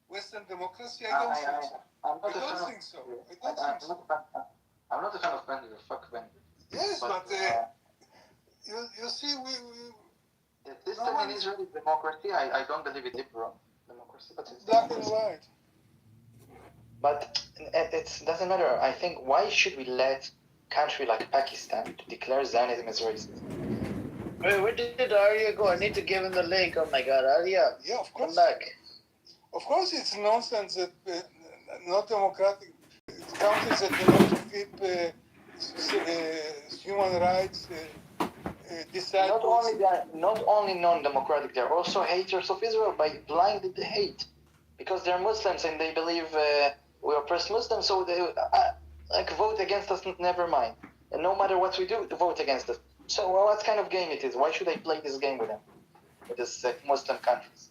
Western democracy? I don't think so. I'm not I a fan don't of. think so. I don't think so. I'm not a fan of Bendigo. Fuck Bendigo. Yes, but you see, the system in Israel is democracy. I don't believe it liberal democracy, but it's black democracy. and white. But it doesn't matter. I think why should we let country like Pakistan to declare Zionism as racist? Wait, where did Arya go? I need to give him the link. Oh my God, Arya! Yeah, of course. Come back. Of course, it's nonsense that not democratic countries that do not keep human rights decide. Not only non-democratic, they're also haters of Israel by blinded hate, because they're Muslims and they believe we oppress Muslims, so they vote against us. Never mind, and no matter what we do, vote against us. So what kind of game it is? Why should I play this game with them, with these Muslim countries?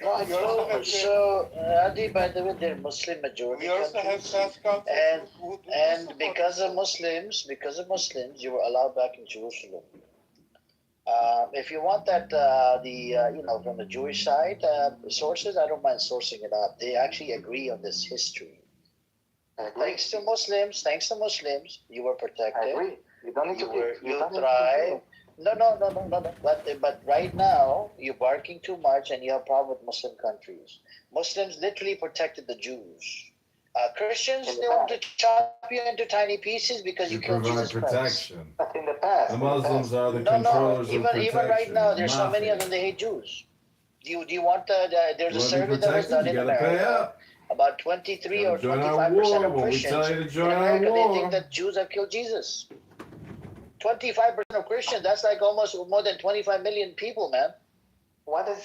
No, I know. So, Adi, by the way, they're Muslim majority we also countries, have countries and because of Muslims, you were allowed back in Jerusalem. If you want that, from the Jewish side sources, I don't mind sourcing it up. They actually agree on this history. Thanks to Muslims, you were protected. I agree. You don't need you thrive. No. But right now, you're barking too much and you have a problem with Muslim countries. Muslims literally protected the Jews. Christians, they want to chop you into tiny pieces because you killed Jesus Christ. Protection. But in the past, the Muslims are the controllers of protection. Even right now, there's so many of them, they hate Jews. Do you want there's a survey that was done in America. About 23 or 25% of Christians in America, they think that Jews have killed Jesus. 25% of Christians, that's like almost more than 25 million people, man.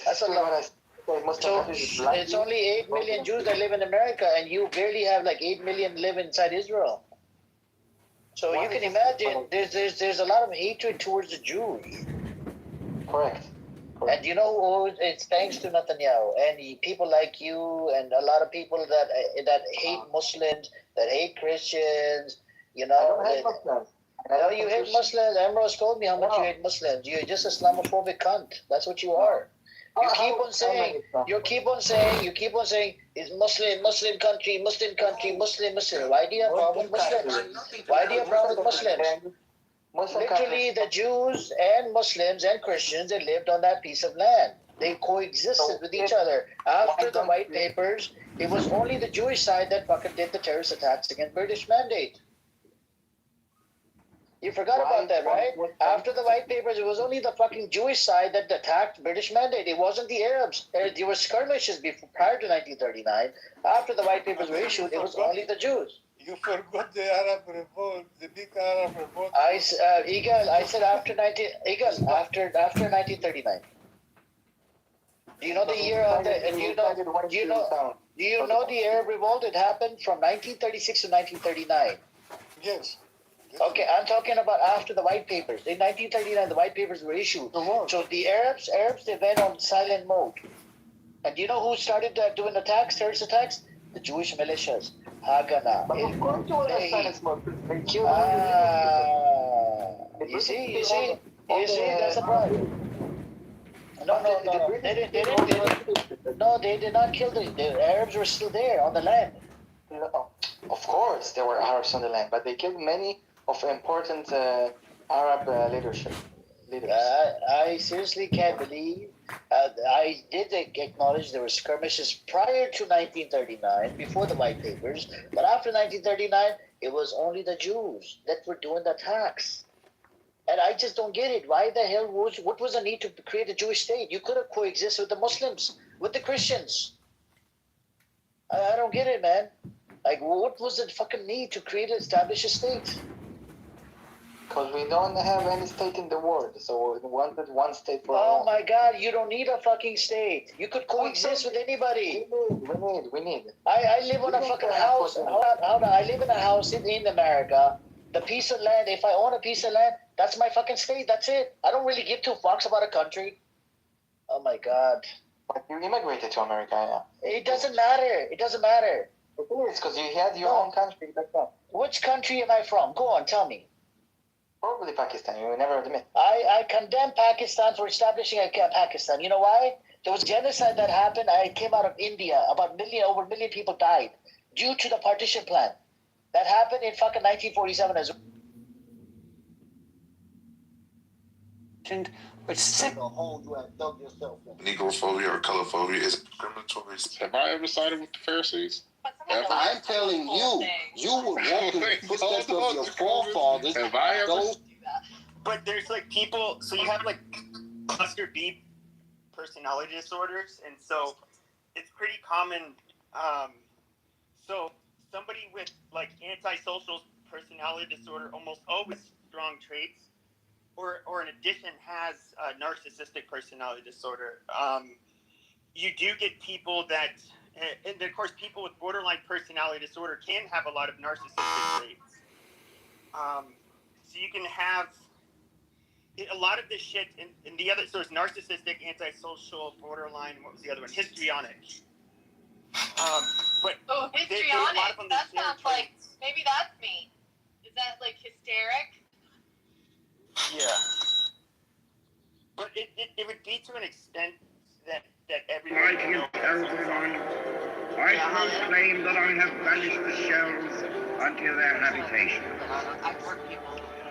That's a lot. So it's only 8 million Jews that live in America, and you barely have like 8 million live inside Israel. So you can imagine there's a lot of hatred towards the Jews. Correct. And you know, it's thanks to Netanyahu and people like you and a lot of people that hate Muslims, that hate Christians. You know, I don't hate Muslims. No, you hate Muslims. Ambrose told me how much you hate Muslims. You're just Islamophobic cunt. That's what you are. You keep on saying, it's Muslim country. Why do you have a problem with Muslims? Why do you have a problem with Muslims? Literally, the Jews and Muslims and Christians, they lived on that piece of land. They coexisted with each other. After the white papers, it was only the Jewish side that fucking did the terrorist attacks against British Mandate. You forgot about that, right? After the white papers, it was only the fucking Jewish side that attacked British Mandate. It wasn't the Arabs. There were skirmishes prior to 1939. After the white papers were issued, it was only the Jews. You forgot the Arab revolt, the big Arab revolt. I said after 1939. Do you know the year of the? Do you know the Arab revolt? It happened from 1936 to 1939. Yes. Okay, I'm talking about after the white papers. In 1939, the white papers were issued. So the Arabs, they went on silent mode. And do you know who started doing terrorist attacks? The Jewish militias. Haganah. But of course you were silent mode. You see, that's the problem. No. They did not kill the Arabs were still there on the land. No. Of course there were Arabs on the land, but they killed many of important Arab leaders. I seriously can't believe. I did acknowledge there were skirmishes prior to 1939, before the white papers, but after 1939, it was only the Jews that were doing the attacks. And I just don't get it. Why the hell what was the need to create a Jewish state? You could have coexisted with the Muslims, with the Christians. I don't get it, man. Like, what was the fucking need to establish a state? Because we don't have any state in the world, so we wanted one state for all. Oh my God, you don't need a fucking state. You could coexist with anybody. We need. I live on a fucking house. I live in a house in America. The piece of land, if I own a piece of land, that's my fucking state. That's it. I don't really give two fucks about a country. Oh my God. But you immigrated to America, yeah. It doesn't matter. It is, because you had your own country back then. Which country am I from? Go on, tell me. Probably Pakistan. You never admit. I condemn Pakistan for establishing a Pakistan. You know why? There was genocide that happened. It came out of India. Over a million people died due to the partition plan. That happened in fucking 1947 as well. But sick. A hole you have dug yourself in. Negrophobia or colorphobia is discriminatory. Have I ever sided with the Pharisees? I'm telling you, you would walk in the footsteps of your forefathers. Have I ever? But there's like people, so you have like cluster B personality disorders, and so it's pretty common. So somebody with like antisocial personality disorder almost always strong traits, or in addition has a narcissistic personality disorder. You do get people that, and of course people with borderline personality disorder can have a lot of narcissistic traits. So you can have a lot of this shit in the other, so it's narcissistic, antisocial, borderline, what was the other one? Histrionic. But histrionic, that sounds like, maybe that's me. Is that like hysteric? Yeah. But it would be to an extent that everyone Mighty and terrible one, I proclaim that I have banished the shells unto their habitation.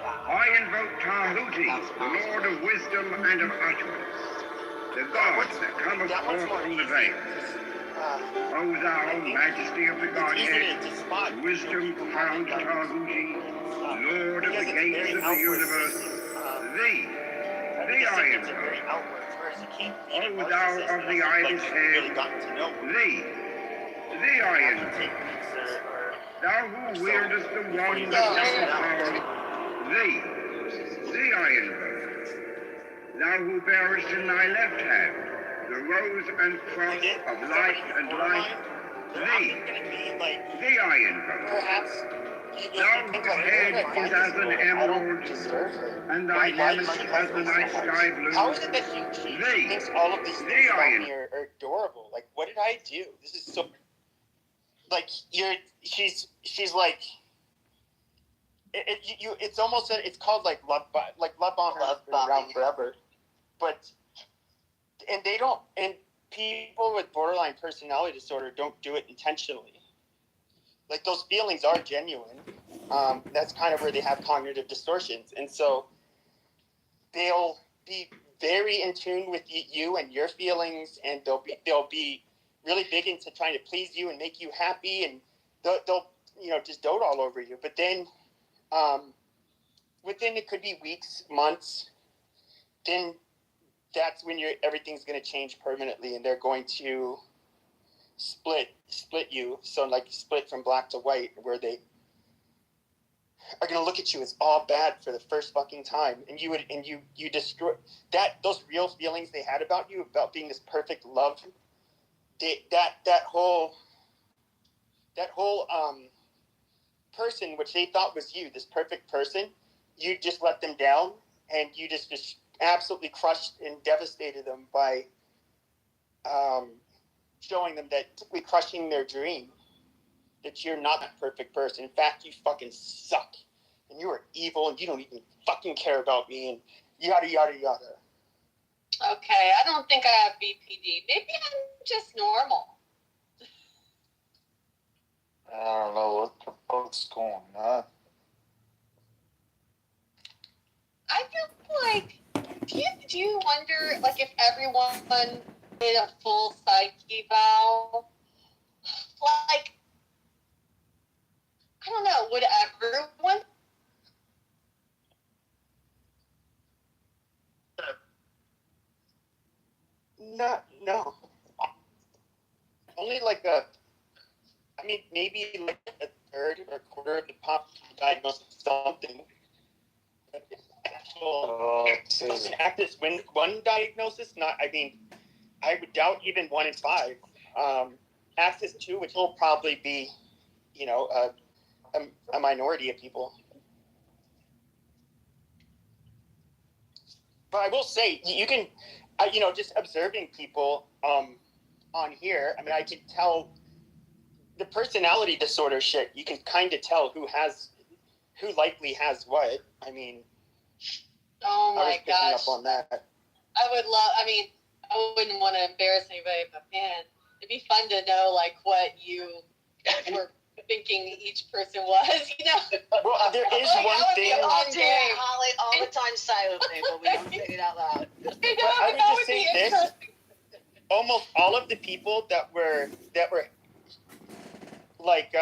I invoke Tahuti, the Lord of wisdom and of utterance, the God that cometh forth from the veil. O thou majesty of the Godhead, wisdom crowned Tahuti, Lord of the gates of the universe, thee I invoke. O thou of the ibis head, thee I invoke. Thou who wieldest the wand of double power, thee I invoke. Thou who bearest in thy left hand the rose and cross of light and light, thee I invoke. Thou whose head is as an emerald, and thy limbs as the night sky blue. How is it that she thinks all of these things about me are adorable? Like, what did I do? This is so... Like, she's like... It's almost, it's called like love bombing. Love bombing forever. But, and they don't, and people with borderline personality disorder don't do it intentionally. Like, those feelings are genuine. That's kind of where they have cognitive distortions. And so they'll be very in tune with you and your feelings, and they'll be really big into trying to please you and make you happy, and they'll just dote all over you. But then within, it could be weeks, months, then that's when everything's going to change permanently, and they're going to split you. So like split from black to white, where they are going to look at you as all bad for the first fucking time, and you destroy those real feelings they had about you, about being this perfect love. That whole person which they thought was you, this perfect person, you just let them down, and you just absolutely crushed and devastated them by showing them that, crushing their dream, that you're not that perfect person. In fact, you fucking suck, and you are evil, and you don't even fucking care about me, and yada, yada, yada. Okay, I don't think I have BPD. Maybe I'm just normal. I don't know what the fuck's going on. I feel like, do you wonder, like, if everyone did a full psych eval? Like, I don't know, would everyone? No. Only like maybe like a third or a quarter of the population diagnosed with something. An active one diagnosis, I would doubt even 1 in 5. Access 2, which will probably be, a minority of people. But I will say, you can, just observing people on here, I can tell the personality disorder shit. You can kind of tell who likely has what. Oh my gosh. Up on that. I would love, wouldn't want to embarrass anybody, but man, it'd be fun to know like what you were thinking each person was. Well, there is one thing. All day, Holly, all the time silently, but we don't say it out loud. I would just say this: almost all of the people that were like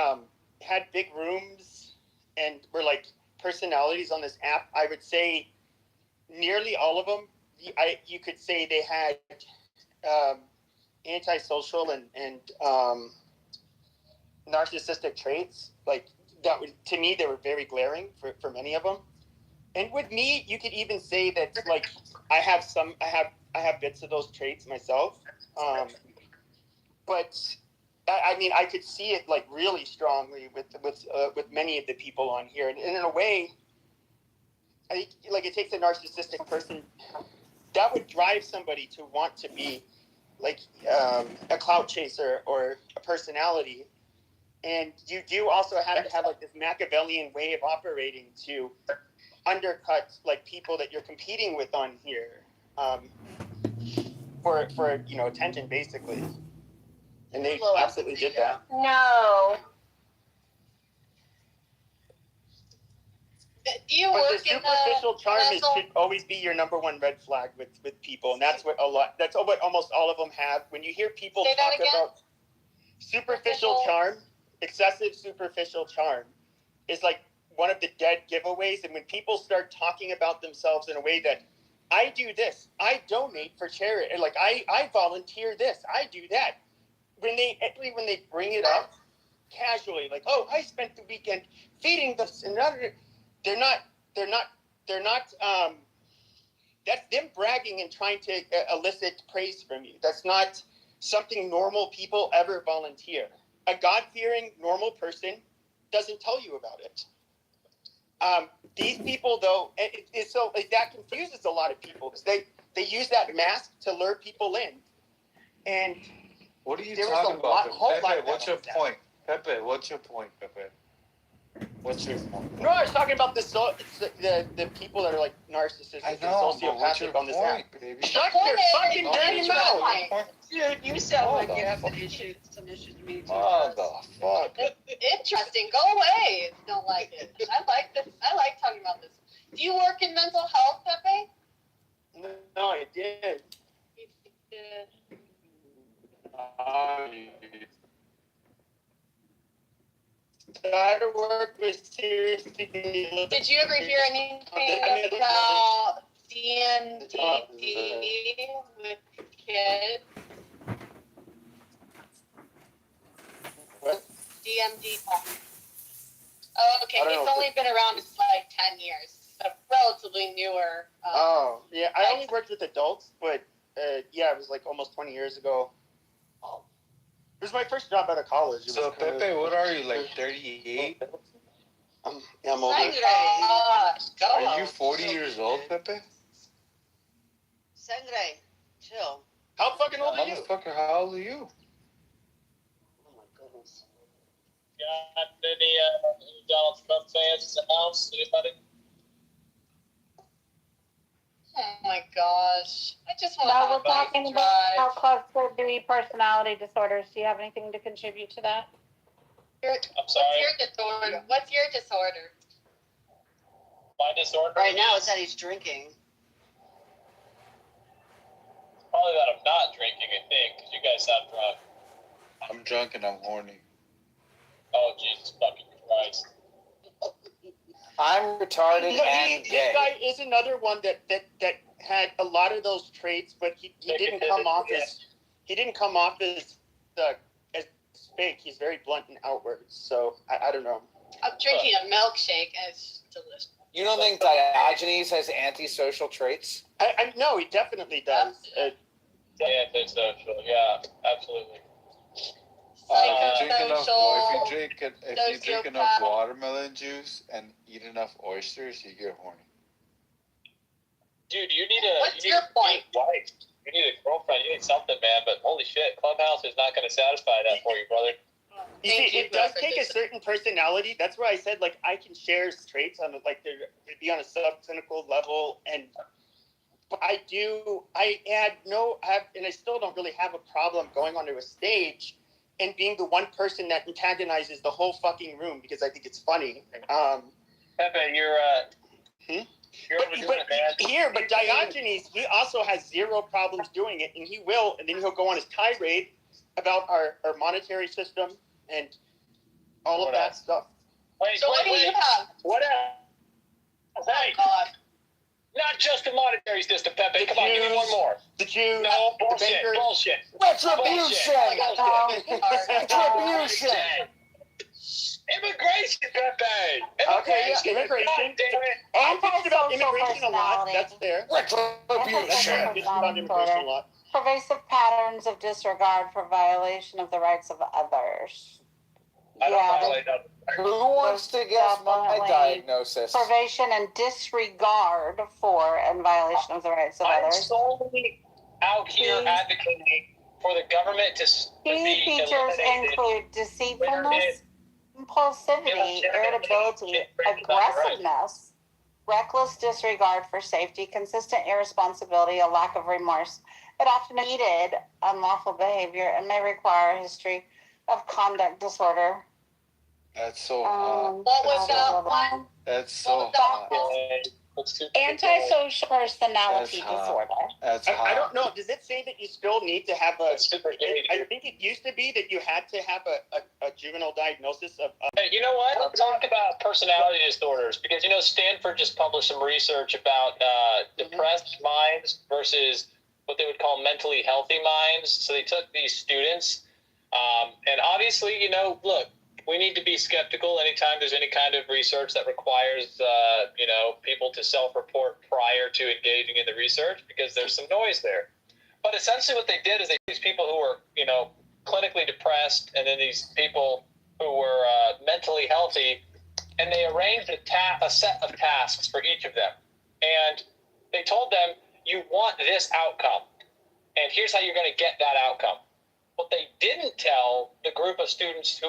had big rooms and were like personalities on this app, I would say nearly all of them, you could say they had antisocial and narcissistic traits. Like that would, to me, they were very glaring for many of them. And with me, you could even say that like I have bits of those traits myself. But I mean, I could see it like really strongly with many of the people on here, and in a way, I think like it takes a narcissistic person that would drive somebody to want to be like a clout chaser or a personality, and you do also have to have like this Machiavellian way of operating to undercut like people that you're competing with on here for attention basically. And they absolutely did that. No. Do you But work the superficial charm should always be your number one red flag with people, and that's what almost all of them have. When you hear people talk about superficial charm, excessive superficial charm is like one of the dead giveaways. And when people start talking about themselves in a way that I do this, I donate for charity, like I volunteer this, I do that. When they bring it up casually, like, oh, I spent the weekend feeding this and other, they're not. That's them bragging and trying to elicit praise from you. That's not something normal people ever volunteer. A God-fearing normal person doesn't tell you about it. These people, though, so that confuses a lot of people because they use that mask to lure people in, and. What are you talking about? Pepe, what's your point? Pepe, what's your point, Pepe? What's your point? No, I was talking about the people that are like narcissistic and sociopathic on this app. Baby? Shut your fucking dirty mouth! Dude, you sound like you have some issues with me too. Fuck. Interesting. Go away if you don't like it. I like this. I like talking about this. Do you work in mental health, Pepe? No, I did. You did. Started work with seriously. Did you ever hear anything about DMDD with kids? What? DMD. Oh, okay. It's only been around for like 10 years. So relatively newer. Yeah. I only worked with adults, but it was like almost 20 years ago. It was my first job out of college. So, Pepe, what are you, like 38? I'm older. Are you 40 years old, Pepe? Sangre, chill. How fucking old are you? Motherfucker, how old are you? Oh my goodness. Got any Donald Trump fans in the house? Anybody? Oh my gosh. I just want Now to we're talking about cluster B personality disorders. Do you have anything to contribute to that? I'm sorry. What's your disorder? My disorder? Right now it's that he's drinking. Probably that I'm not drinking, I think, because you guys sound drunk. I'm drunk and I'm horny. Oh, Jesus fucking Christ. I'm retarded and This gay. guy is another one that had a lot of those traits, but he didn't come off as fake. He's very blunt and outward. So I don't know. I'm drinking a milkshake and it's delicious. You don't think Diogenes has antisocial traits? No, he definitely does. Antisocial, yeah, absolutely. If you drink enough watermelon juice and eat enough oysters, you get horny. Dude, you need your point? Wife. You need a girlfriend. You need something, man. But holy shit, Clubhouse is not going to satisfy that for you, brother. You see, it does take a certain personality. That's why I said, like, I can share traits on, like, they'd be on a subclinical level, and But I still don't really have a problem going onto a stage and being the one person that antagonizes the whole fucking room because I think it's funny. Pepe, you're but Diogenes, he also has zero problems doing it, and he will, and then he'll go on his tirade about our monetary system and all of that stuff. Wait, So what do you have? What else? Oh, God. Not just the monetary system, Pepe. Come on, give me one more. The Jews. No, bullshit. Retribution. Retribution. Immigration, Pepe. Okay, yeah, immigration. I'm talking about immigration a lot. That's there. Retribution. About immigration a lot. Pervasive patterns of disregard for violation of the rights of others. I don't violate others. Who wants to guess my diagnosis? Privation and disregard for and violation of the rights of I'm others. solely out here advocating for the government to Key features eliminated. include deceitfulness, impulsivity, irritability, aggressiveness, reckless disregard for safety, consistent irresponsibility, a lack of remorse. It often needed unlawful behavior and may require a history of conduct disorder. That's so hot. What was that one? That's so hot. Antisocial personality That's hot. disorder. That's hot. I don't know. Does it say that you still need to have a? Super gay. I think it used to be that you had to have a juvenile diagnosis of. Hey, you know what? Let's talk about personality disorders because Stanford just published some research about depressed minds versus what they would call mentally healthy minds. So they took these students, and obviously, look, we need to be skeptical anytime there's any kind of research that requires, people to self-report prior to engaging in the research because there's some noise there. But essentially what they did is they these people who were, clinically depressed and then these people who were mentally healthy, and they arranged a set of tasks for each of them. And they told them, you want this outcome, and here's how you're going to get that outcome. What they didn't tell the group of students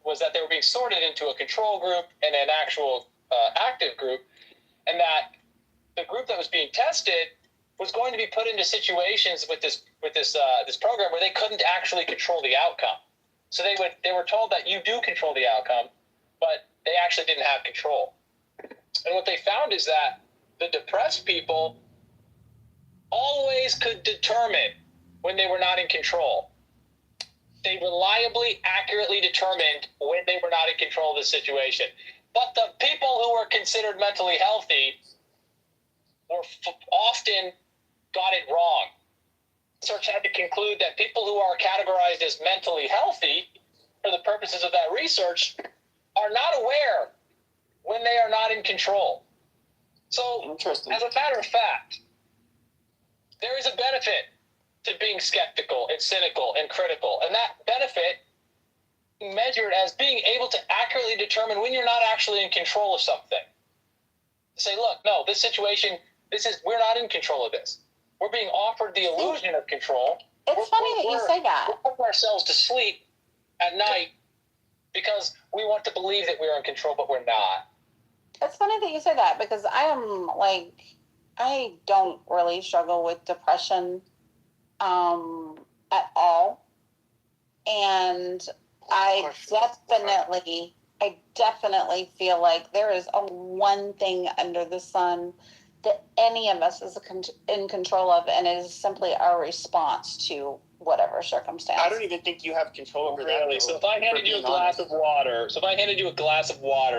was that they were being sorted into a control group and an actual active group, and that the group that was being tested was going to be put into situations with this program where they couldn't actually control the outcome. So they were told that you do control the outcome, but they actually didn't have control. And what they found is that the depressed people always could determine when they were not in control. They reliably, accurately determined when they were not in control of the situation. But the people who were considered mentally healthy often got it wrong. Research had to conclude that people who are categorized as mentally healthy, for the purposes of that research, are not aware when they are not in control. So, as a matter of fact, there is a benefit to being skeptical and cynical and critical. And that benefit measured as being able to accurately determine when you're not actually in control of something. Say, look, no, this situation, we're not in control of this. We're being offered the illusion of control. It's funny that you say that. We're putting ourselves to sleep at night because we want to believe that we're in control, but we're not. It's funny that you say that because I don't really struggle with depression at all. And I definitely feel like there is one thing under the sun that any of us is in control of, and it is simply our response to whatever circumstance. I don't even think you have control over that. Really? So if I handed you a glass of water,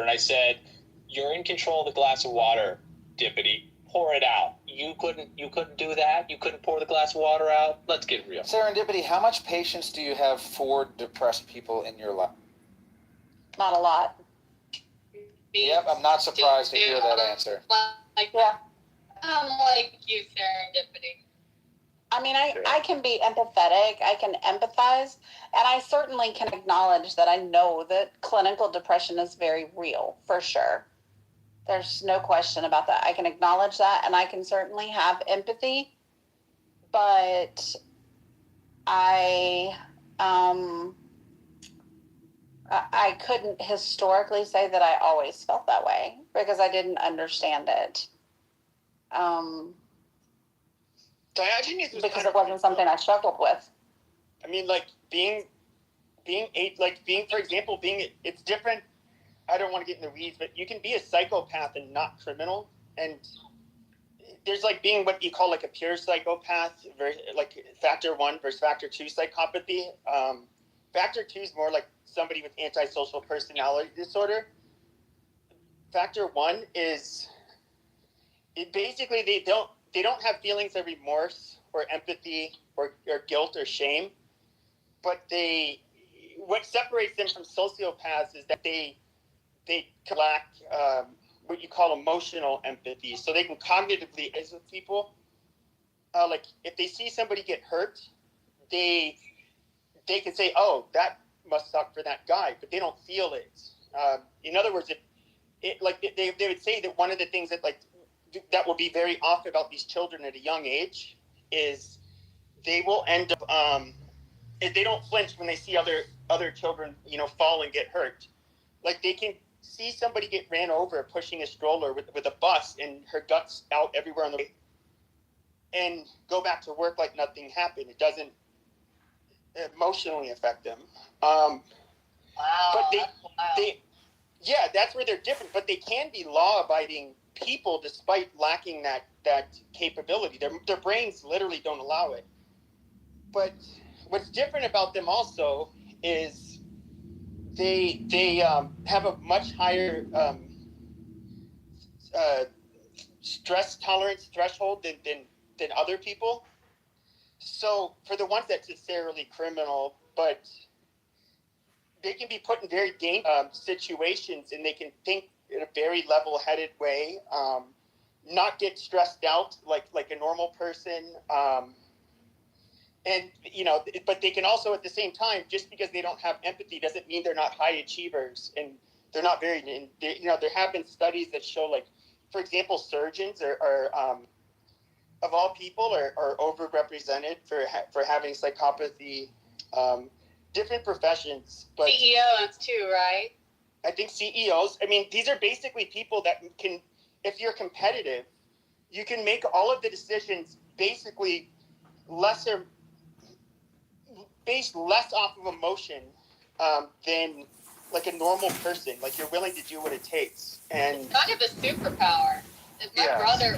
and I said, "You're in control of the glass of water, Dippity. Pour it out." You couldn't do that? You couldn't pour the glass of water out? Let's get real. Serendipity, how much patience do you have for depressed people in your life? Not a lot. Yep, I'm not surprised to hear that answer. I'm like you, Serendipity. I mean, I can be empathetic, I can empathize, and I certainly can acknowledge that I know that clinical depression is very real, for sure. There's no question about that. I can acknowledge that, and I can certainly have empathy, but I couldn't historically say that I always felt that way because I didn't understand it. Diogenes was because it wasn't something I struggled with. I mean, like being, for example, it's different. I don't want to get in the weeds, but you can be a psychopath and not criminal. And there's like being what you call like a pure psychopath, like factor 1 versus factor 2 psychopathy. Factor 2 is more like somebody with antisocial personality disorder. Factor 1 is basically they don't have feelings of remorse or empathy or guilt or shame, but what separates them from sociopaths is that they lack what you call emotional empathy. So they can cognitively as with people. Like if they see somebody get hurt, they can say, "Oh, that must suck for that guy," but they don't feel it. In other words, they would say that one of the things that will be very off about these children at a young age is they will end up if they don't flinch when they see other children fall and get hurt. Like they can see somebody get ran over pushing a stroller with a bus and her guts out everywhere on the way and go back to work like nothing happened. It doesn't emotionally affect them. Wow. But yeah, that's where they're different. But they can be law-abiding people despite lacking that capability. Their brains literally don't allow it. But what's different about them also is they have a much higher stress tolerance threshold than other people. So for the ones that's necessarily criminal, but they can be put in very dangerous situations, and they can think in a very level-headed way, not get stressed out like a normal person. And, but they can also at the same time, just because they don't have empathy doesn't mean they're not high achievers, and they're not there have been studies that show, like, for example, surgeons are of all people are overrepresented for having psychopathy. Different professions, but CEOs too, right? I think CEOs. I mean, these are basically people that can, if you're competitive, you can make all of the decisions basically based less off of emotion than like a normal person. Like you're willing to do what it takes, and it's kind of a superpower.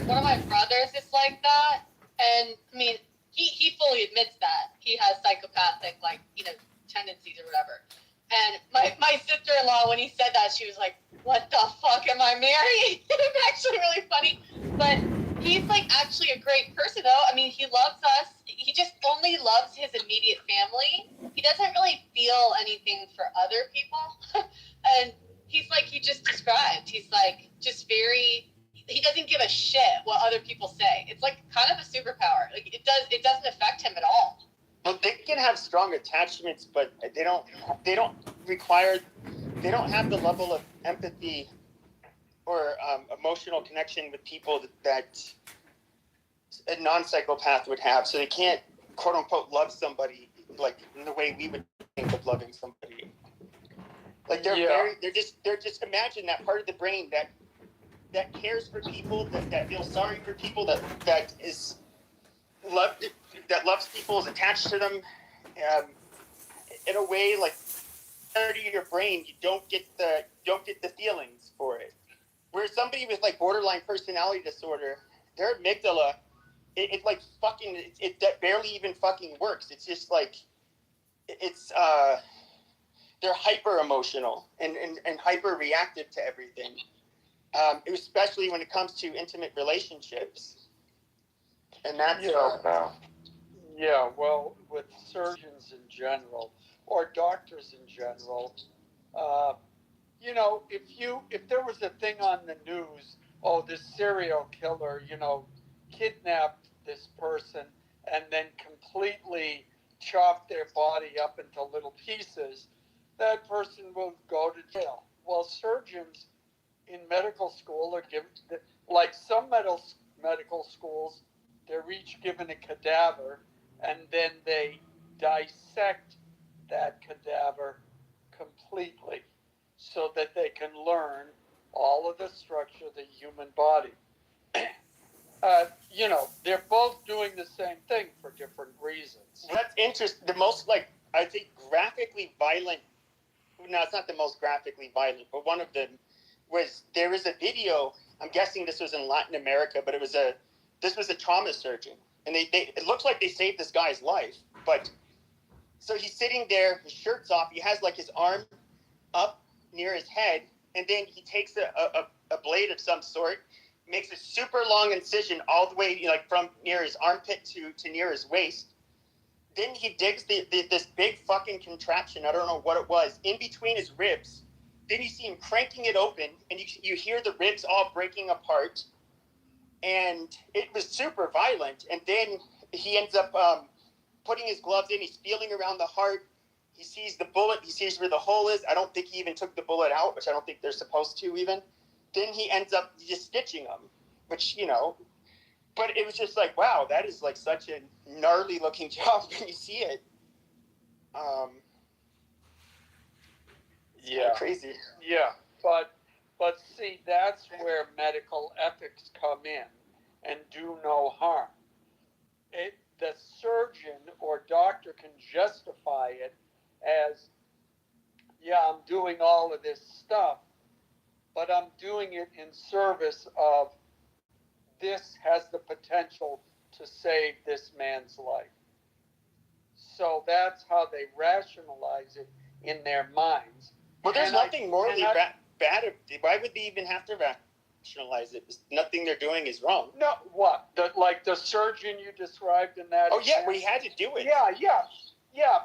One of my brothers is like that, and I mean, he fully admits that he has psychopathic tendencies or whatever. And my sister-in-law, when he said that, she was like, "What the fuck am I marrying?" It was actually really funny, but he's like actually a great person though. I mean, he loves us. He just only loves his immediate family. He doesn't really feel anything for other people. And he's like he just described. He's like just very. He doesn't give a shit what other people say. It's like kind of a superpower. Like it doesn't affect him at all. Well, they can have strong attachments, but they don't have the level of empathy or emotional connection with people that a non-psychopath would have. So they can't, quote unquote, love somebody like in the way we would think of loving somebody. Like they're just imagine that part of the brain that cares for people, that feels sorry for people, that is loved, that loves people, is attached to them, in a way like part of your brain you don't get the feelings for it. Whereas somebody with like borderline personality disorder, their amygdala, it like fucking it that barely even fucking works. It's just like they're hyper emotional and hyper reactive to everything. Especially when it comes to intimate relationships. And that's well, with surgeons in general or doctors in general, if there was a thing on the news, oh, this serial killer, kidnapped this person and then completely chopped their body up into little pieces, that person will go to jail. Well, surgeons in medical school are given, like some medical schools, they're each given a cadaver, and then they dissect that cadaver completely so that they can learn all of the structure of the human body. they're both doing the same thing for different reasons. That's interesting. The most, like, I think graphically violent, no, it's not the most graphically violent, but one of them was, there was a video, I'm guessing this was in Latin America, but this was a trauma surgeon. And it looks like they saved this guy's life. But, so he's sitting there, his shirt's off, he has like his arm up near his head, and then he takes a blade of some sort, makes a super long incision all the way, like from near his armpit to near his waist. Then he digs this big fucking contraption, I don't know what it was, in between his ribs. Then you see him cranking it open, and you hear the ribs all breaking apart. And it was super violent. And then he ends up putting his gloves in. He's feeling around the heart. He sees the bullet. He sees where the hole is. I don't think he even took the bullet out, which I don't think they're supposed to even. Then he ends up just stitching them, which, but it was just like, wow, that is like such a gnarly looking job when you see it. Yeah. Crazy. Yeah. But see, that's where medical ethics come in and do no harm. The surgeon or doctor can justify it as, yeah, I'm doing all of this stuff, but I'm doing it in service of this has the potential to save this man's life. So that's how they rationalize it in their minds. Well, there's nothing morally bad. Why would they even have to rationalize it? Nothing they're doing is wrong. No, what? Like the surgeon you described in that Oh, example? yeah, well, he had to do it. Yeah,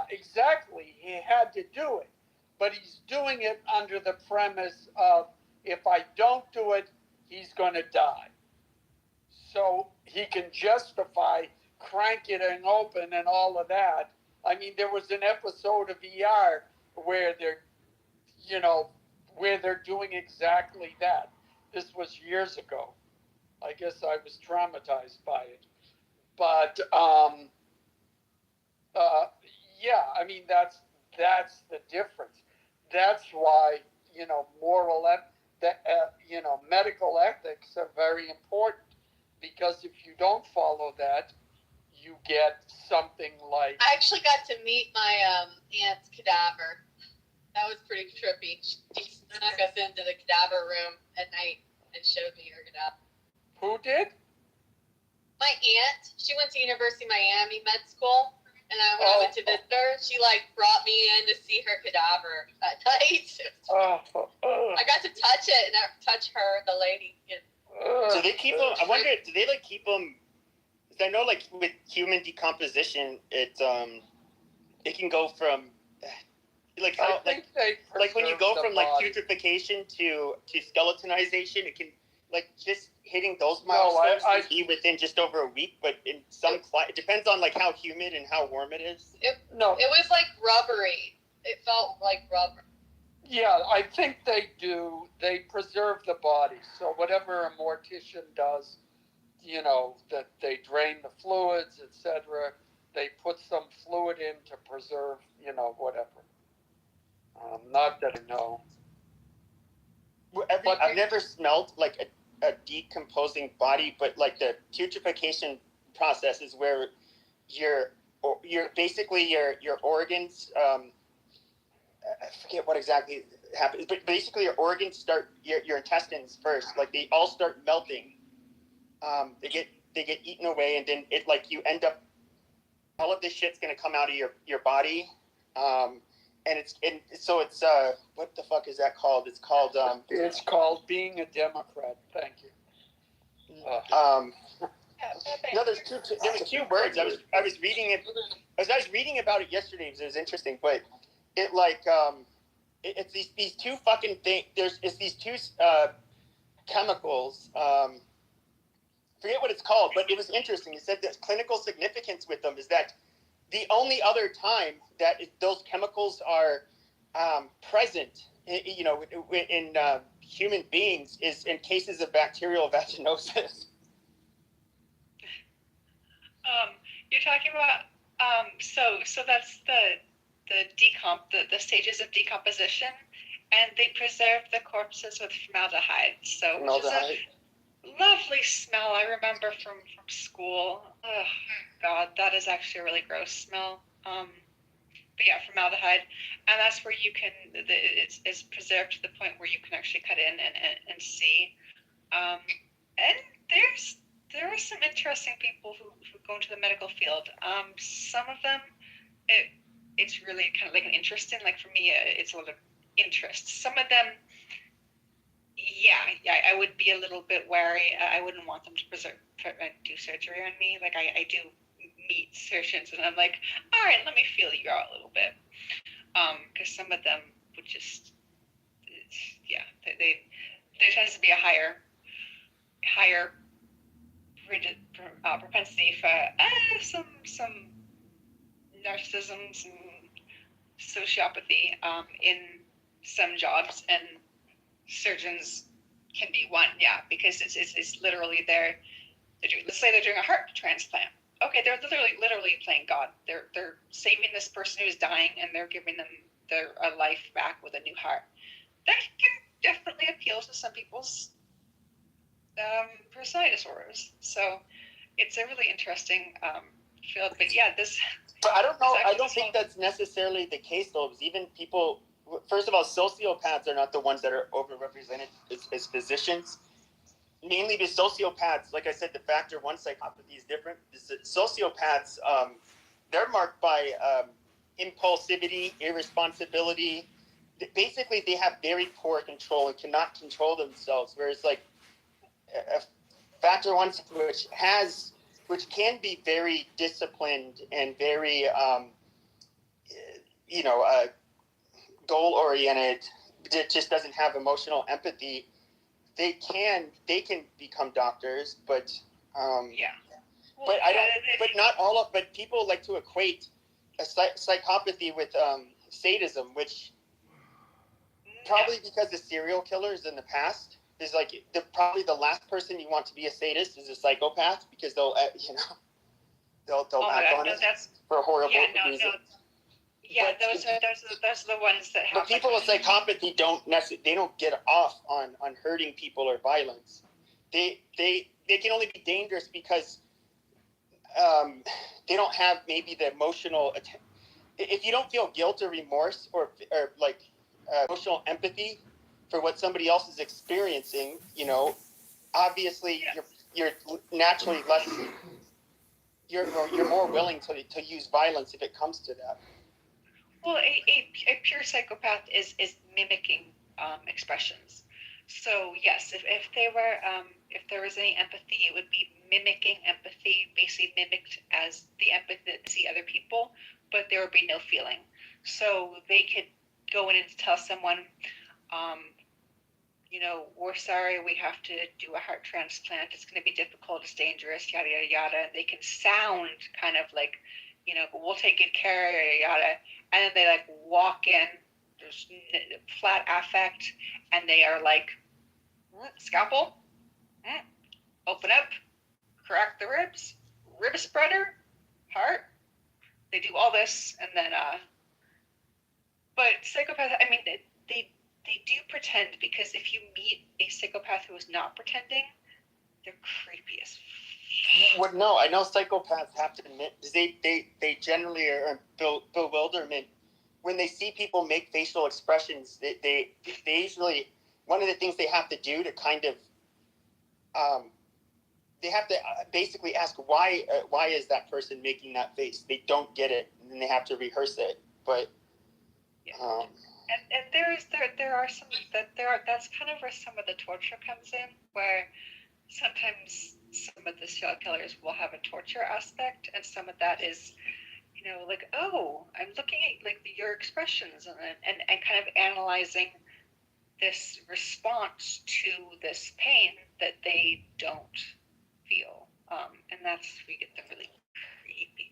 exactly. He had to do it. But he's doing it under the premise of, if I don't do it, he's going to die. So he can justify cranking it open and all of that. I mean, there was an episode of ER where they're doing exactly that. This was years ago. I guess I was traumatized by it. But yeah, I mean, that's the difference. That's why medical ethics are very important, because if you don't follow that, you get something like. I actually got to meet my aunt's cadaver. That was pretty trippy. She snuck us into the cadaver room at night and showed me her cadaver. Who did? My aunt. She went to University of Miami med school, and when I went to visit her, she brought me in to see her cadaver at night. I got to touch it and touch her, the lady. So they keep them. I wonder, do they keep them? Because I know with human decomposition, it can go from. When you go from putrefaction to skeletonization, it can just hitting those milestones can be within just over a week. But in some it depends on how humid and how warm it is. It was rubbery. It felt like rubber. Yeah, I think they do. They preserve the body. So whatever a mortician does, that they drain the fluids, etc. They put some fluid in to preserve, whatever. Not that I know. I've never smelled a decomposing body, but the putrefaction process is where your basically your organs. I forget what exactly happens, but basically your organs start your intestines first. They all start melting. They get eaten away, and then you end up. All of this shit's gonna come out of your body. So it's what the fuck is that called? It's called It's called being a Democrat. Thank you. No, there was two words. I was reading it. I was reading about it yesterday because it was interesting. But it it's these two fucking things. It's these two chemicals. Forget what it's called, but it was interesting. It said that clinical significance with them is that the only other time that those chemicals are present, in human beings, is in cases of bacterial vaginosis. You're talking about so that's the stages of decomposition, and they preserve the corpses with formaldehyde. So lovely smell I remember from school. Oh, God, that is actually a really gross smell. But yeah, formaldehyde, and that's where you can, it's preserved to the point where you can actually cut in and see. And there are some interesting people who go into the medical field. Some of them, it's really kind of like an interesting, like for me, it's a lot of interest. Some of them, yeah, I would be a little bit wary. I wouldn't want them to do surgery on me. Like I do meet surgeons, and I'm like, all right, let me feel you out a little bit, because some of them would just, yeah, there tends to be a higher propensity for some narcissism, some sociopathy in some jobs, and surgeons can be one, yeah, because it's literally let's say they're doing a heart transplant. Okay, they're literally playing God. They're saving this person who's dying, and they're giving them a life back with a new heart. That can definitely appeal to some people's personality disorders. So it's a really interesting field. But yeah, But I don't know. I don't think that's necessarily the case, though. Because even people, first of all, sociopaths are not the ones that are overrepresented as physicians. Mainly the sociopaths, like I said, the factor one psychopathy is different. The sociopaths, they're marked by impulsivity, irresponsibility. Basically, they have very poor control and cannot control themselves. Whereas, like, a factor one, which can be very disciplined and very, goal oriented, it just doesn't have emotional empathy. They can become doctors, but yeah. But I don't. But not all of. But people like to equate a psychopathy with sadism, which probably because of serial killers in the past is like probably the last person you want to be a sadist is a psychopath, because they'll they'll act on it for horrible reasons. No. Yeah, those are the ones that have. But people with psychopathy don't get off on hurting people or violence. They can only be dangerous because they don't have maybe the emotional. If you don't feel guilt or remorse or like emotional empathy for what somebody else is experiencing, obviously you're naturally less. You're more willing to use violence if it comes to that. Well, a pure psychopath is mimicking expressions. So yes, if there was any empathy, it would be mimicking empathy, basically mimicked as the empathy that see other people, but there would be no feeling. So they could go in and tell someone, we're sorry, we have to do a heart transplant. It's going to be difficult. It's dangerous. Yada yada yada. They can sound kind of like, but we'll take good care. Yada yada. And then they like walk in. There's flat affect, and they are like, scalpel, open up, crack the ribs, rib spreader, heart. They do all this, and then but psychopaths, I mean, they do pretend, because if you meet a psychopath who is not pretending, they're creepy as fuck. Well, no, I know psychopaths have to admit, they generally are in bewilderment when they see people make facial expressions. They usually, one of the things they have to do to kind of they have to basically ask why is that person making that face? They don't get it, and then they have to rehearse it. But and there are some that's kind of where some of the torture comes in, where sometimes some of the serial killers will have a torture aspect, and some of that is, like, oh, I'm looking at like your expressions and kind of analyzing this response to this pain that they don't feel, and that's where you get the really creepy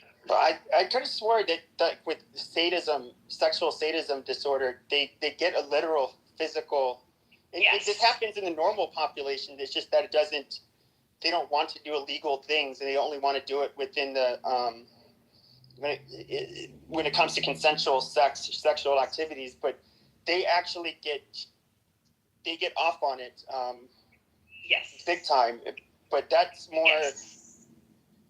folks. But I could have swore that with sadism, sexual sadism disorder, they get a literal physical. This happens in the normal population. It's just that they don't want to do illegal things, and they only want to do it within the when it comes to consensual sexual activities. But they actually get off on it. Yes. Big time. But that's more. Yes.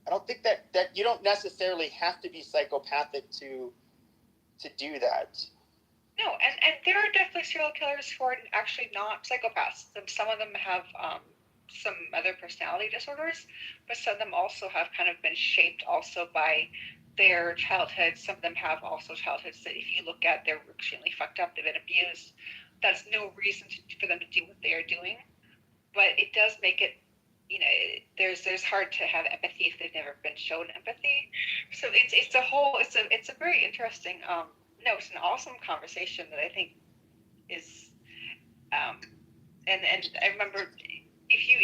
I don't think that you don't necessarily have to be psychopathic to do that. No, and there are definitely serial killers who are actually not psychopaths. Some of them have some other personality disorders, but some of them also have kind of been shaped also by their childhood. Some of them have also childhoods that, if you look at, they're extremely fucked up. They've been abused. That's no reason for them to do what they are doing, but it does make it. There's hard to have empathy if they've never been shown empathy. So it's a very interesting. It's an awesome conversation that I think is, and I remember if you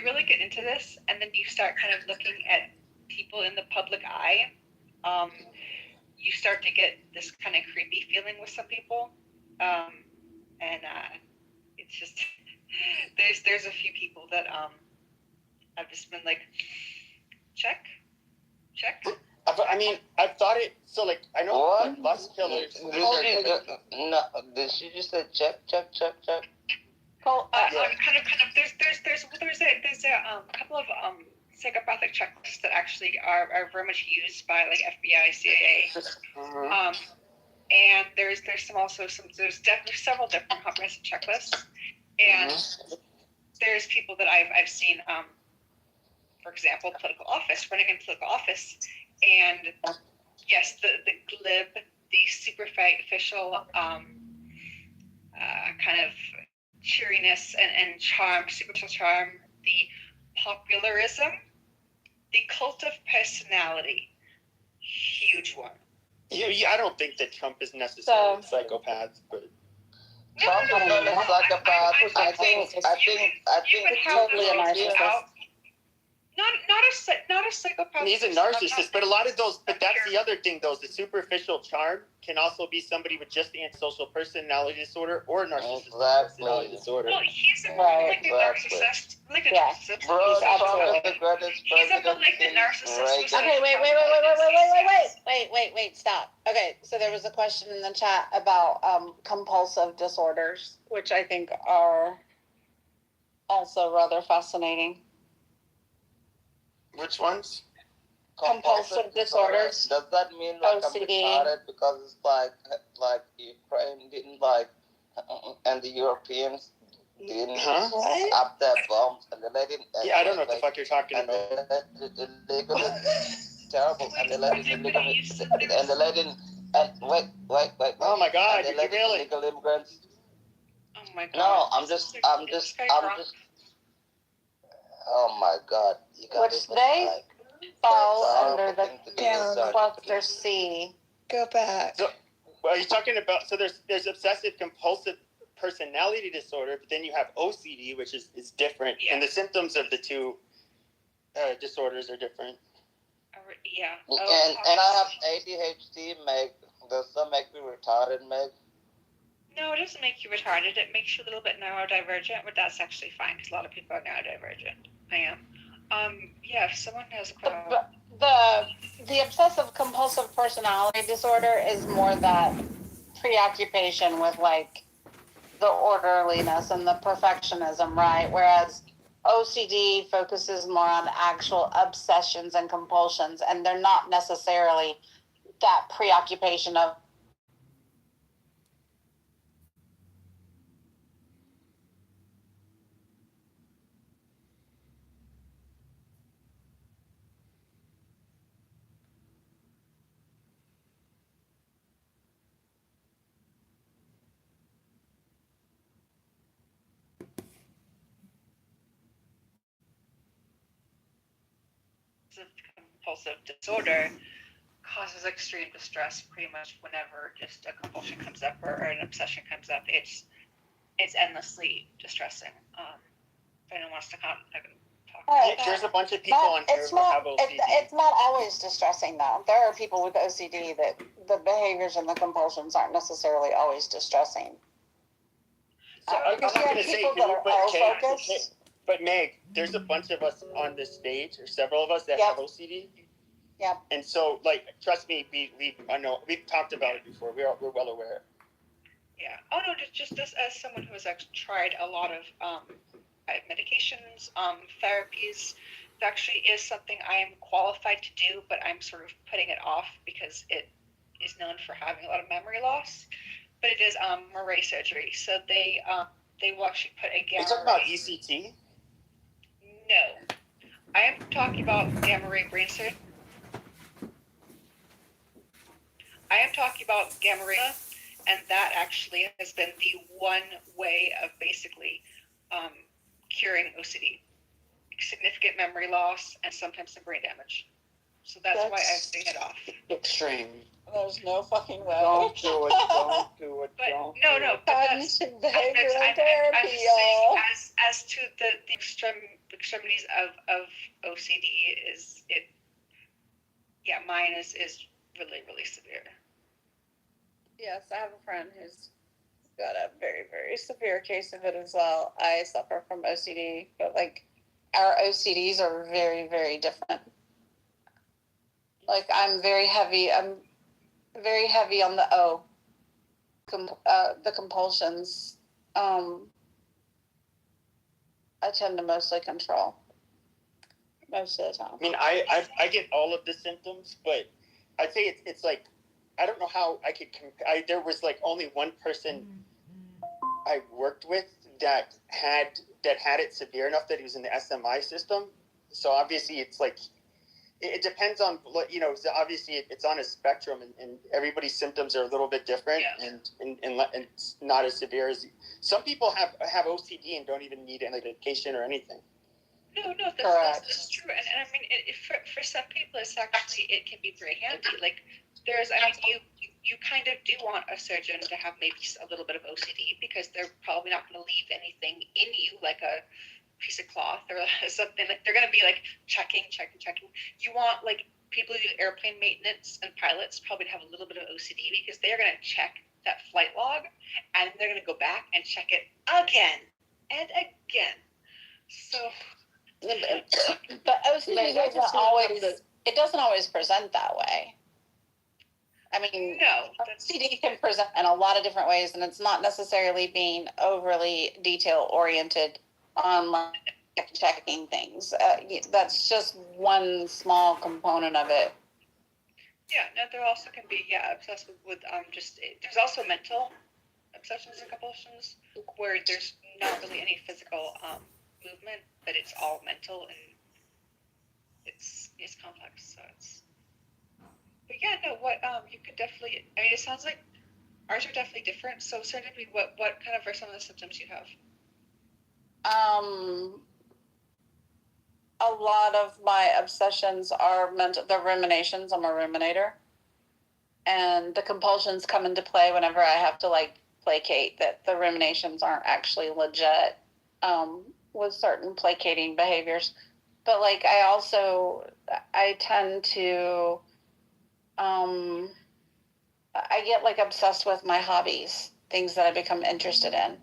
really get into this and then you start kind of looking at people in the public eye, you start to get this kind of creepy feeling with some people, and it's just there's a few people that I've just been like, check. I mean, I've thought it. So, like, I know What? lust killers. No, did she just say check? Well, kind of. There's a couple of psychopathic checklists that actually are very much used by like FBI, CIA. And there's definitely several different comprehensive checklists, and there's people that I've seen, for example, running in political office, and yes, the glib, the superficial kind of cheeriness and charm, superficial charm, the popularism, the cult of personality, huge one. I don't think that Trump is necessarily a psychopath, but Trump is not a psychopath. I think totally a narcissist. Not a psychopath. He's a narcissist, but a lot of those. But that's the other thing, though. The superficial charm can also be somebody with just antisocial personality disorder or narcissistic personality disorder. Well, he's a malignant narcissist. Narcissist. Bro, Trump is the greatest He's a president malignant narcissist. since Okay, wait, stop. Okay, so there was a question in the chat about compulsive disorders, which I think are also rather fascinating. Which ones? Compulsive disorders. Does that mean like OCD. I'm retarded because it's like Ukraine didn't and the Europeans didn't up their bombs and they didn't. Yeah, I don't know what the fuck you're talking about. Illegally, terrible, and they let it illegally, and they let in, and wait. Oh my God! And they let in really? illegal immigrants. Oh my God. No, I'm just. Oh my God! You got Which they fall under the cluster C. Go back. So, well, you're talking about. So there's obsessive compulsive personality disorder, but then you have OCD, which is different, and the symptoms of the two disorders are different. Yeah. And I have ADHD, Meg. Does that make me retarded, Meg? No, it doesn't make you retarded. It makes you a little bit neurodivergent, but that's actually fine because a lot of people are neurodivergent. I am. Yeah, if someone has a question. The obsessive compulsive personality disorder is more that preoccupation with like the orderliness and the perfectionism, right? Whereas OCD focuses more on actual obsessions and compulsions, and they're not necessarily that preoccupation of compulsive disorder causes extreme distress pretty much whenever just a compulsion comes up or an obsession comes up. It's endlessly distressing. If anyone wants to comment, I can talk. There's a bunch of people on here who have OCD. It's not always distressing, though. There are people with OCD that the behaviors and the compulsions aren't necessarily always distressing. So I'm not going to say who, but Meg, there's a bunch of us on this stage, or several of us that have OCD. Yeah. And so, like, trust me, I know we've talked about it before. We're well aware. Yeah. Oh no, just as someone who has actually tried a lot of medications, therapies. It actually is something I am qualified to do, but I'm sort of putting it off because it is known for having a lot of memory loss. But it is Murray surgery, so they will actually put a gamma. You're talking about ECT? No, I am talking about gamma ray brain surgery. I am talking about gamma ray, and that actually has been the one way of basically curing OCD, significant memory loss, and sometimes some brain damage. So that's why I've taken it off. Extreme. There's no fucking way. Don't do it. Don't do it. But Don't. no, do no. it. But Cognitive behavioral therapy, I'm just y'all. saying, as to the extremities of OCD is it. Yeah, mine is really, really severe. Yes, I have a friend who's got a very, very severe case of it as well. I suffer from OCD, but like our OCDs are very, very different. Like I'm very heavy on the O, the compulsions. I tend to mostly control most of the time. I mean, I get all of the symptoms, but I'd say it's like, I don't know how I could compare. There was like only one person I worked with that had it severe enough that he was in the SMI system. So obviously it's like, it depends on, so obviously it's on a spectrum, and everybody's symptoms are a little bit different, and not as severe as, some people have OCD and don't even need any medication or anything. No, that's true. And I mean, for some people, it's actually, it can be very handy. Like, you kind of do want a surgeon to have maybe a little bit of OCD, because they're probably not going to leave anything in you, like a piece of cloth or something. Like, they're going to be like checking. You want, like, people who do airplane maintenance and pilots probably to have a little bit of OCD, because they're going to check that flight log, and they're going to go back and check it again and again. So. But OCD doesn't always present that way. I mean, no, OCD can present in a lot of different ways, and it's not necessarily being overly detail oriented on like checking things. That's just one small component of it. Yeah, no, there also can be obsessed with there's also mental obsessions and compulsions where there's not really any physical movement, but it's all mental, and it's complex. So it's. But yeah, no, what you could definitely. I mean, it sounds like ours are definitely different. So, certainly, what kind of are some of the symptoms you have? A lot of my obsessions are mental. They're ruminations. I'm a ruminator, and the compulsions come into play whenever I have to like placate. That the ruminations aren't actually legit. With certain placating behaviors, but like I tend to. I get like obsessed with my hobbies, things that I become interested in.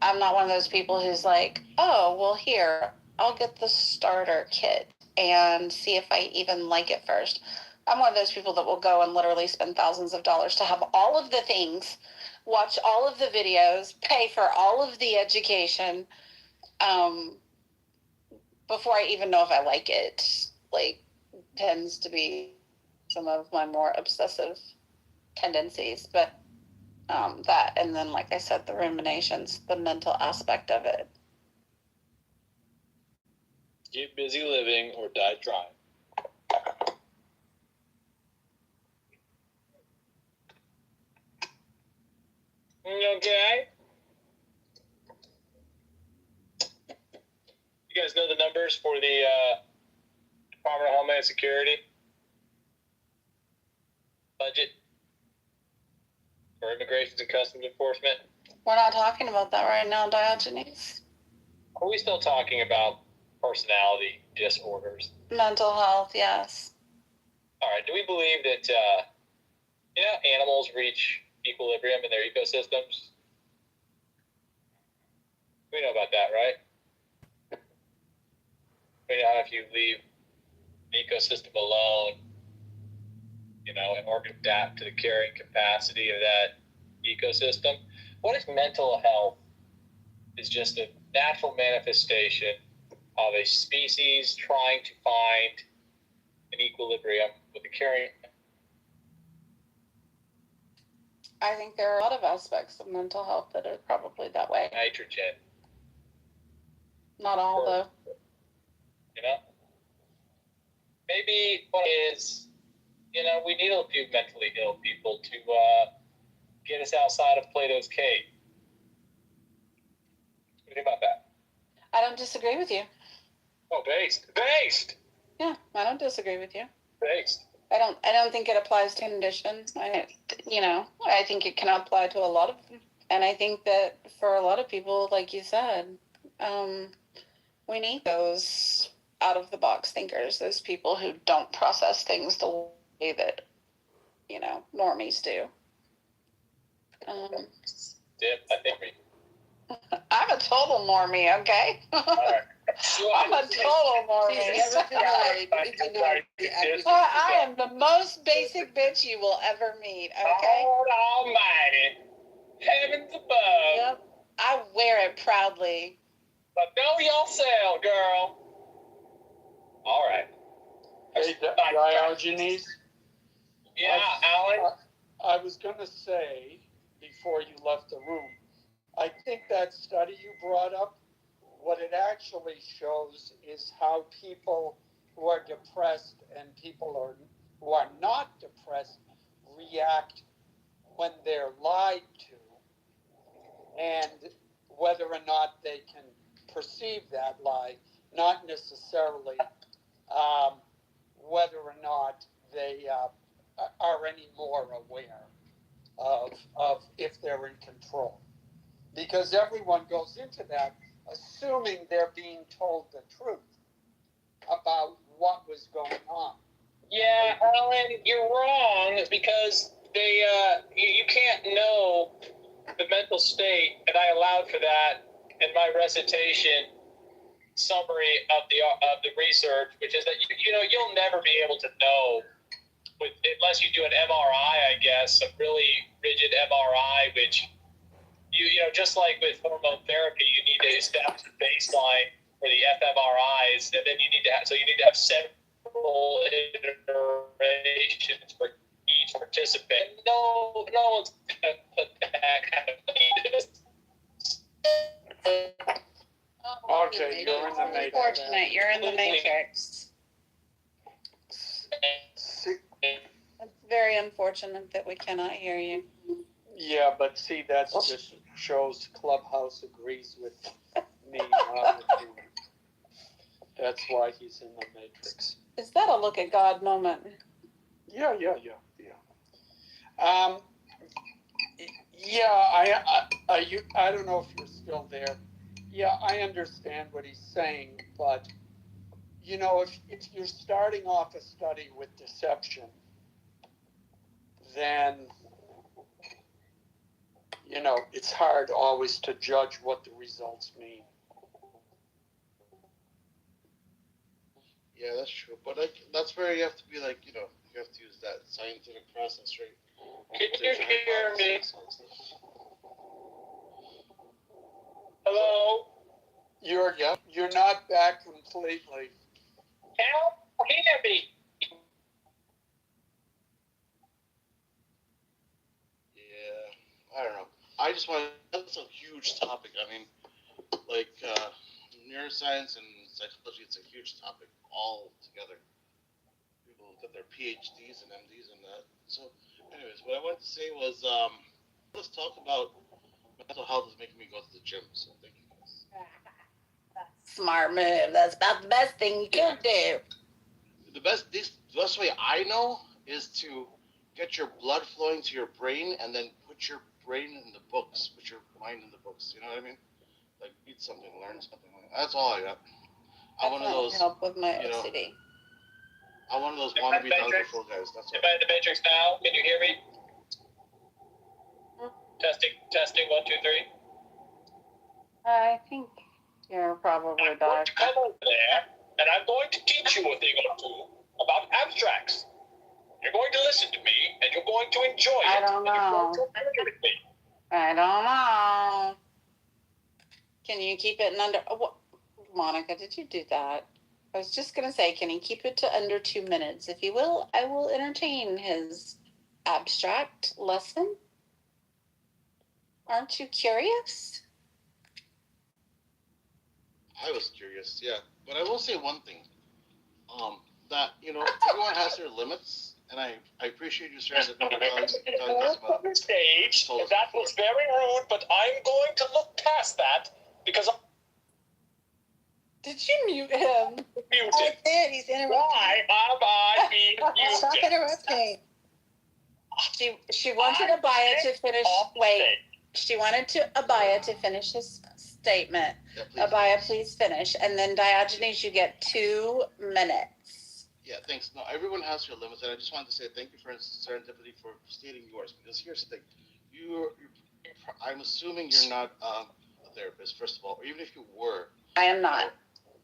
I'm not one of those people who's like, oh, well, here, I'll get the starter kit and see if I even like it first. I'm one of those people that will go and literally spend thousands of dollars to have all of the things, watch all of the videos, pay for all of the education, before I even know if I like it. Like, tends to be some of my more obsessive tendencies, but that, and then like I said, the ruminations, the mental aspect of it. Get busy living or die trying. Okay. You guys know the numbers for the Department of Homeland Security budget for Immigration and Customs Enforcement? We're not talking about that right now, Diogenes. Are we still talking about personality disorders? Mental health, yes. All right. Do we believe that animals reach equilibrium in their ecosystems? We know about that, right? We know how if you leave the ecosystem alone, in order to adapt to the carrying capacity of that ecosystem. What is mental health is just a natural manifestation of a species trying to find an equilibrium with the carrying. I think there are a lot of aspects of mental health that are probably that way. Nitrogen. Not all, though. You know? Maybe what is, we need a few mentally ill people to get us outside of Plato's cave. What do you think about that? I don't disagree with you. Oh, based. Yeah, I don't disagree with you. Based. I don't think it applies to conditions. I think it can apply to a lot of them. And I think that for a lot of people, like you said, we need those out of the box thinkers, those people who don't process things the way that, normies do. I think I'm a total normie, okay? I'm a total normie. I am the most basic bitch you will ever meet, okay? Lord Almighty, heavens above. Yep, I wear it proudly. But know yourself, girl. All right. Hey, Diogenes? Yeah, Alan? I was going to say, before you left the room, I think that study you brought up, what it actually shows is how people who are depressed and people who are not depressed react when they're lied to, and whether or not they can perceive that lie, not necessarily whether or not they are any more aware of if they're in control. Because everyone goes into that assuming they're being told the truth about what was going on. Yeah, Alan, you're wrong, because you can't know the mental state, and I allowed for that in my recitation summary of the research, which is that you'll never be able to know unless you do an MRI, I guess, a really rigid MRI, which just like with hormone therapy, you need to establish a baseline for the fMRIs, and then you need to have several iterations for each participant. No one's gonna put that kind of Okay, you're in the matrix. Unfortunate, you're in the matrix. It's very unfortunate that we cannot hear you. Yeah, but see, that just shows Clubhouse agrees with me. That's why he's in the matrix. Is that a look at God moment? Yeah. I don't know if you're still there. Yeah, I understand what he's saying, but if you're starting off a study with deception, then it's hard always to judge what the results mean. Yeah, that's true. But that's where you have to be you have to use that scientific process, right? Can you hear me? Hello? You're not back completely. Can you hear me? Yeah, I don't know. That's a huge topic. I mean, neuroscience and psychology, it's a huge topic all together. People get their PhDs and MDs in that. So, anyways, what I wanted to say was, let's talk about mental health is making me go to the gym. So, thank you guys. Smart move. That's about the best thing you can do. The best way I know is to get your blood flowing to your brain and then put your brain in the books, put your mind in the books. You know what I mean? Like read something, learn something. That's all I got. I'm one of those. Help with my OCD. I'm one of those wannabe Dr. Phil guys. That's all. Am I in the matrix now? Can you hear me? Testing. 1, 2, 3. I think you're probably I'm going to come over there, and I'm going to teach you a thing or two about abstracts. You're going to listen to me, and you're going to enjoy it. I don't know. I don't know. Can you keep it in under? Oh, what, Monica, did you do that? I was just gonna say, can you keep it to under 2 minutes? If you will, I will entertain his abstract lesson. Aren't you curious? I was curious, yeah. But I will say one thing. That, everyone has their limits, and I appreciate you sharing the telling us about the stage. That was very rude, but I'm going to look past that because Did you mute him? Muted. I did. He's interrupting. Why am I being muted? Stop interrupting. She wanted Abaya to finish. Wait. She wanted Abaya to finish his statement. Yeah, Abaya, please finish. And then Diogenes, you get 2 minutes. Yeah, thanks. No, everyone has their limits, and I just wanted to say thank you for Serendipity for stating yours. Because here's the thing, I'm assuming you're not a therapist, first of all, or even if you were. I am not.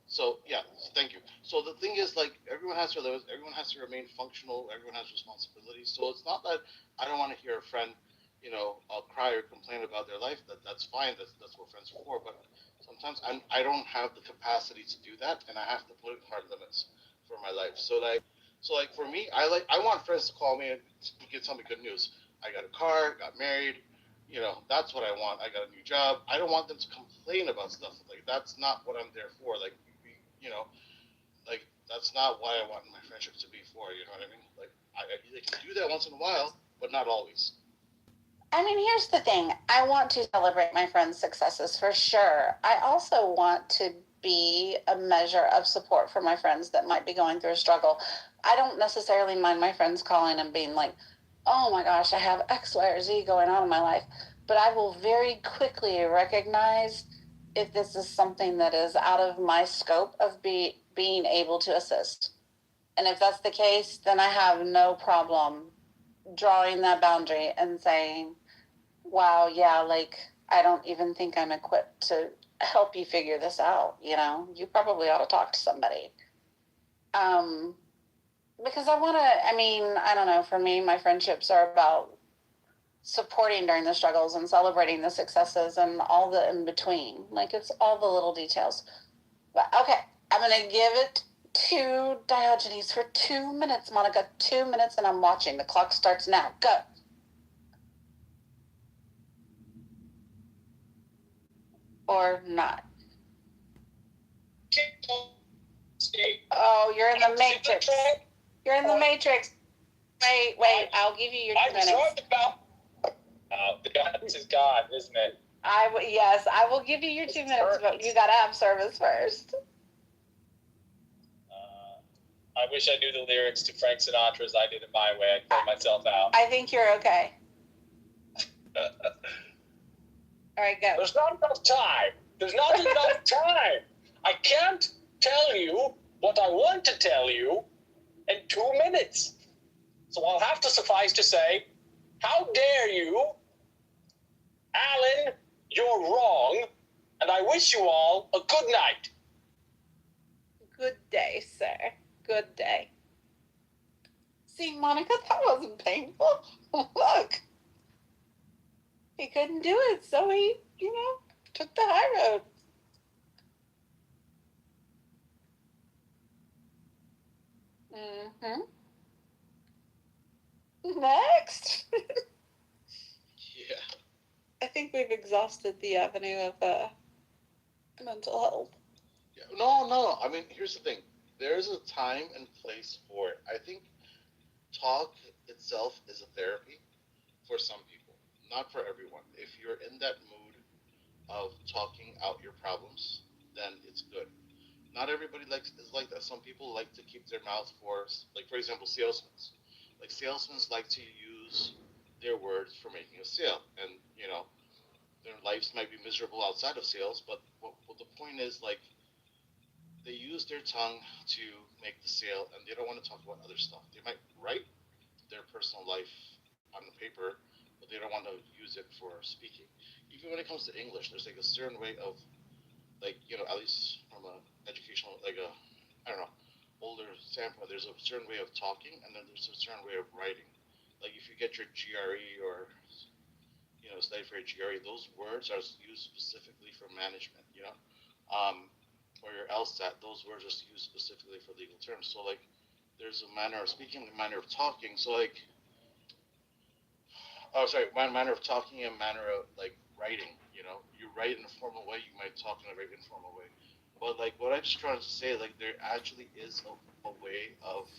So yeah, thank you. So the thing is, like, everyone has their limits. Everyone has to remain functional. Everyone has responsibilities. So it's not that I don't want to hear a friend, cry or complain about their life. That's fine. That's what friends are for. But sometimes I don't have the capacity to do that, and I have to put hard limits for my life. So like for me, I want friends to call me and tell me good news. I got a car, got married. That's what I want. I got a new job. I don't want them to complain about stuff. Like, that's not what I'm there for. Like, like, that's not why I want my friendship to be for. You know what I mean? Like, they can do that once in a while, but not always. I mean, here's the thing. I want to celebrate my friends' successes for sure. I also want to be a measure of support for my friends that might be going through a struggle. I don't necessarily mind my friends calling and being like, oh my gosh, I have X, Y, or Z going on in my life. But I will very quickly recognize if this is something that is out of my scope of being able to assist. And if that's the case, then I have no problem drawing that boundary and saying, wow, yeah, like, I don't even think I'm equipped to help you figure this out. You probably ought to talk to somebody. Because I don't know, for me, my friendships are about supporting during the struggles and celebrating the successes and all the in between. Like, it's all the little details. But okay, I'm going to give it to Diogenes for 2 minutes, Monica. 2 minutes, and I'm watching. The clock starts now. Go. Or not. Oh, you're in the matrix. You're in the matrix. Wait. I'll give you your 2 minutes. The guidance is God, isn't it? Yes, I will give you your 2 minutes, but you gotta have service first. I wish I knew the lyrics to Frank Sinatra's "I Did It My Way." I'd play myself out. I think you're okay. All right, go. There's not enough time. There's not enough time. I can't tell you what I want to tell you in 2 minutes. So I'll have to suffice to say, how dare you? Alan, you're wrong, and I wish you all a good night. Good day, sir. Good day. See, Monica, that wasn't painful. Look. He couldn't do it, so he, took the high road. Mm-hmm. Next. Yeah. I think we've exhausted the avenue of mental health. Yeah. No. I mean, here's the thing. There's a time and place for it. I think talk itself is a therapy for some people, not for everyone. If you're in that mood of talking out your problems, then it's good. Not everybody is like that. Some people like to keep their mouth for example, salesmen. Like, salesmen like to use their words for making a sale, and their lives might be miserable outside of sales. But what the point is, like, they use their tongue to make the sale, and they don't want to talk about other stuff. They might write their personal life on the paper, but they don't want to use it for speaking. Even when it comes to English, there's like a certain way of, like, at least from a educational, like I don't know, older standpoint, there's a certain way of talking, and then there's a certain way of writing. Like, if you get your GRE, or it's studied for HGRE, those words are used specifically for management, you know? Or your LSAT, those words are used specifically for legal terms. So, like, there's a manner of speaking, a manner of talking. So, like, one manner of talking and manner of, like, writing, you know? You write in a formal way, you might talk in a very informal way. But, like, what I'm just trying to say, like, there actually is a way of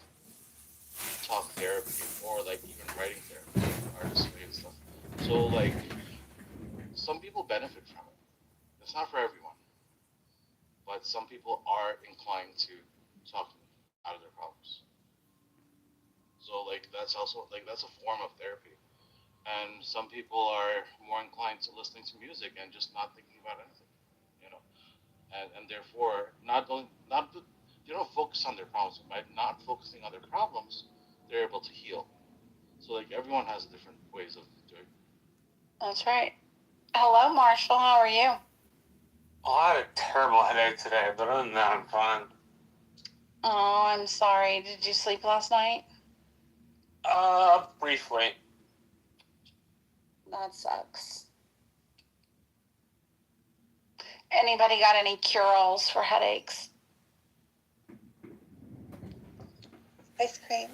talk therapy or, like, even writing therapy, artistry and stuff. So, like, some people benefit from it. It's not for everyone. But some people are inclined to talk out of their problems. So, like, that's also, like, that's a form of therapy. And some people are more inclined to listening to music and just not thinking about anything, you know? And therefore, they don't focus on their problems. By not focusing on their problems, they're able to heal. So, like, everyone has different ways of doing it. That's right. Hello, Marshall. How are you? Oh, I had a terrible headache today, but other than that, I'm fine. Oh, I'm sorry. Did you sleep last night? Briefly. That sucks. Anybody got any cure-alls for headaches? Ice cream.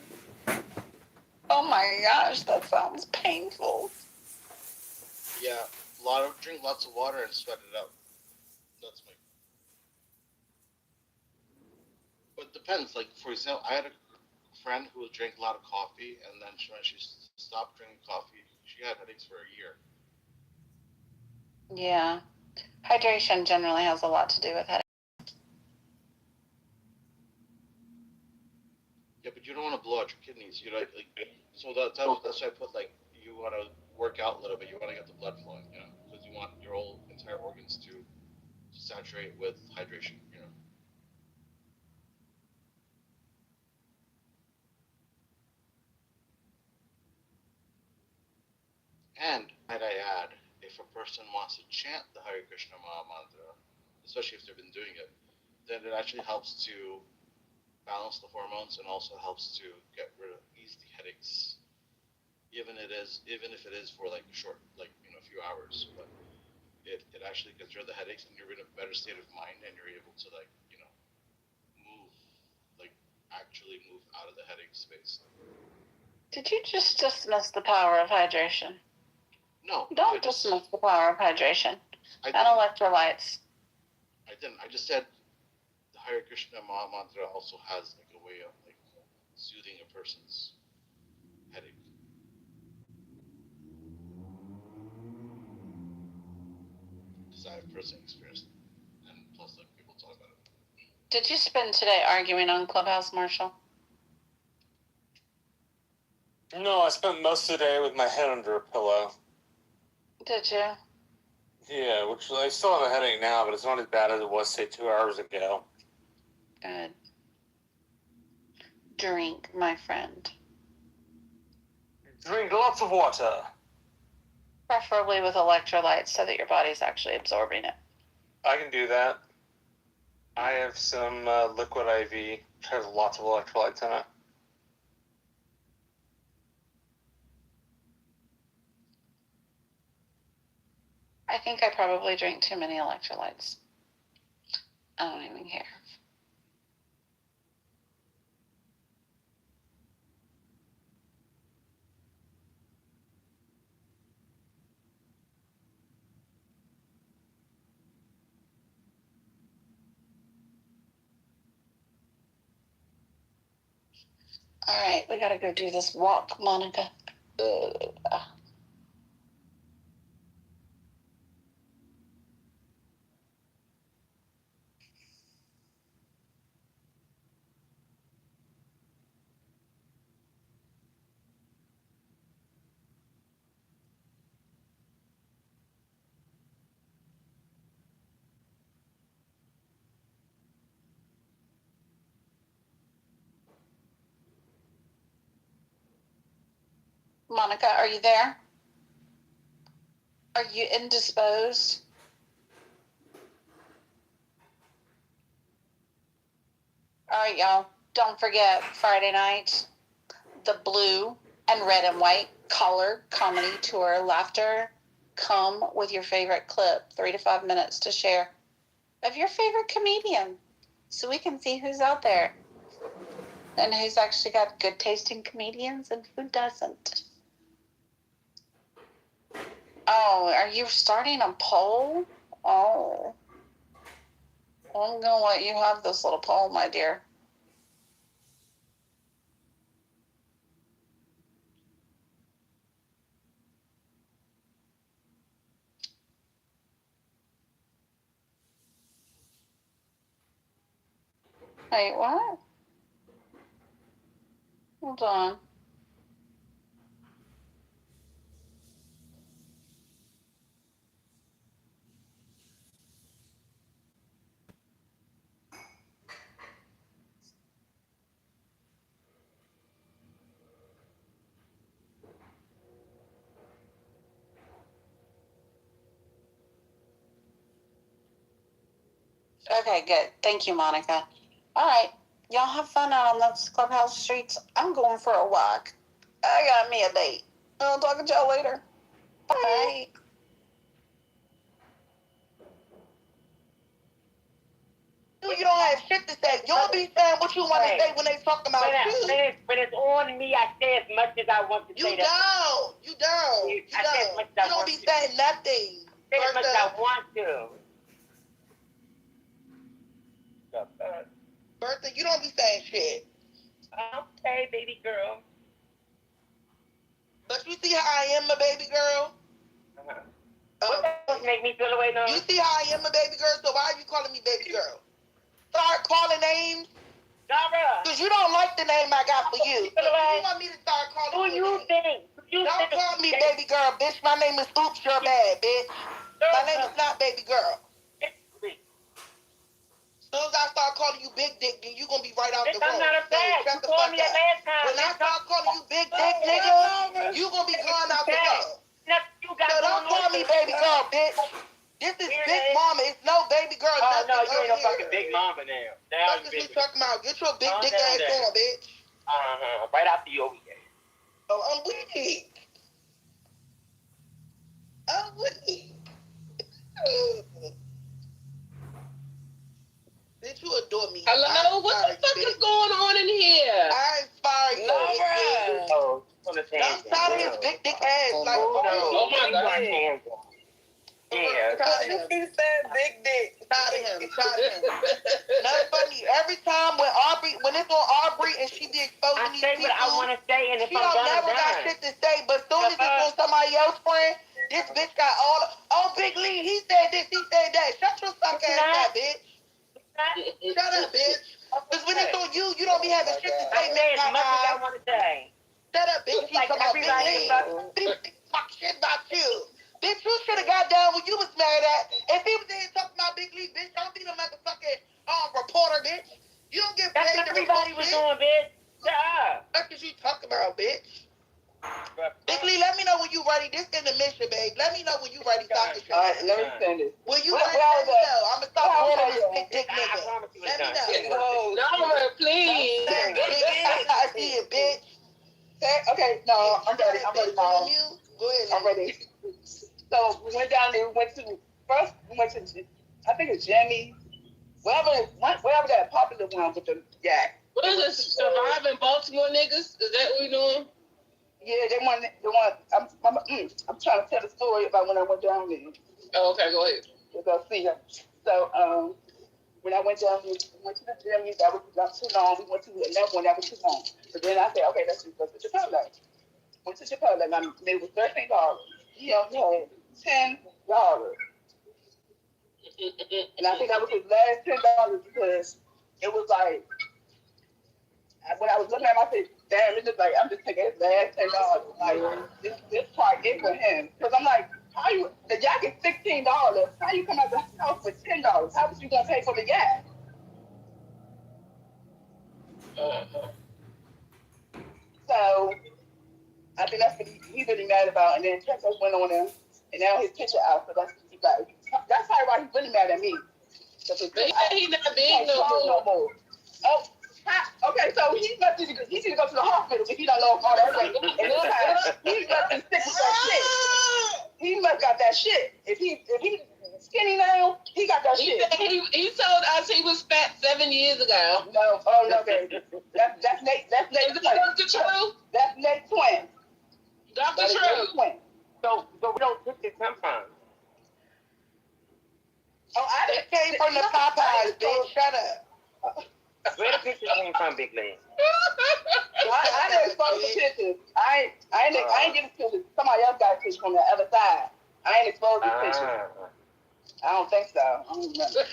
Oh my gosh, that sounds painful. Yeah, drink lots of water and sweat it out. That's my. But it depends. Like, for example, I had a friend who drank a lot of coffee, and then when she stopped drinking coffee, she had headaches for a year. Yeah. Hydration generally has a lot to do with headaches. Yeah, but you don't want to blow out your kidneys. You like so that's why I put, like, you want to work out a little bit. You want to get the blood flowing, you know, because you want your whole entire organs to saturate with hydration, you know. And might I add, if a person wants to chant the Hare Krishna Maha Mantra, especially if they've been doing it, then it actually helps to balance the hormones and also helps to ease the headaches. Even if it is for, like, a short, like, you know, a few hours, but it actually gets rid of the headaches and you're in a better state of mind and you're able to, like, you know, actually move out of the headache space. Did you just dismiss the power of hydration? No. Don't dismiss the power of hydration. And electrolytes. I didn't. I just said the Hare Krishna Maha Mantra also has, like, a way of, like, soothing a person's headache. Because I have personally experienced it. And plus, like, people talk about it. Did you spend today arguing on Clubhouse, Marshall? No, I spent most of the day with my head under a pillow. Did you? Yeah, which I still have a headache now, but it's not as bad as it was, say, 2 hours ago. Good. Drink, my friend. Drink lots of water. Preferably with electrolytes so that your body's actually absorbing it. I can do that. I have some liquid IV, which has lots of electrolytes in it. I think I probably drink too many electrolytes. I don't even care. All right, we gotta go do this walk, Monica. Monica, are you there? Are you indisposed? All right, y'all. Don't forget Friday night, the blue and red and white color comedy tour, laughter come with your favorite clip, 3 to 5 minutes to share of your favorite comedian so we can see who's out there and who's actually got good tasting comedians and who doesn't. Oh, are you starting a poll? Oh. I'm going to let you have this little poll, my dear. Wait, what? Hold on. Okay, good. Thank you, Monica. All right. Y'all have fun out on those clubhouse streets. I'm going for a walk. I got me a date. I'll talk to y'all later. Bye. You don't have shit to say. You don't be saying what you want to say when they talk about you. When it's on me, I say as much as I want to say. You don't. You don't be saying nothing. Say as much as I want to. Bertha, you don't be saying shit. Okay, baby girl. But you see how I am a baby girl? What does make me feel the way now? You see how I am a baby girl, so why are you calling me baby girl? Start calling names. Because you don't like the name I got for you. So you want me to start calling you? Who you think? Don't call me baby girl, bitch. My name is Oops, you're bad, bitch. My name is not baby girl. As soon as I start calling you big dick, then you gonna be right out the room. I'm not a bad. Shut the You fuck told me that up. last time. When I start calling you big dick, nigga, you gonna be gone out the room. So don't call me baby girl, bitch. This is Big Mama. It's no baby girl. Oh, nothing no, you ain't no here. fucking Big Mama now. Now That's what you talking about. Get your big dick ass on, bitch. Right after you over there. Oh, I'm weak. I'm weak. Bitch, you adore me. Hello? What the fuck is going on in here? I inspire you. Oh, I'm tired of his big dick ass. Like, Oh my God. Yeah. He said big dick. Tired of him. Not funny. Every time when it's on Aubrey and she be exposing these people, I want to say, and if she I'm don't done, never I'm got done. shit to say. But soon as it's on somebody else's friend, this bitch got all the, oh, Big Lee, he said this, he said that. Shut your suck ass up, bitch. Shut up, bitch. Because when it's on you, you don't be having shit to say. I say as much as I want to say. Shut up, bitch. Like Talking about Big everybody Lee. Fuck shit about you. Bitch, you should have got down when you was mad at. If he was in here talking about Big Lee, bitch, don't be the motherfucking reporter, bitch. You don't get paid to report was shit. doing, bitch. Shut up. What is you talking about, bitch? Big Lee, let me know when you ready. This is the mission, babe. Let me know when you ready talking shit. Let me send it. When you ready, let me know. I'm going to stop calling this big dick nigga. Let me know. No, please. I see it, bitch. Okay, no, I'm ready. I'm ready now. Go ahead. I'm ready. So we went down there. We went to I think it's Jimmy. Wherever that popular one with the yak. What is this? Surviving Baltimore niggas? Is that what we doing? Yeah, the one. I'm trying to tell the story about when I went down there. Oh, okay, go ahead. Go see her. So when I went down there, we went to the gym. That was not too long. We went to another one that was too long. So then I said, okay, let's just go to Chipotle. Went to Chipotle. And it was $13. He only had $10. And I think that was his last $10 because it was like, when I was looking at him, I said, damn, it's just like, I'm just taking his last $10. Like, this part is for him. Because I'm like, the yak is $16. How you come out the house with $10? How was you going to pay for the yak? So, I think that's what he's really mad about. And then Checo went on him, and now his picture out. So that's probably why he's really mad at me. He's not big no more. Oh, okay, so he need to go to the hospital if he don't know all that way. And he must be sick with that shit. He must got that shit. If he skinny now, he got that shit. He told us he was fat 7 years ago. No, no, baby. That's Nate. That's Nate. Is Dr. True? That's Nate's twin. Dr. True. So we don't put the tampons. Oh, I just came from the Popeyes, bitch. Shut up. Where the pictures came from, Big Man? I didn't expose the pictures. I ain't getting pictures. Somebody else got a picture from the other side. I ain't exposed the pictures. I don't think so. I don't remember.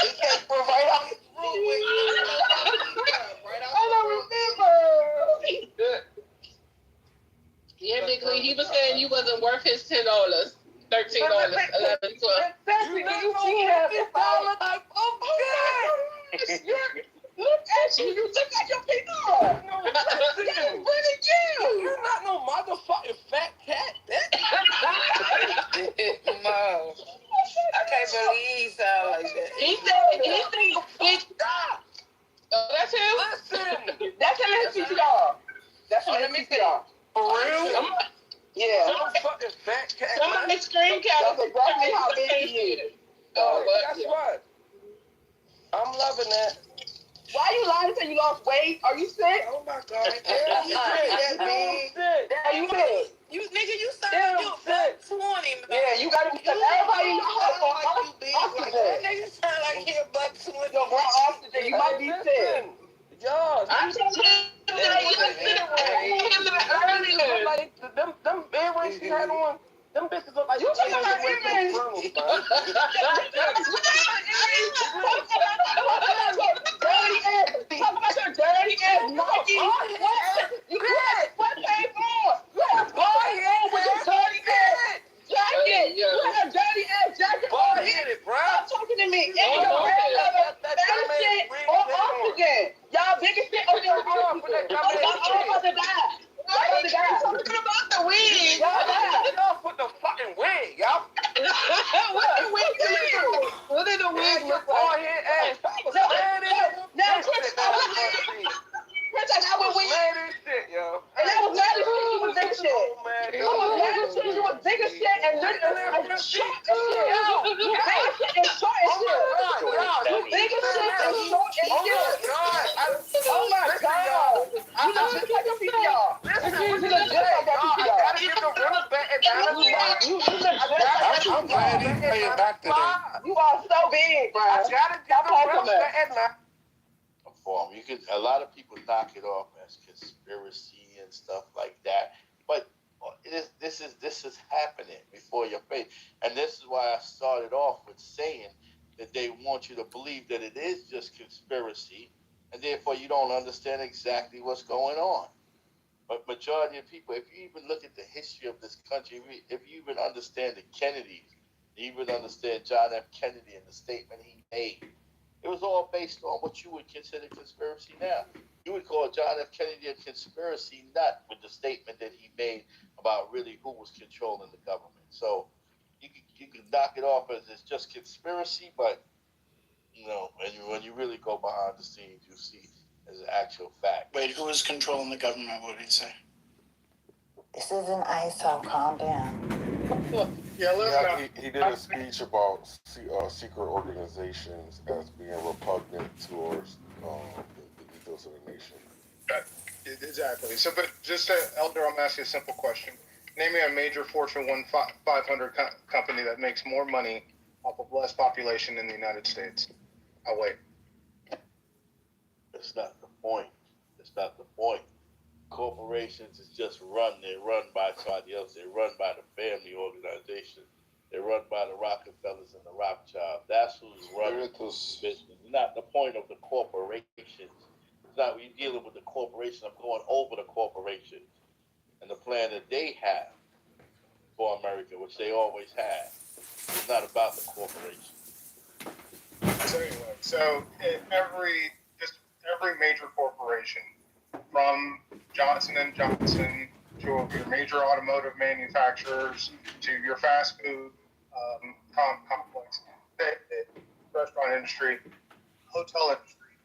He came from right off his room. I don't remember. Yeah, Bigly, he was saying you wasn't worth his $10, $13, 11, 12. Did you see him? It's all like, oh my God. Look at you. You look at your people. No, that's really you. You're not no motherfucking fat cat. No. I can't believe he sound like that. He said, oh, that's him? Listen. That's him in his PTR. That's him in his PTR. For real? Yeah. Fucking fat cat. Somebody screen cap. That's exactly how big he is. Guess what? I'm loving that. Why you lying to say you lost weight? Are you sick? Oh my God. Yeah, you sick. That means. Yeah, you sick. You nigga, you said you 20, man. Yeah, you gotta be sick. Everybody know how you big. That nigga sound like he a buck 20. Yo, bro, oxygen. You might be sick. Yo, I'm just saying. Them earrings she had on, them bitches look like you talking about earrings. Dirty ass. Talk about your dirty ass Nike. You had sweatpants on. You had bald head with your dirty ass jacket. You had a dirty ass jacket. Bald headed, bro. Stop talking to me. And your red leather shit on oxygen. Y'all biggest shit on your arm. I'm about to die. Why are you talking about the wig? Y'all put the fucking wig, y'all. What the wig do? What did the wig look like? Bald head ass. Now, Chris, I got what we mad as shit, yo. And that was mad as shit. You was big shit. I was mad as shit. You was big as shit and short as shit. You big as shit and short as shit. You big as shit and short as shit. Oh my God. You look just like a PPR. You look just like that PPR. I gotta give the real bet and you look just like I'm glad he's paying back to them. You are so big, bro. I gotta give the real bet and form. You could, a lot of people knock it off as conspiracy and stuff like that, but this is happening before your face, and this is why I started off with saying that they want you to believe that it is just conspiracy, and therefore you don't understand exactly what's going on. But majority of people, if you even look at the history of this country, if you even understand the Kennedys, you even understand John F. Kennedy and the statement he made. It was all based on what you would consider conspiracy now. You would call John F. Kennedy a conspiracy nut with the statement that he made about really who was controlling the government. So you can knock it off as it's just conspiracy, but you know, when you really go behind the scenes, you see as an actual fact. Wait, who is controlling the government? What did he say? This is an ISO. Calm down. He did a speech about secret organizations as being repugnant towards the ethos of the nation. Exactly. So, but just Elder, I'm asking a simple question. Name me a major Fortune 500 company that makes more money off of less population in the United States. I'll wait. That's not the point. That's not the point. Corporations is just run. They're run by somebody else. They're run by the family organization. They're run by the Rockefellers and the Rothschilds. That's who's running this business. Not the point of the corporations. It's not when you're dealing with the corporation. I'm going over the corporations and the plan that they have for America, which they always have. It's not about the corporation. So anyway, so every major corporation, from Johnson & Johnson to your major automotive manufacturers to your fast food complex, the restaurant industry, hotel industry,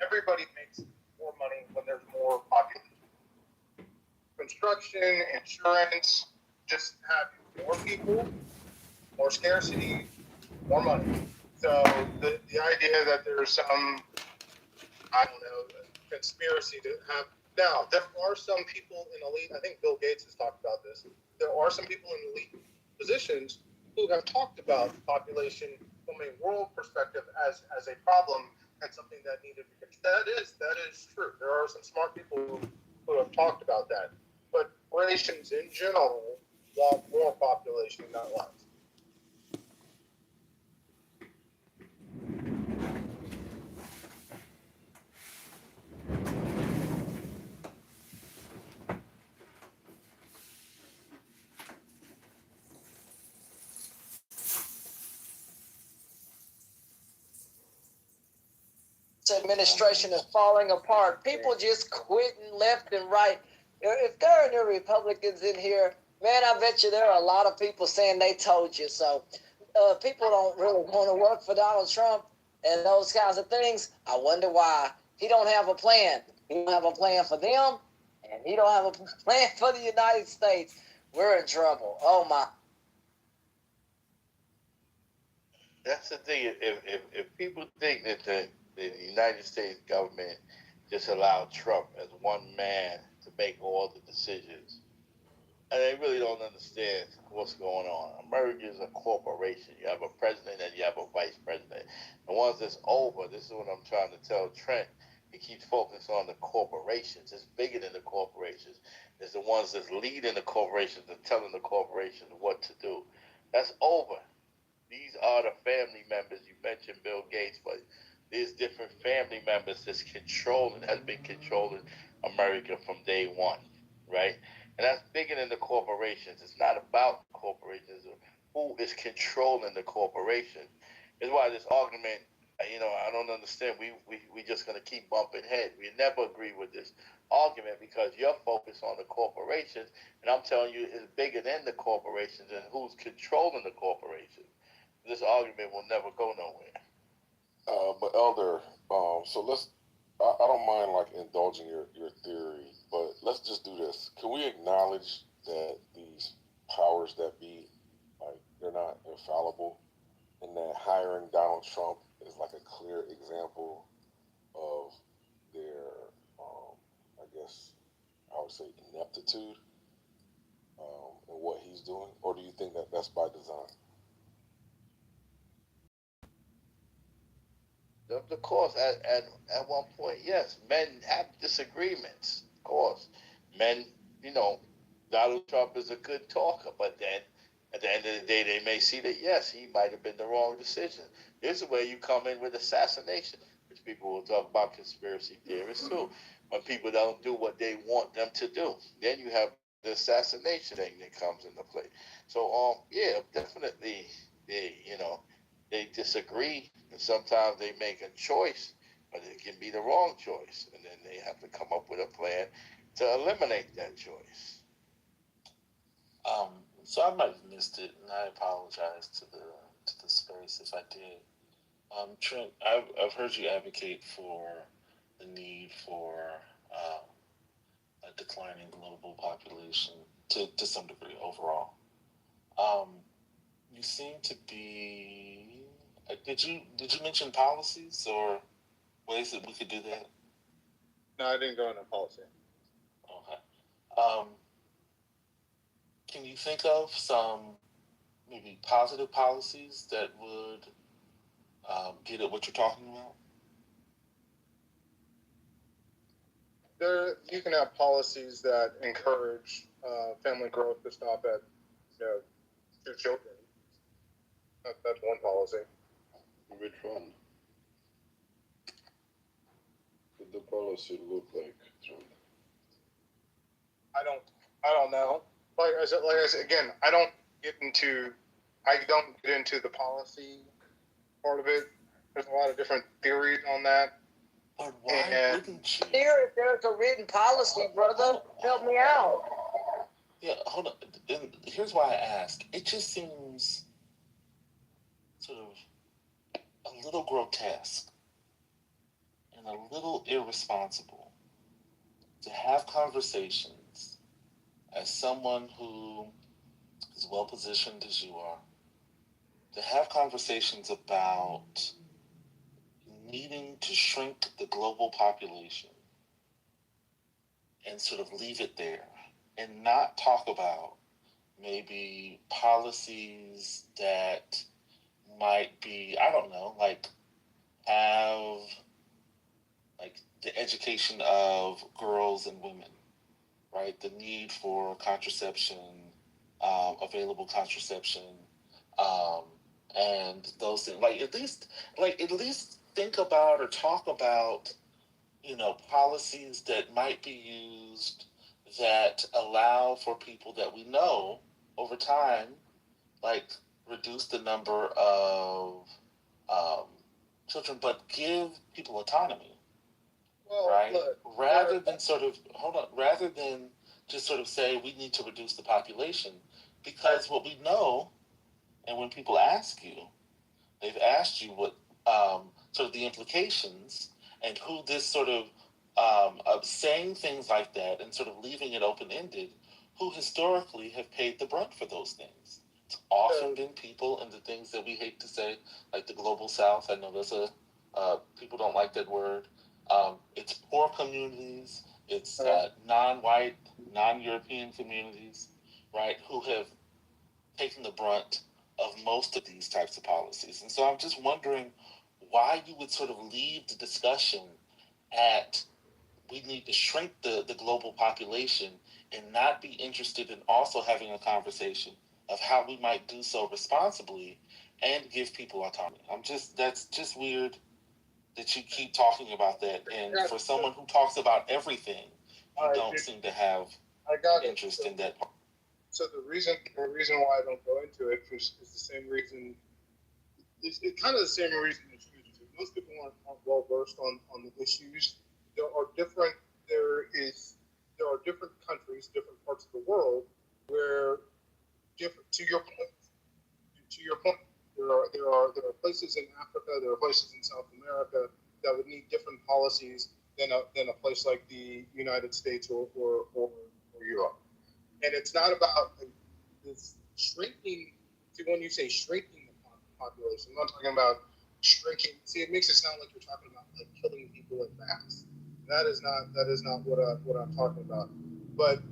everybody makes more money when there's more population. Construction, insurance, just have more people, more scarcity, more money. So the idea that there's some, I don't know, conspiracy to have. Now, there are some people in elite, I think Bill Gates has talked about this. There are some people in elite positions who have talked about population from a world perspective as a problem and something that needed to be fixed. That is true. There are some smart people who have talked about that. But corporations in general want more population, not less. Administration is falling apart. People just quitting left and right. If there are any Republicans in here, man, I bet you there are a lot of people saying they told you so. People don't really want to work for Donald Trump and those kinds of things. I wonder why. He don't have a plan. He don't have a plan for them, and he don't have a plan for the United States. We're in trouble. Oh my. That's the thing. If people think that the United States government just allowed Trump as one man to make all the decisions, and they really don't understand what's going on. America is a corporation. You have a president and you have a vice president. And once it's over, this is what I'm trying to tell Trent. He keeps focusing on the corporations. It's bigger than the corporations. It's the ones that's leading the corporations and telling the corporations what to do. That's over. These are the family members. You mentioned Bill Gates, but there's different family members that's has been controlling America from day one, right? And that's bigger than the corporations. It's not about corporations or who is controlling the corporation. It's why this argument, I don't understand. We just going to keep bumping heads. We never agree with this argument because you're focused on the corporations, and I'm telling you it's bigger than the corporations and who's controlling the corporations. This argument will never go nowhere. But Elder, so I don't mind like indulging your theory, but let's just do this. Can we acknowledge that these powers that be, like, they're not infallible, and that hiring Donald Trump is like a clear example of their, I guess I would say ineptitude in what he's doing, or do you think that that's by design? Of course, at one point, yes, men have disagreements. Of course, men, Donald Trump is a good talker, but then at the end of the day, they may see that yes, he might have been the wrong decision. Here's where you come in with assassination, which people will talk about conspiracy theorists too. When people don't do what they want them to do, then you have the assassination thing that comes into play. So, yeah, definitely, they disagree, and sometimes they make a choice, but it can be the wrong choice, and then they have to come up with a plan to eliminate that choice. So I might have missed it, and I apologize to the space if I did. Trent, I've heard you advocate for the need for a declining global population to some degree overall. You seem to be. Did you mention policies or ways that we could do that? No, I didn't go into policy. Okay. Can you think of some maybe positive policies that would get at what you're talking about? You can have policies that encourage family growth to stop at 2 children. That's one policy. Which one? What the policy look like? I don't know. Like I said again, I don't get into the policy part of it. There's a lot of different theories on that. But why wouldn't you? Here, if there's a written policy, brother, help me out. Yeah, hold on. And here's why I ask. It just seems sort of a little grotesque and a little irresponsible to have conversations as someone who as well positioned as you are, to have conversations about needing to shrink the global population and sort of leave it there and not talk about maybe policies that might be, I don't know, like have like the education of girls and women, right? The need for contraception, available contraception, and those things. Like at least think about or talk about, policies that might be used that allow for people that we know over time, like reduce the number of children, but give people autonomy, right? Rather than just sort of say we need to reduce the population, because what we know, and when people ask you, they've asked you what sort of the implications and who this sort of saying things like that and sort of leaving it open-ended, who historically have paid the brunt for those things. It's often been people in the things that we hate to say, like the global South. I know there's people don't like that word. It's poor communities. It's non-white, non-European communities, right, who have taken the brunt of most of these types of policies. And so I'm just wondering why you would sort of leave the discussion at we need to shrink the global population and not be interested in also having a conversation of how we might do so responsibly and give people autonomy. That's just weird that you keep talking about that. And for someone who talks about everything, you don't seem to have interest in that part. So the reason why I don't go into it is the same reason. It's kind of the same reason that you do. Most people aren't well versed on the issues. There are different countries, different parts of the world where to your point, there are places in Africa, there are places in South America that would need different policies than a place like the United States or Europe. And it's not about this shrinking. See, when you say shrinking the population, I'm not talking about shrinking. See, it makes it sound like you're talking about like killing people in mass. That is not what I'm talking about. But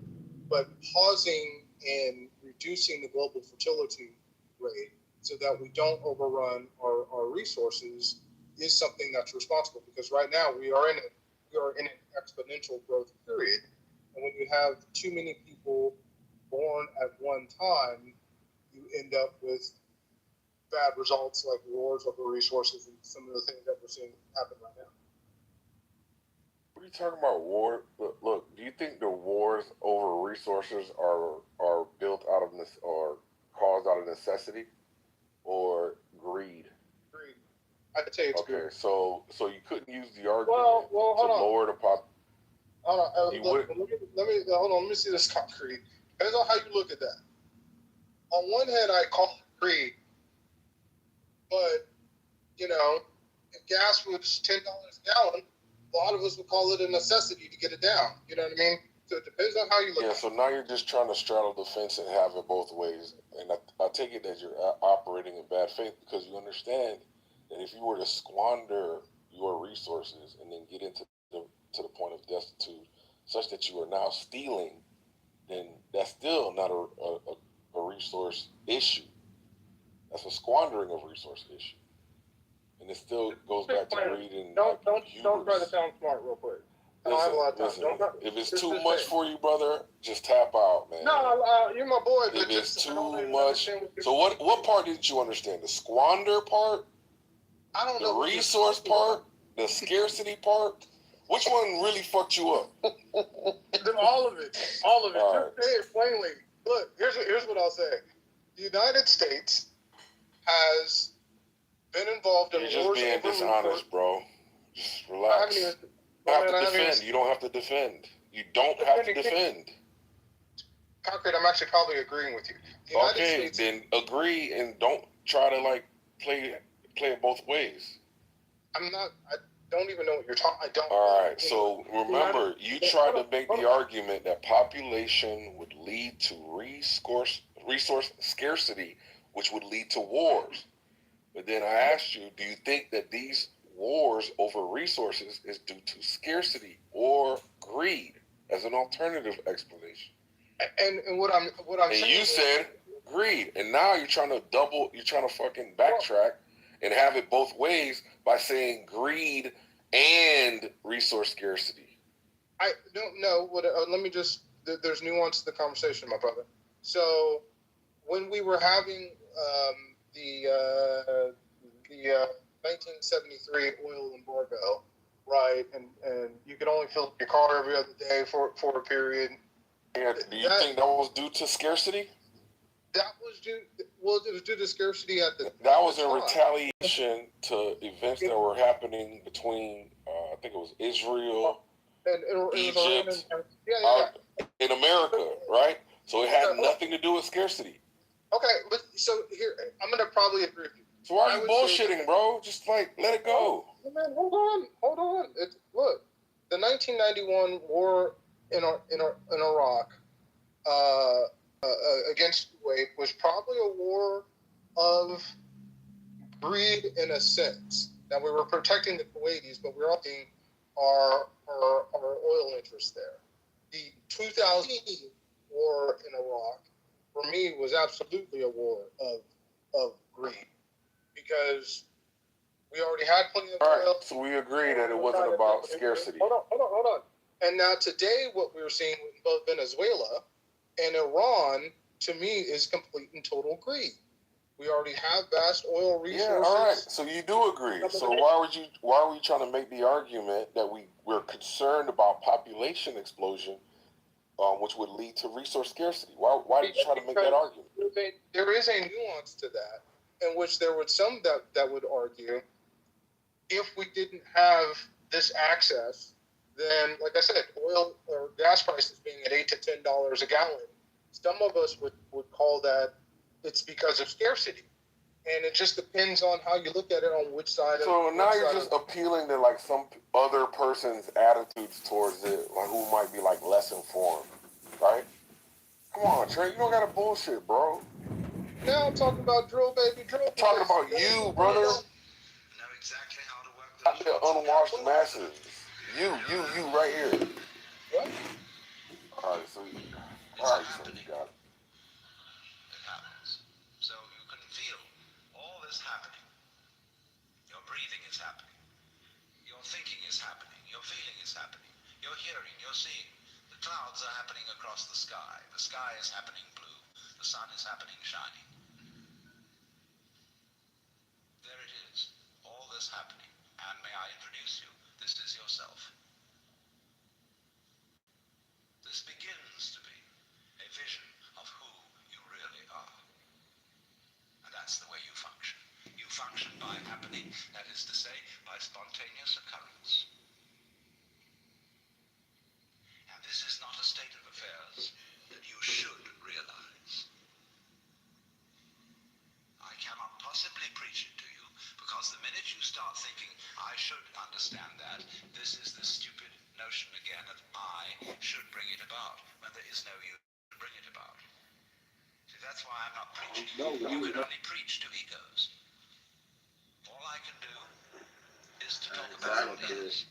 pausing and reducing the global fertility rate so that we don't overrun our resources is something that's responsible, because right now we are in an exponential growth period. And when you have too many people born at one time, you end up with bad results like wars over resources and some of the things that we're seeing happen right now. What are you talking about, war? Look, do you think the wars over resources are built out of or caused out of necessity or greed? Greed. I'd say it's greed. Okay, so you couldn't use the argument to lower the pop. Hold on, let me see this concrete. Depends on how you look at that. On one hand, I call it greed, but if gas was $10 a gallon, a lot of us would call it a necessity to get it down. You know what I mean? So it depends on how you look at it. Yeah, so now you're just trying to straddle the fence and have it both ways. And I take it that you're operating in bad faith, because you understand that if you were to squander your resources and then get to the point of destitute, such that you are now stealing, then that's still not a resource issue. That's a squandering of resource issue. And it still goes back to greed and don't try to sound smart real quick. I don't have a lot of time. If it's too much for you, brother, just tap out, man. No, you're my boy. If it's too much, so what part didn't you understand? The squander part? I don't know. The resource part? The scarcity part? Which one really fucked you up? All of it. All of it. Just say it plainly. Look, here's what I'll say. The United States has been involved in wars. You're just being dishonest, bro. Just relax. You don't have to defend. You don't have to defend. You don't have to defend. Concrete, I'm actually probably agreeing with you. Okay, then agree and don't try to play it both ways. I'm not. don't even know what you're talking. I don't. All right. So remember, you tried to make the argument that population would lead to resource scarcity, which would lead to wars. But then I asked you, do you think that these wars over resources is due to scarcity or greed as an alternative explanation? And what I'm and saying you said greed, and now you're trying to fucking backtrack and have it both ways by saying greed and resource scarcity. I don't know what. Let me just. There's nuance to the conversation, my brother. So when we were having the 1973 oil embargo, right, and you could only fill up your car every other day for a period. Yeah, do you think that was due to scarcity? That was due. Well, it was due to scarcity at the. That was in retaliation to events that were happening between, I think it was Israel, and Egypt, in America, right? So it had nothing to do with scarcity. Okay, but so here, I'm gonna probably agree with you. So why are you bullshitting, bro? Just like let it go. Oh, man, hold on. Look, the 1991 war in Iraq against Kuwait was probably a war of greed in a sense. Now we were protecting the Kuwaitis, but we were also our oil interests there. The 2000 war in Iraq, for me, was absolutely a war of greed because we already had plenty of oil. Right, so we agree that it wasn't about scarcity. Hold on. And now today, what we're seeing with both Venezuela and Iran, to me, is complete and total greed. We already have vast oil resources. Yeah, all right. So you do agree. So why are we trying to make the argument that we're concerned about population explosion, which would lead to resource scarcity? Why did you try to make that argument? There is a nuance to that, in which there would some that would argue, if we didn't have this access, then, like I said, oil or gas prices being at $8 to $10 a gallon, some of us would call that it's because of scarcity. And it just depends on how you look at it, on which side. So now you're just appealing to like some other person's attitudes towards it, like who might be like less informed, right? Come on, Trey, you don't gotta bullshit, bro. Now I'm talking about drill, baby, drill. I'm talking about you, brother. Know exactly how to work Not the unwashed masses. You right here. What? All right, so you got it. It happens. So you can feel all this happening. Your breathing is happening. Your thinking is happening. Your feeling is happening. Your hearing, your seeing. The clouds are happening across the sky. The sky is happening blue. The sun is happening shining. There it is. All this happening. And may I introduce you? This is yourself. This begins to be a vision of who you really are. And that's the way you function. You function by happening, that is to say, by spontaneous occurrence. And this is not a state of affairs that you should realize. I cannot possibly preach it to you, because the minute you start thinking, I should understand that, this is the stupid notion again that I should bring it about, when there is no you to bring it about. See, that's why I'm not preaching. You can only preach to egos. All I can do is to talk about what is.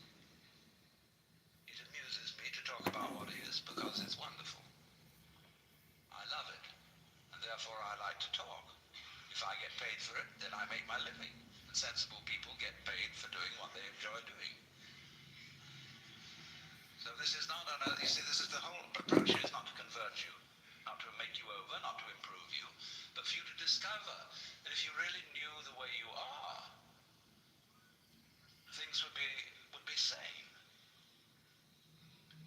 It amuses me to talk about what is, because it's wonderful. I love it, and therefore I like to talk. If I get paid for it, then I make my living. And sensible people get paid for doing what they enjoy doing. So this is not you see, this is the whole approach here is not to convert you, not to make you over, not to improve you, but for you to discover that if you really knew the way you are, things would be sane.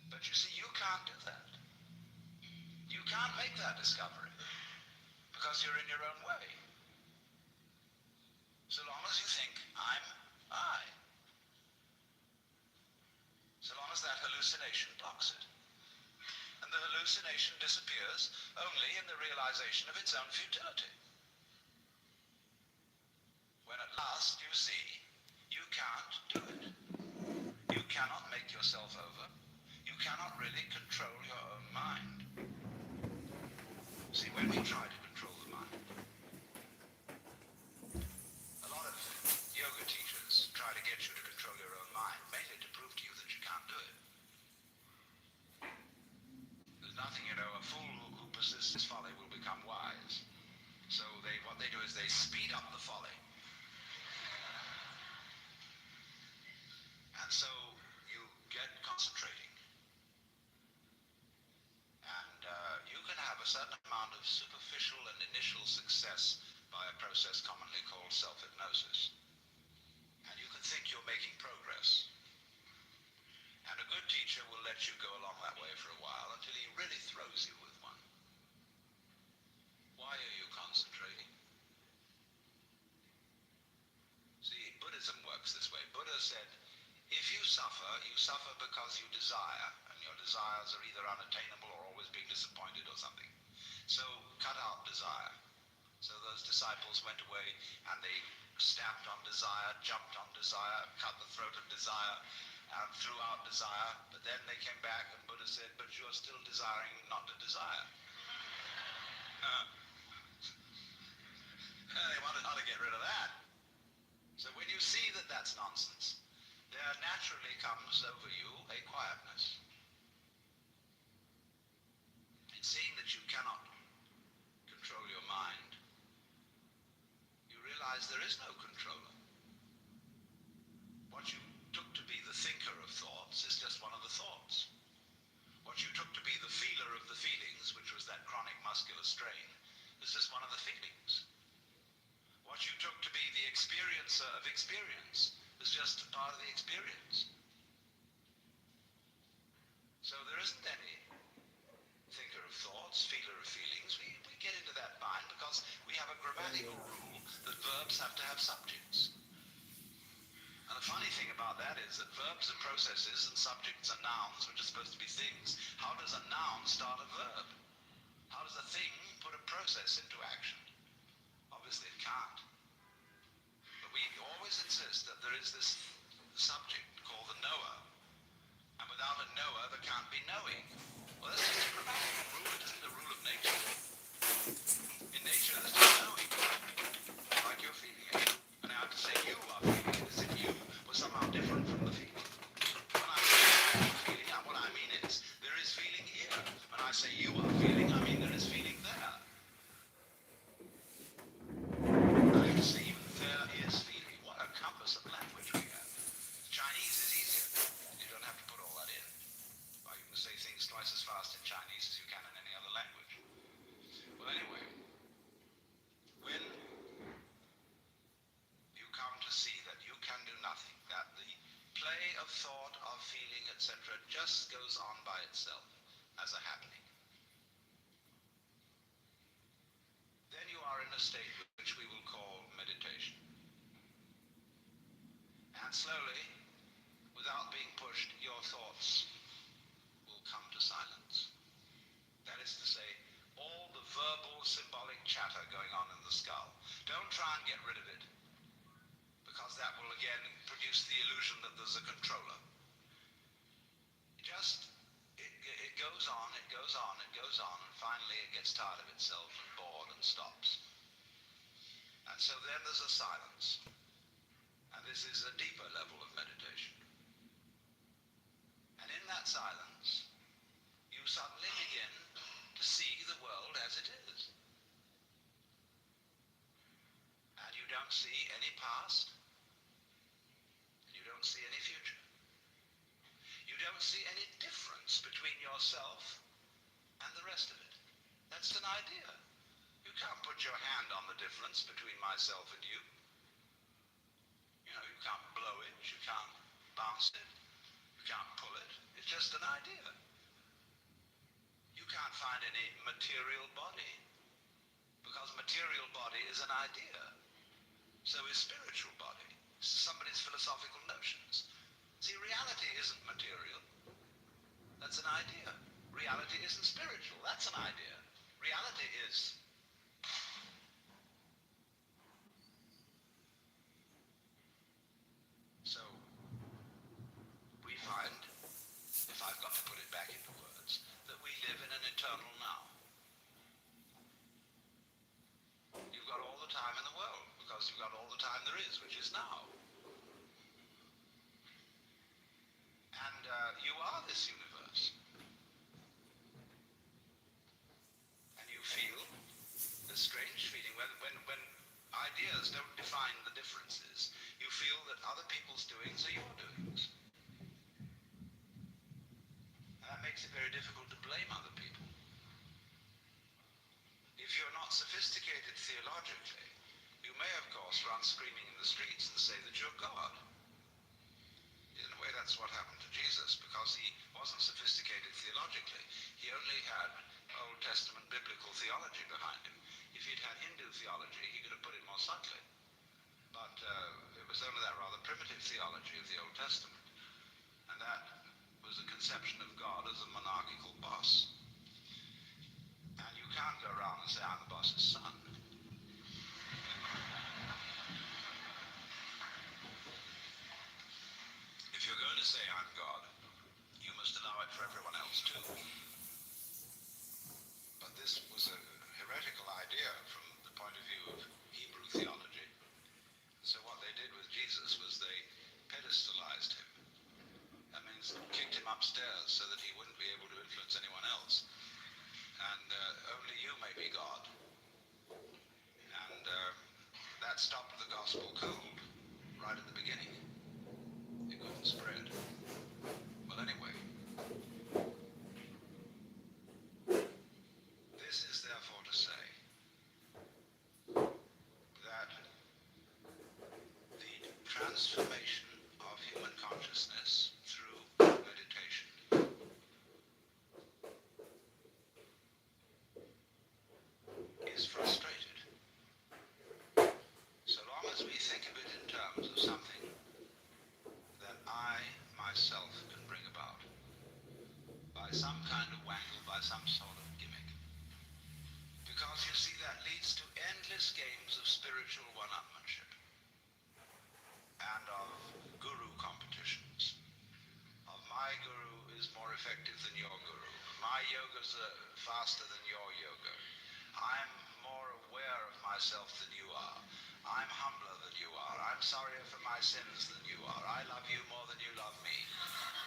But you see, you can't do that. You can't make that discovery, because you're in your own way. So long as you think, I'm I. So long as that hallucination blocks it. And the hallucination disappears only in the realization of its own futility. When at last you see you can't do it. You cannot make yourself over. You cannot really control your own mind. See, when we try to control the mind, a lot of yoga teachers try to get you to control your own mind, mainly to prove to you that you can't do it. There's nothing, a fool who persists in folly will become wise. So what they do is they speed up the folly. And so you get concentrating. And you can have a certain amount of superficial and initial success by a process commonly called self-hypnosis. And you can think you're making progress. And a good teacher will let you go along that way for a while until he really throws you with one. Why are you concentrating? See, Buddhism works this way. Buddha said, if you suffer because you desire, and your desires are either unattainable or always being disappointed or something. So cut out desire. So those disciples went away and they stamped on desire, jumped on desire, cut the throat of desire, and threw out desire. But then they came back and Buddha said, but you're still desiring not to desire. They wanted how to get rid of that. So when you see that that's nonsense, there naturally comes over you a quietness. In seeing that you cannot control your mind, you realize there is no controller. What you took to be the thinker of thoughts is just one of the thoughts. What you took to be the feeler of the feelings, which was that chronic muscular strain, is just one of the feelings. What you took to be the experiencer of experience is just a part of the experience. So there isn't any thinker of thoughts, feeler of feelings. We get into that bind because we have a grammatical rule that verbs have to have subjects. And the funny thing about that is that verbs are processes and subjects are nouns, which are supposed to be things. How does a noun start a verb? How does a thing put a process into action? Obviously it can't. But we always insist that there is this subject called the knower. And without a knower, there can't be knowing. Well, that's just a grammatical rule. It isn't a rule of nature. In nature, there's just knowing, like you're feeling it. And I have to say you are feeling it as if you were somehow different from the feeling. When I say I am feeling, what I mean is there is feeling here. When I say you are feeling, I mean there is feeling there. I have to say even there is feeling. What a compass of language we have. Chinese is easier. You don't have to put all that in. Well, you can say things twice as fast in Chinese as you can in any other language. Well, anyway, when you come to see that you can do nothing, that the play of thought, of feeling, etc. just goes on by itself as a happening, then you are in a state which we will call meditation. And slowly, without being pushed, your thoughts will come to silence. That is to say, all the verbal, symbolic chatter going on in the skull. Don't try and get rid of it, because that will again produce the illusion that there's a controller. It goes on, it goes on, it goes on, and finally it gets tired of itself and bored and stops. And so then there's a silence. And this is a deeper level of meditation. And in that silence, you suddenly begin to see the world as it is. And you don't see any past, and you don't see any future. You don't see any difference between yourself and the rest of it. That's an idea. You can't put your hand on the difference between myself and you. You can't blow it, you can't bounce it, you can't pull it. It's just an idea. You can't find any material body, because material body is an idea. So is spiritual body. Somebody's philosophical notions. See, reality isn't material. That's an idea. Reality isn't spiritual. That's an idea. Reality is. So, time in the world because you've got all the time there is, which is now. And you are this universe. And you feel this strange feeling when ideas don't define the differences. You feel that other people's doings are your doings. And that makes it very difficult to blame other people. If you're not sophisticated theologically, you may, of course, run screaming in the streets and say that you're God. In a way, that's what happened to Jesus, because he wasn't sophisticated theologically. He only had Old Testament biblical theology behind him. If he'd had Hindu theology, he could have put it more subtly. But it was only that rather primitive theology of the Old Testament. And that was a conception of God as a monarchical boss. And you can't go around and say, I'm the boss's son. If you're going to say I'm God, you must allow it for everyone else too. But this was a heretical idea from the point of view of Hebrew theology. So what they did with Jesus was they pedestalized him. That means kicked him upstairs so that he wouldn't be able to influence anyone else. And only you may be God. And that stopped the gospel cold right at the beginning. It couldn't spread. Well, anyway, this is therefore to say that the transformation of human consciousness through meditation is frustrated. So long as we think of it in terms of something that I myself can bring about by some kind of wangle, by some sort of gimmick. Because you see, that leads to endless games of spiritual one-upmanship and of guru competitions. Of my guru is more effective than your guru. My yoga's faster than your yoga. I'm more aware of myself than you are. I'm humbler than you are. I'm sorrier for my sins than you are. I love you more than you love me.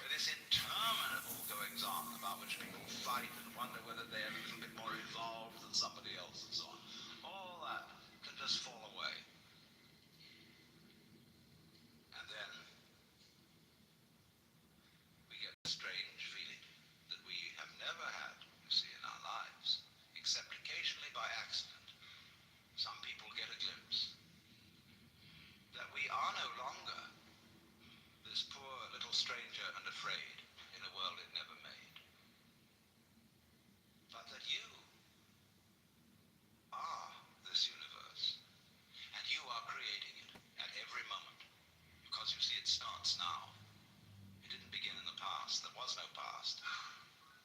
This interminable goings on about which people fight and wonder whether they're a little bit more evolved than somebody else and so on. All that can just fall away. And then we get a strange feeling that we have never had, you see, in our lives, except occasionally by accident. Some people get a glimpse that we are no longer this poor little stranger and afraid in a world it never made, but that you are this universe, and you are creating it at every moment, because you see it starts now. It didn't begin in the past. There was no past.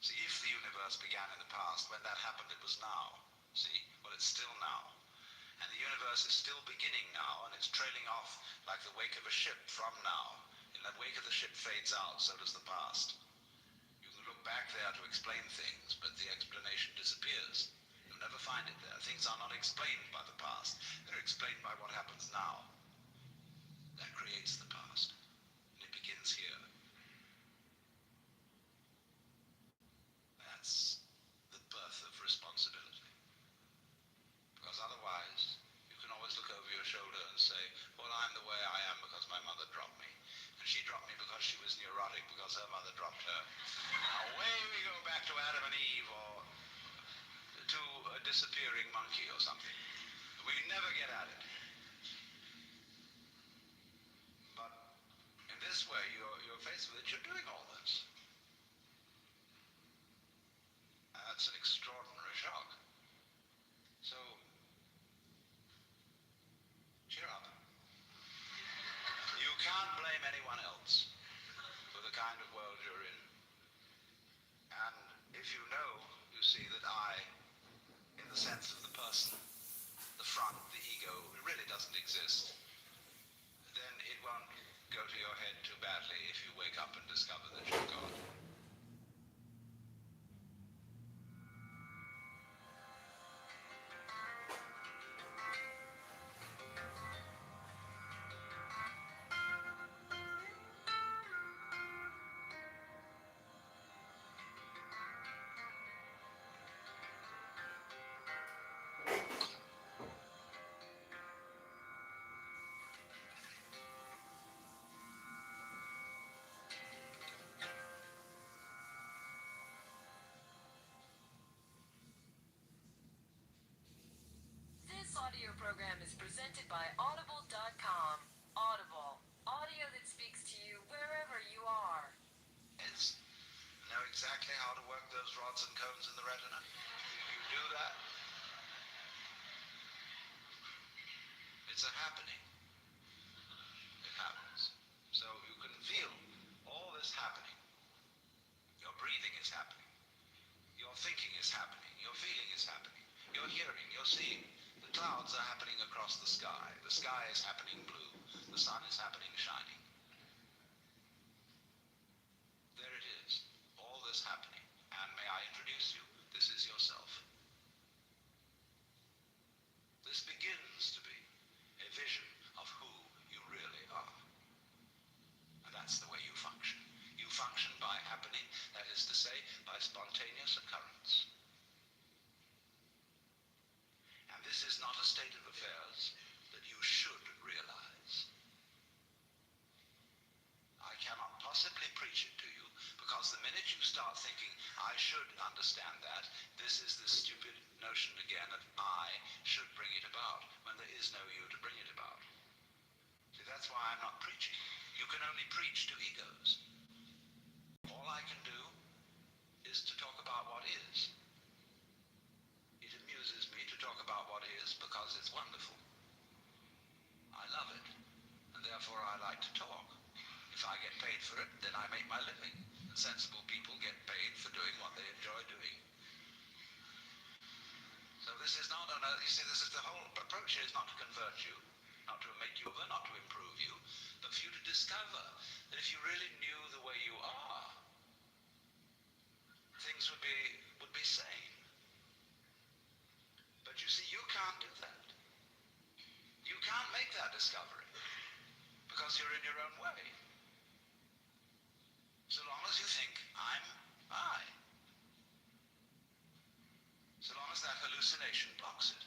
See, if the universe began in the past, when that happened, it was now. See, well, it's still now. And the universe is still beginning now, and it's trailing off like the wake of a ship from now. In that wake of the ship fades out, so does the past. You can look back there to explain things, but the explanation disappears. You'll never find it there. Things are not explained by the past. They're explained by what happens now. That creates the past. And it begins here. That's the birth of responsibility. Because otherwise, you can always look over your shoulder and say, well, I'm the way I am because my mother dropped me. And she dropped me because she was neurotic because her mother dropped her. Now, away we go back to Adam and Eve or to a disappearing monkey or something. We never get at it. But in this way, you're faced with it. You're doing all this. That's an extraordinary shock. So, cheer up. You can't blame anyone else for the kind of world you're in. And if you know, you see that I, in the sense of the person, the front, the ego, it really doesn't exist, then it won't go to your head too badly if you wake up and discover that you're God. presented by Audible.com. Audible, audio that speaks to you wherever you are. Know exactly how to work those rods and cones in the retina. You do that, it's a happening. It happens. So you can feel all this happening. Your breathing is happening. Your thinking is happening. Your feeling is happening. Your hearing, your seeing. The clouds are happening across the sky. The sky is happening blue. The sun is happening shining. There it is. All this happening. And may I introduce you? This is yourself. This begins to be a vision of who you really are. And that's the way you function. You function by happening, that is to say, by spontaneous occurrence. And this is not a state of affairs that you should realize. I cannot possibly preach it to you, because the minute you start thinking, I should understand that, this is the stupid notion again that I should bring it about, when there is no you to bring it about. See, that's why I'm not preaching. You can only preach to egos. All I can do is to talk about what is. It amuses me to talk about what is because it's wonderful. I love it, and therefore I like to talk. If I get paid for it, then I make my living. And sensible people get paid for doing what they enjoy doing. So this is not you see, this is the whole approach here is not to convert you, not to make you over, not to improve you, but for you to discover that if you really knew the way you are, things would be sane. But you see, you can't do that. You can't make that discovery because you're in your own way. So long as you think, I'm I. So long as that hallucination blocks it.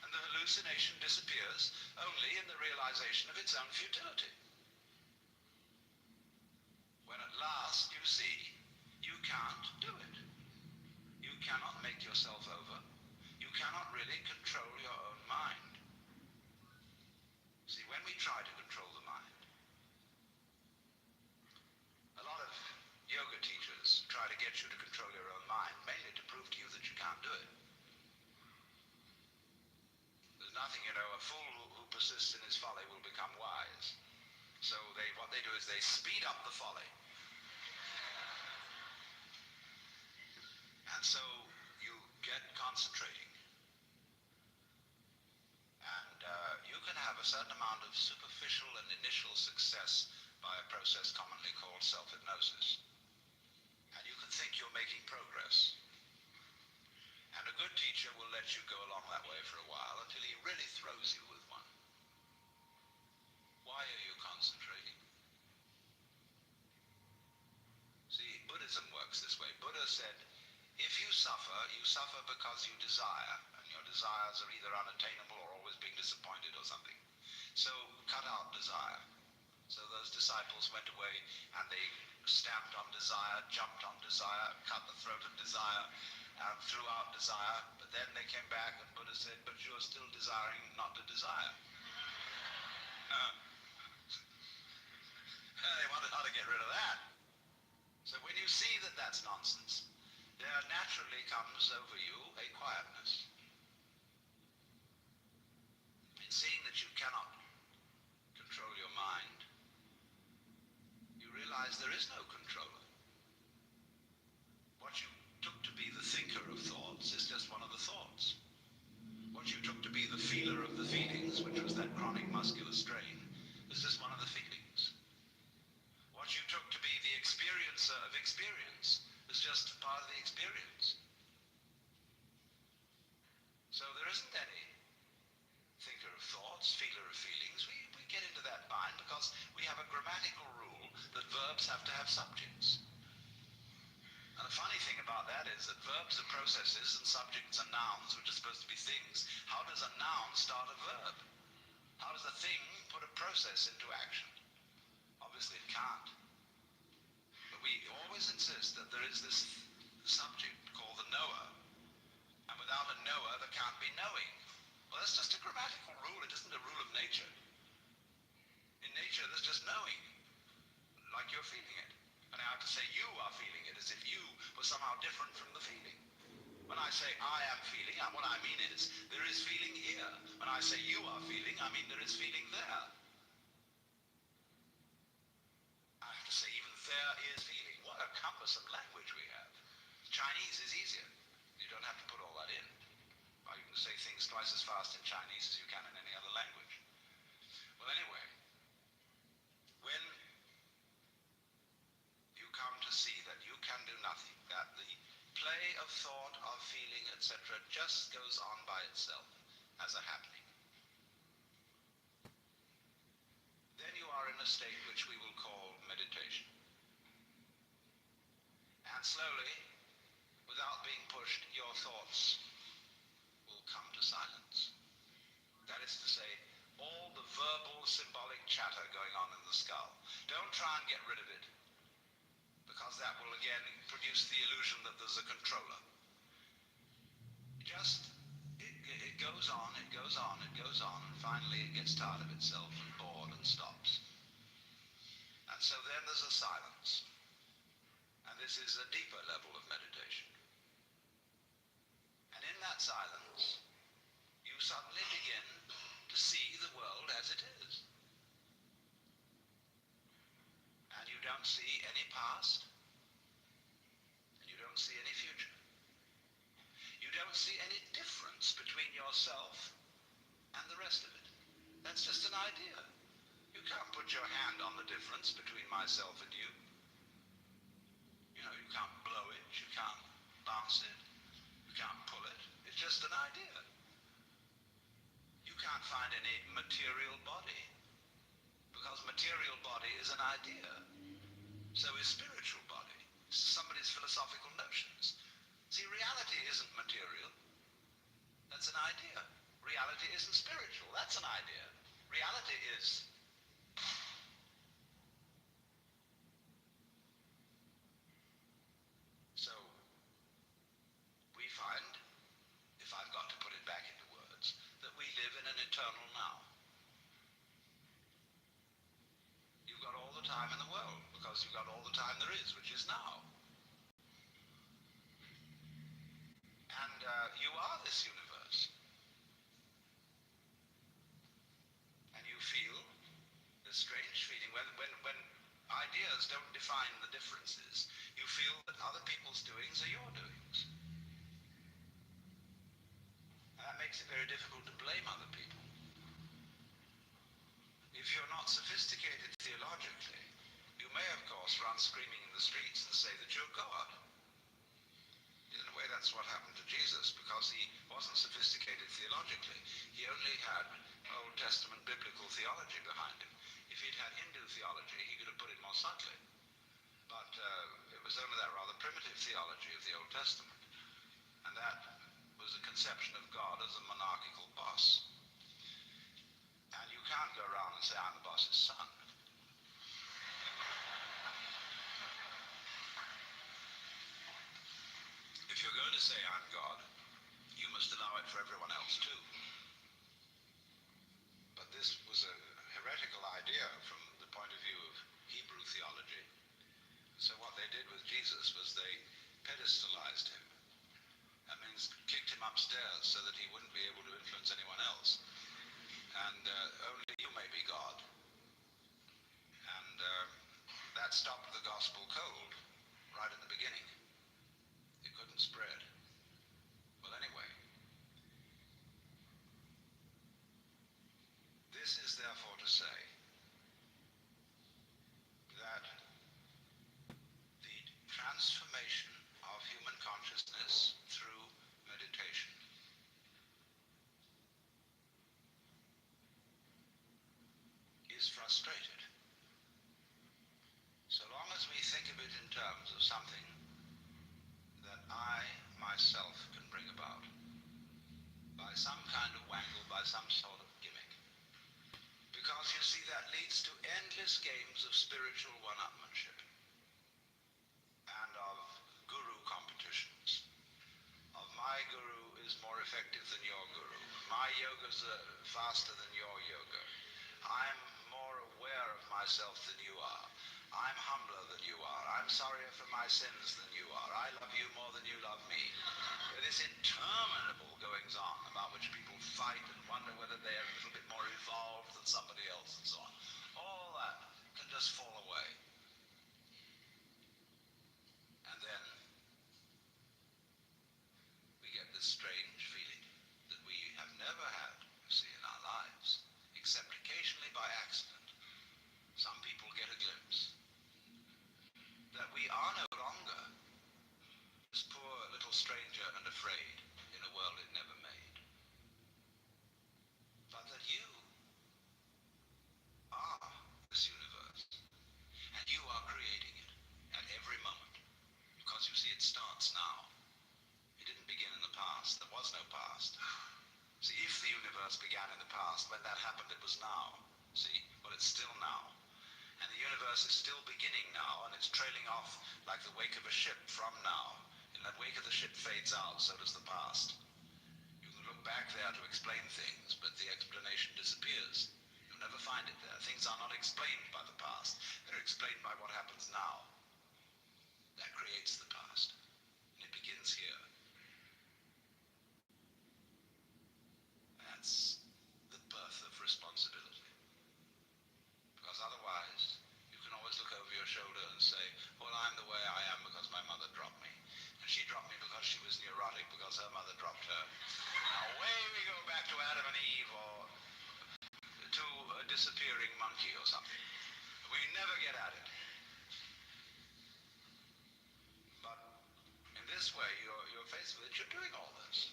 And the hallucination disappears only in the realization of its own futility. When at last you see you can't do it. You cannot make yourself over. You cannot really control your own mind. See, when we try to control the mind, a lot of yoga teachers try to get you to control your own mind, mainly to prove to you that you can't do it. There's nothing, a fool who persists in his folly will become wise. So what they do is they speed up the folly. And so you get concentrating. And you can have a certain amount of superficial and initial success by a process commonly called self-hypnosis. And you can think you're making progress. And a good teacher will let you go along that way for a while until he really throws you with one. Why are you concentrating? See, Buddhism works this way. Buddha said, if you suffer because you desire, and your desires are either unattainable or always being disappointed or something. So cut out desire. So those disciples went away and they stamped on desire, jumped on desire, cut the throat of desire, threw out desire, but then they came back and Buddha said, but you're still desiring not to desire. They wanted how to get rid of that. So when you see that that's nonsense, there naturally comes over you a quietness. In seeing that you cannot control your mind, you realize there is no controller. What you took to be the thinker of thoughts is just one of the thoughts. What you took to be the feeler of the feelings, which was that chronic muscular strain, is just one of the feelings. What you took to be the experiencer of experience is just part of the experience. So there isn't any thinker of thoughts, feeler of feelings. We get into that bind because we have a grammatical rule that verbs have to have subjects. And the funny thing about that is that verbs are processes and subjects are nouns, which are supposed to be things. How does a noun start a verb? How does a thing put a process into action? Obviously it can't. But we always insist that there is this subject called the knower. And without a knower, there can't be knowing. Well, that's just a grammatical rule. It isn't a rule of nature. In nature, there's just knowing, like you're feeling it. And I have to say you are feeling it as if you were somehow different from the feeling. When I say I am feeling, what I mean is there is feeling here. When I say you are feeling, I mean there is feeling there. I have to say even there is feeling. What a cumbersome language we have. Chinese is easier. You don't have to put all that in. Or you can say things twice as fast in Chinese as you can in any other language. Well, anyway, when you come to see that you can do nothing, that the play of thought, of feeling, etc. just goes on by itself as a happening, then you are in a state which we will call meditation. And slowly, without being pushed, your thoughts will come to silence. That is to say, all the verbal, symbolic chatter going on in the skull. Don't try and get rid of it, because that will again produce the illusion that there's a controller. Just, it goes on, it goes on, it goes on, and finally it gets tired of itself and bored and stops. And so then there's a silence. And this is a deeper level of meditation. And in that silence, you suddenly begin to see the world as it is. And you don't see any past, and you don't see any future. You don't see any difference between yourself and the rest of it. That's just an idea. You can't put your hand on the difference between myself and you. You know, you can't blow it, you can't bounce it, you can't pull it. It's just an idea. You can't find any material body, because material body is an idea. So is spiritual body. It's somebody's philosophical notions. See, reality isn't material. That's an idea. Reality isn't spiritual. That's an idea. Reality is. So, we find, if I've got to put it back into words, that we live in an eternal now. You've got all the time in the world, because you've got all the time there is, which is now. And you are this universe. And you feel this strange feeling when ideas don't define the differences. You feel that other people's doings are your doings. And that makes it very difficult to blame other people. If you're not sophisticated theologically, you may, of course, run screaming in the streets and say that you're God. In a way, that's what happened to Jesus, because he wasn't sophisticated theologically. He only had Old Testament biblical theology behind him. If he'd had Hindu theology, he could have put it more subtly. But it was only that rather primitive theology of the Old Testament. And that was a conception of God as a monarchical boss. And you can't go around and say, I'm the boss's son. If you're going to say I'm God, you must allow it for everyone else too. But this was a heretical idea from the point of view of Hebrew theology. So what they did with Jesus was they pedestalized him. That means kicked him upstairs so that he wouldn't be able to influence anyone else. And only you may be God. And that stopped the gospel cold right at the beginning. It couldn't spread. Well, anyway, this is therefore to say that the transformation of human consciousness through meditation is frustrated. So long as we think of it in terms of something that I myself can bring about by some kind of wangle, by some sort of gimmick. Because you see, that leads to endless games of spiritual one-upmanship and of guru competitions. Of my guru is more effective than your guru. My yoga's faster than your yoga. I'm more aware of myself than you are. I'm humbler than you are. I'm sorrier for my sins than you are. I love you more than you love me. This interminable goings on about which people fight and wonder whether they're a little bit more evolved than somebody else and so on. All that can just fall away. And then we get this strange feeling that we have never had, you see, in our lives, except occasionally by accident. Some people get a glimpse that we are no longer this poor little stranger and afraid in a world it never made, but that you are this universe, and you are creating it at every moment, because you see it starts now. It didn't begin in the past. There was no past. See, if the universe began in the past, when that happened, it was now. See, well, it's still now. And the universe is still beginning now, and it's trailing off like the wake of a ship from now. In that wake of the ship fades out, so does the past. You can look back there to explain things, but the explanation disappears. You'll never find it there. Things are not explained by the past. They're explained by what happens now. That creates the past, and it begins here. That's the birth of responsibility. Because otherwise, you can always look over your shoulder and say, well, I'm the way I am because my mother dropped me. And she dropped me because she was neurotic because her mother dropped her. Now away we go back to Adam and Eve or to a disappearing monkey or something. We never get at it. But in this way, you're faced with it. You're doing all this.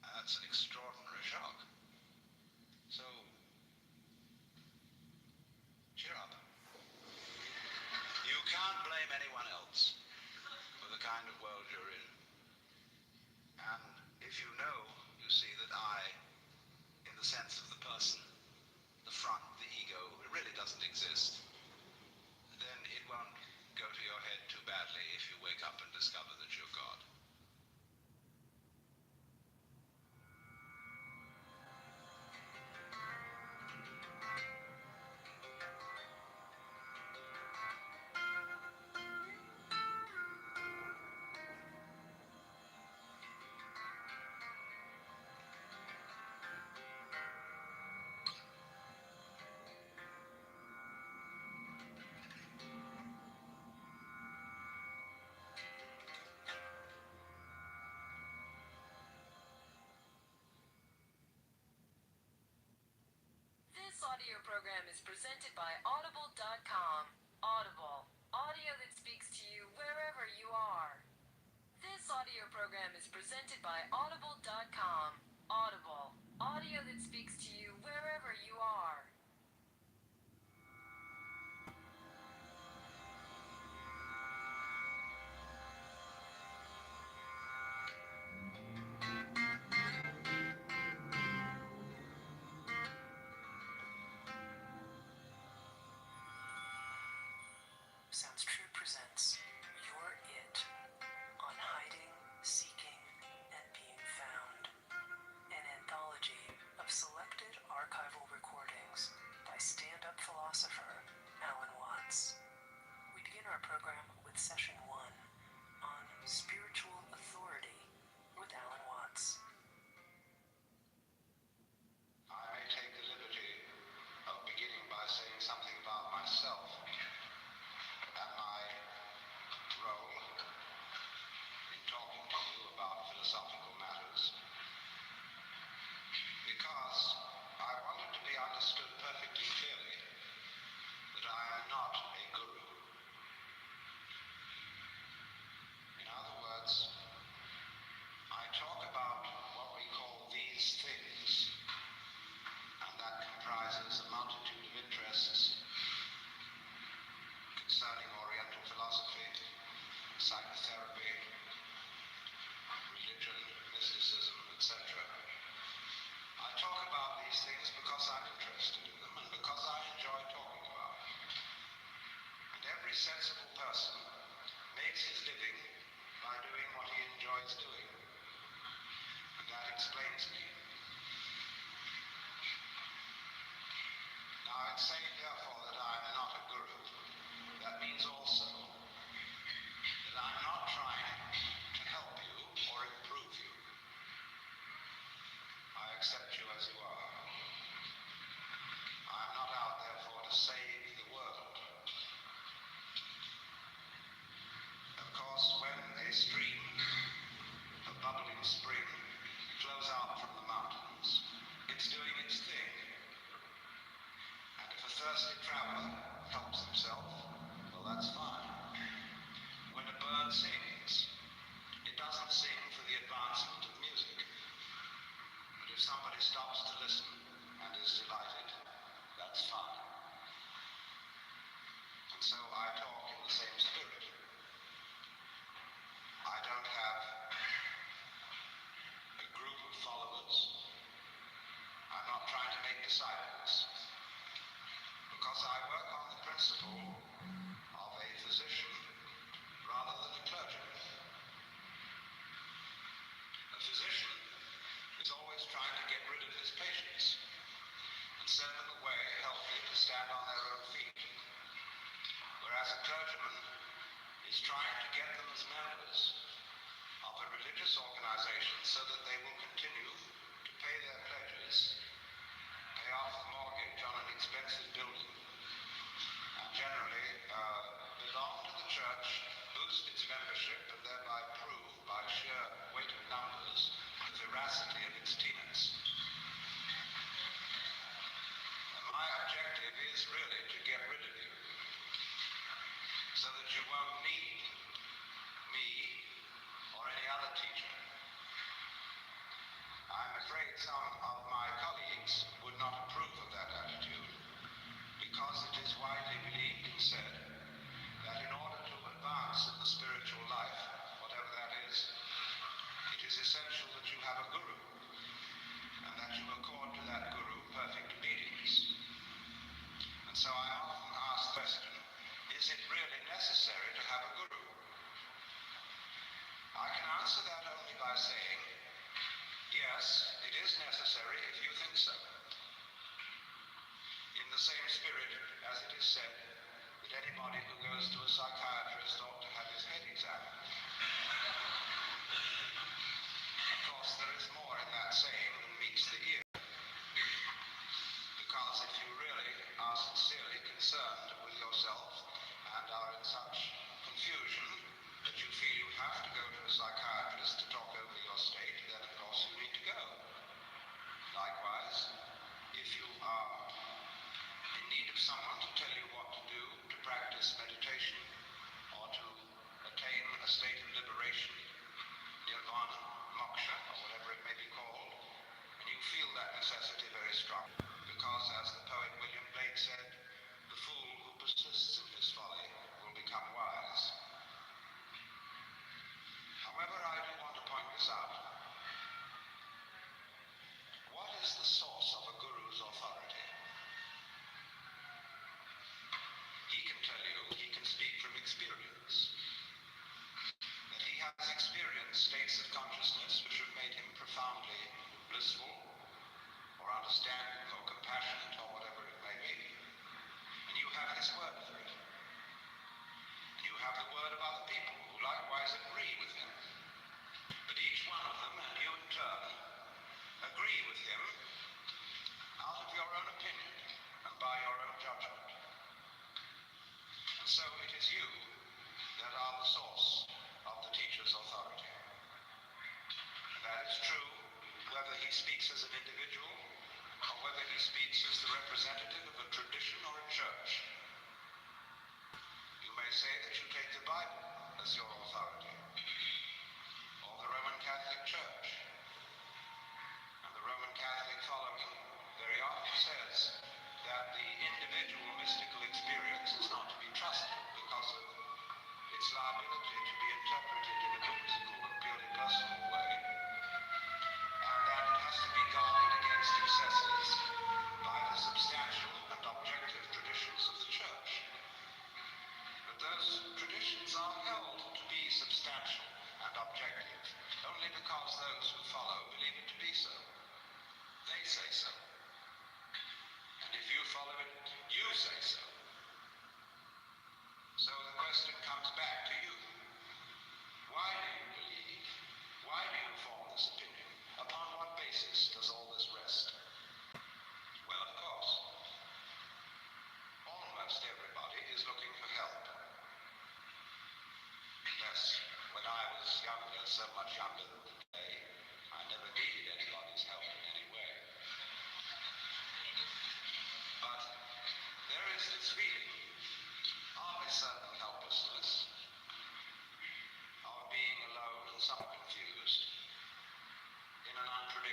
And that's an extraordinary shock. So, cheer up. You can't blame anyone else for the kind of world you're in. And if you know, you see that I, in the sense of the person, the front, the ego, it really doesn't exist, then it won't go to your head too badly if you wake up and discover that you're God. This audio program is presented by Audible.com. Audible. Audio that speaks to you wherever you are. This audio program is presented by Audible.com. Audible. Audio that speaks to you wherever you are. Sounds True presents You're It on Hiding, Seeking, and Being Found, an anthology of selected archival recordings by stand-up philosopher Alan Watts. We begin our program with Session 1 on Spiritual Authority with Alan Watts. I may take the liberty of beginning by saying something about myself and my explains me. Now, in saying therefore that I am not a guru, that means also that I'm not trying to help you or improve you. I accept you as you are. I'm not out therefore to save the world. Of course, when a stream, a bubbling spring, flows out from the mountains, it's doing its thing. And if a thirsty traveler helps himself, well, that's fine. When a bird sings, it doesn't sing for the advancement of music. But if somebody stops to listen and is delighted, that's fine. And so I talk in the same spirit. I don't have a group of followers. I'm not trying to make disciples. Because I work on the principle of a physician rather than a clergyman. A physician is always trying to get rid of his patients and send them away healthy to stand on their own feet. Whereas a clergyman is trying to get them as members of a religious organization so that they will continue to pay their pledges, pay off the mortgage on an expensive building, and generally belong to the church, boost its membership, and thereby prove by sheer weight of numbers the veracity of its tenets. And my objective is really to get rid of you, so that you won't need me or any other teacher. I'm afraid some of my colleagues would not approve of that attitude, because it is widely believed and said that in order to advance in the spiritual life, whatever that is, it is essential that you have a guru, and that you accord to that guru perfect obedience. And so I often ask the question, is it really necessary to have a guru? I can answer that only by saying, yes, it is necessary if you think so. In the same spirit as it is said that anybody who goes to a psychiatrist ought to have his head examined. Of course, there is more in that saying than meets the ear. Because if you really are sincerely concerned with yourself and are in such confusion that you feel you have to go to a psychiatrist to talk over your state, then of course you need to go. Likewise, if you are in need of someone to tell you what to do to practice meditation or to attain a state of liberation, nirvana, moksha, or whatever it may be called, and you feel that necessity very strongly, because as the poet William Blake said, the fool who persists in his folly will become wise. However, I do want to point this out. What is the source of a guru's authority? He can tell you, he can speak from experience, that he has experienced states of consciousness which have made him profoundly blissful, or understanding, or compassionate, or whatever it may be. And you have his word for it. And you have the word of other people who likewise agree with him. But each one of them, and you in turn, agree with him out of your own opinion and by your own judgment. And so it is you that are the source of the teacher's authority. And that is true whether he speaks as an individual or whether he speaks as the representative of a tradition or a church. You may say that you take the Bible as your authority, or the Roman Catholic Church. And the Roman Catholic following very often says that the individual mystical experience is not to be trusted because of its liability to be interpreted in a whimsical and purely personal way, and that it has to be guarded against excesses by the substantial and objective traditions of the Church. But those traditions are held to be substantial and objective only because those who follow believe it to be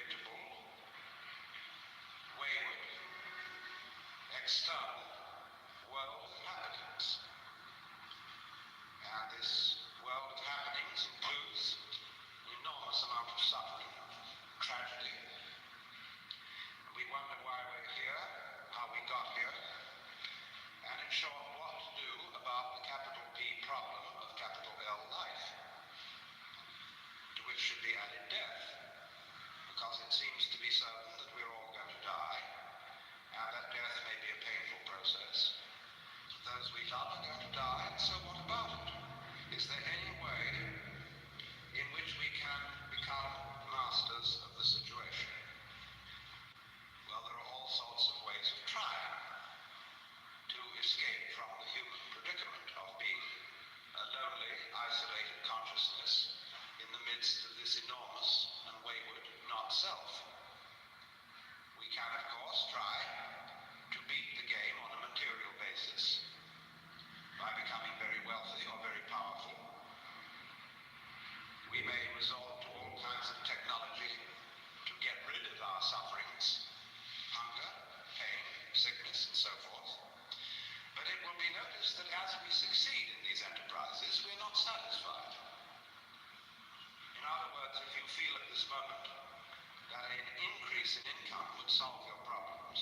unpredictable, wayward, external world of happenings. And this world of happenings includes an enormous amount of suffering, tragedy. We wonder why we're here, how we got here, and in short, what to do about the capital P problem of capital L life, to which should be added death, because it seems to be certain that we're all going to die, and that death may be a painful process. Those we love are going to die, and so what about it? Is there any way in which we can become masters of the situation? Well, there are all sorts of ways of trying to escape from the human predicament of being a lonely, isolated consciousness in the midst of this enormous and wayward not-self. We can, of course, try to beat the game on a material basis by becoming very wealthy or very powerful. We may resort to all kinds of technology to get rid of our sufferings, hunger, pain, sickness, and so forth. But it will be noticed that as we succeed in these enterprises, we're not satisfied. In other words, if you feel at this moment that an increase in income would solve your problems,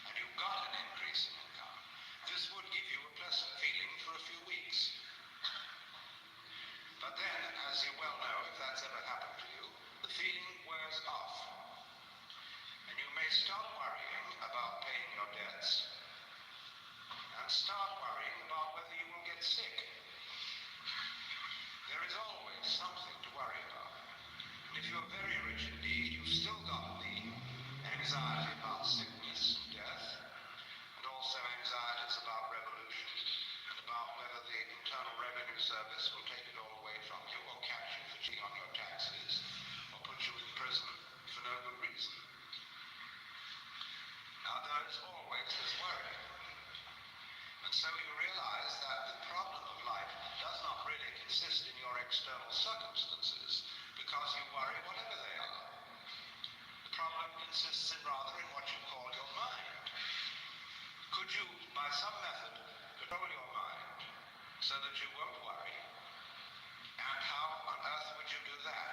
and you've got an increase in income, this would give you a pleasant feeling for a few weeks. But then, as you well know, if that's ever happened to you, the feeling wears off. And you may stop worrying about paying your debts, and start worrying about whether you will get sick. There is always something to worry about. And if you're very rich indeed, you've still got the anxiety about sickness and death, and also anxieties about revolution, and about whether the Internal Revenue Service will take it all away from you, or catch you for cheating on your taxes, or put you in prison for no good reason. Now, there is always this worry. And so you realize that the problem of life does not really consist in your external circumstances, because you worry whatever they are. The problem consists rather in what you call your mind. Could you, by some method, control your mind so that you won't worry? And how on earth would you do that?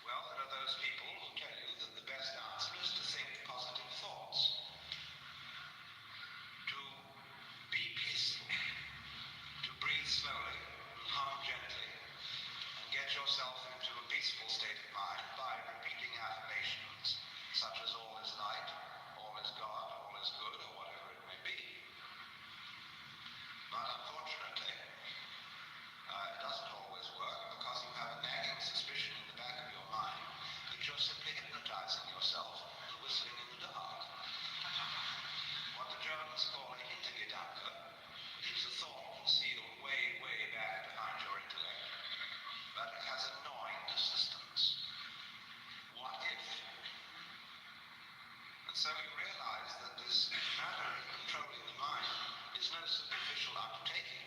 Well, there are those people who tell you that the best answer is to think positive thoughts, to be peaceful, to breathe slowly and hum gently, and get yourself into a peaceful state of mind by repeating affirmations such as all is light, all is God, all is good, or whatever it may be. But unfortunately, it doesn't always work, because you have a nagging suspicion in the back of your mind that you're simply hypnotizing yourself and whistling in the dark. What the Germans call a Hintergedanke, which is a thought concealed way, way back behind your intellect, but it has a gnawing persistence. What if? And so you realize that this matter of controlling the mind is no superficial undertaking,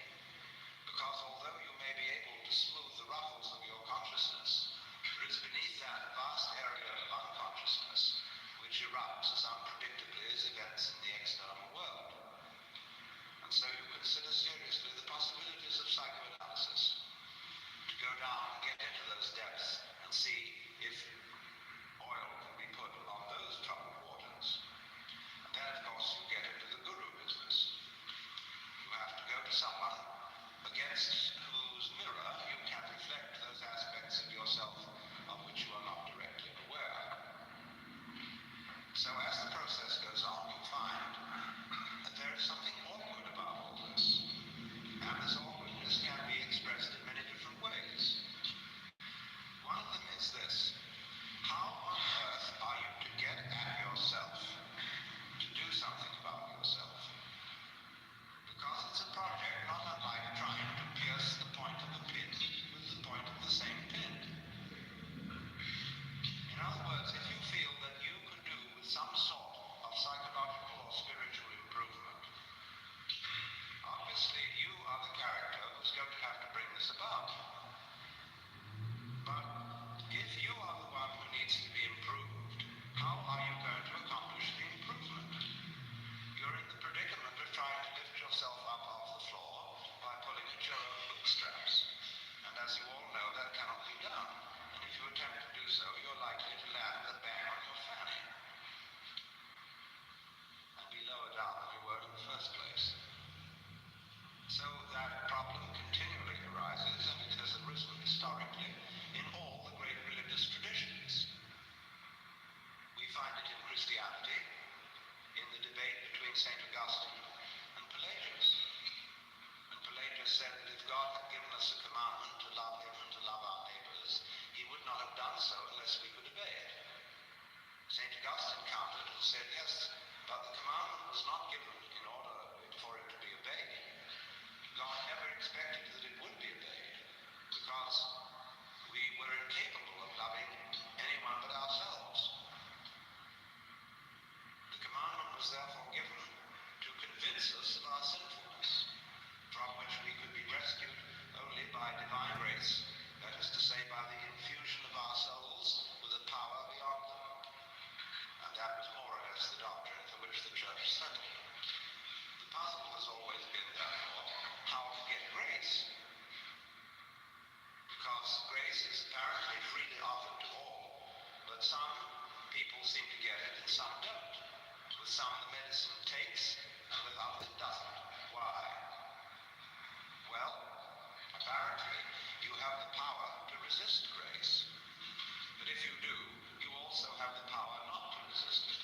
because although you may be able to smooth the ruffles of your consciousness so, you're likely to land with a bang on your fanny and be lower down than you were in the first place. So that problem continually arises, and it has arisen historically in all the great religious traditions. We find it in Christianity, in the debate between St. Augustine and Pelagius. And Pelagius said that if God had given us a commandment to love him and to love our neighbors, he would not have done so unless we could obey it. St. Augustine countered and said, yes, but the commandment was not given in order for it to be obeyed. God never expected that it would be obeyed, because we were incapable of loving anyone but ourselves. The commandment was therefore given to convince us of our sinfulness, from which we could be rescued only by divine grace, that is to say, by the infusion of our souls with a power beyond them. And that was more or less the doctrine for which the Church settled. The puzzle has always been, therefore, how to get grace. Because grace is apparently freely offered to all, but some people seem to get it and some don't. With some the medicine takes, and with others it doesn't. Why? Well, apparently you have the power to resist grace. But if you do, you also have the power not to resist it.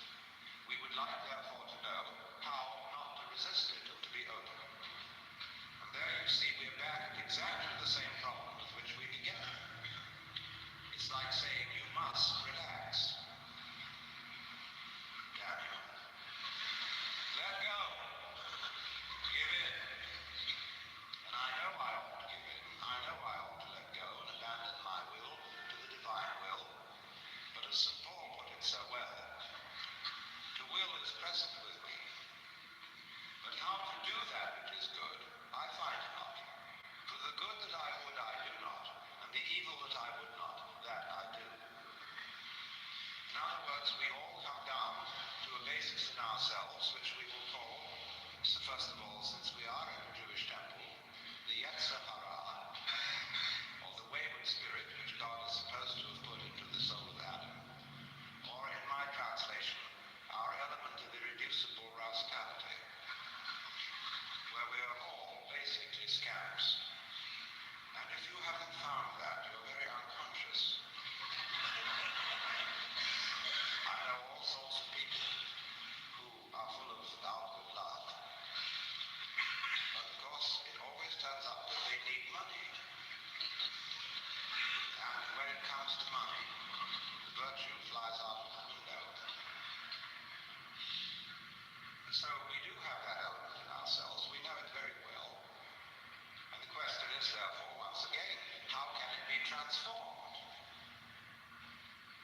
We would like, therefore, to know how not to resist it and to be open. And there you see we're back at exactly the same problem with which we began. It's like saying you must relax. Damn you. Let go. Give in. And I know I ought to give in. I know I ought to let go and abandon my will to the divine will. But as St. Paul put it so well, to will is present with me. But how to do that which is good, I find not. For the good that I would, I do not. And the evil that I would not, that I do. In other words, we all come down to a basis in ourselves, which we will call, so first of all, since we are in a Jewish temple, the Yetzer Hara, or the wayward spirit, which God is supposed to have put into the soul of Adam, or in my translation, our element of irreducible rascality, where we are all basically scamps. And if you haven't found that, you're very unconscious. I know all sorts of people who are full of outward love. But of course, it always turns up that they need money. And when it comes to money, the virtue flies out of the window. So we do have that element in ourselves. We know it very well. And the question is, therefore, once again, how can it be transformed?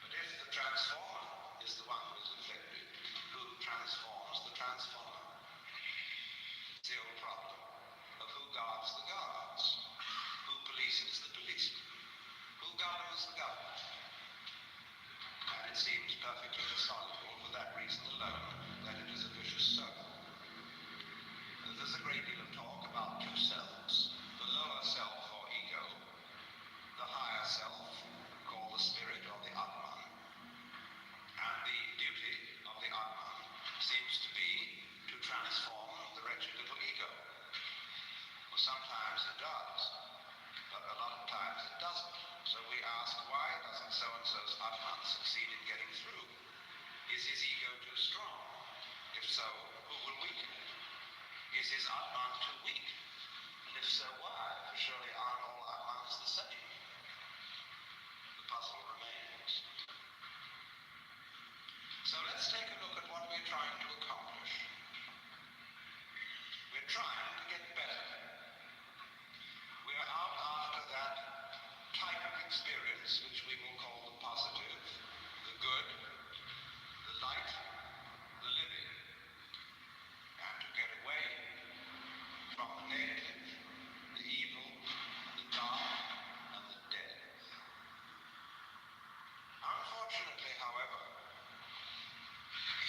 But if the transformer is the one who is afflicted, who transforms the transformer? It's the old problem of who guards the guards, who polices the policeman, who governs the government. And it seems perfectly insoluble for that reason alone that it is a vicious circle. There's a great deal of talk about two selves, the lower self or ego, the higher self called the spirit or the Atman. And the duty of the Atman seems to be to transform the wretched little ego. Well, sometimes it does, but a lot of times it doesn't. So we ask, why doesn't so-and-so's Atman succeed in getting through? Is his ego too strong? If so, who will weaken it? Is his Atman too weak? And if so, why? For surely aren't all Atmans the same? The puzzle remains. So let's take a look at what we're trying to accomplish. We're trying to get better. We're out after that type of experience which we will call the positive, the good, the light, the living. And to get away from the negative, the evil, the dark, and the dead. Unfortunately, however,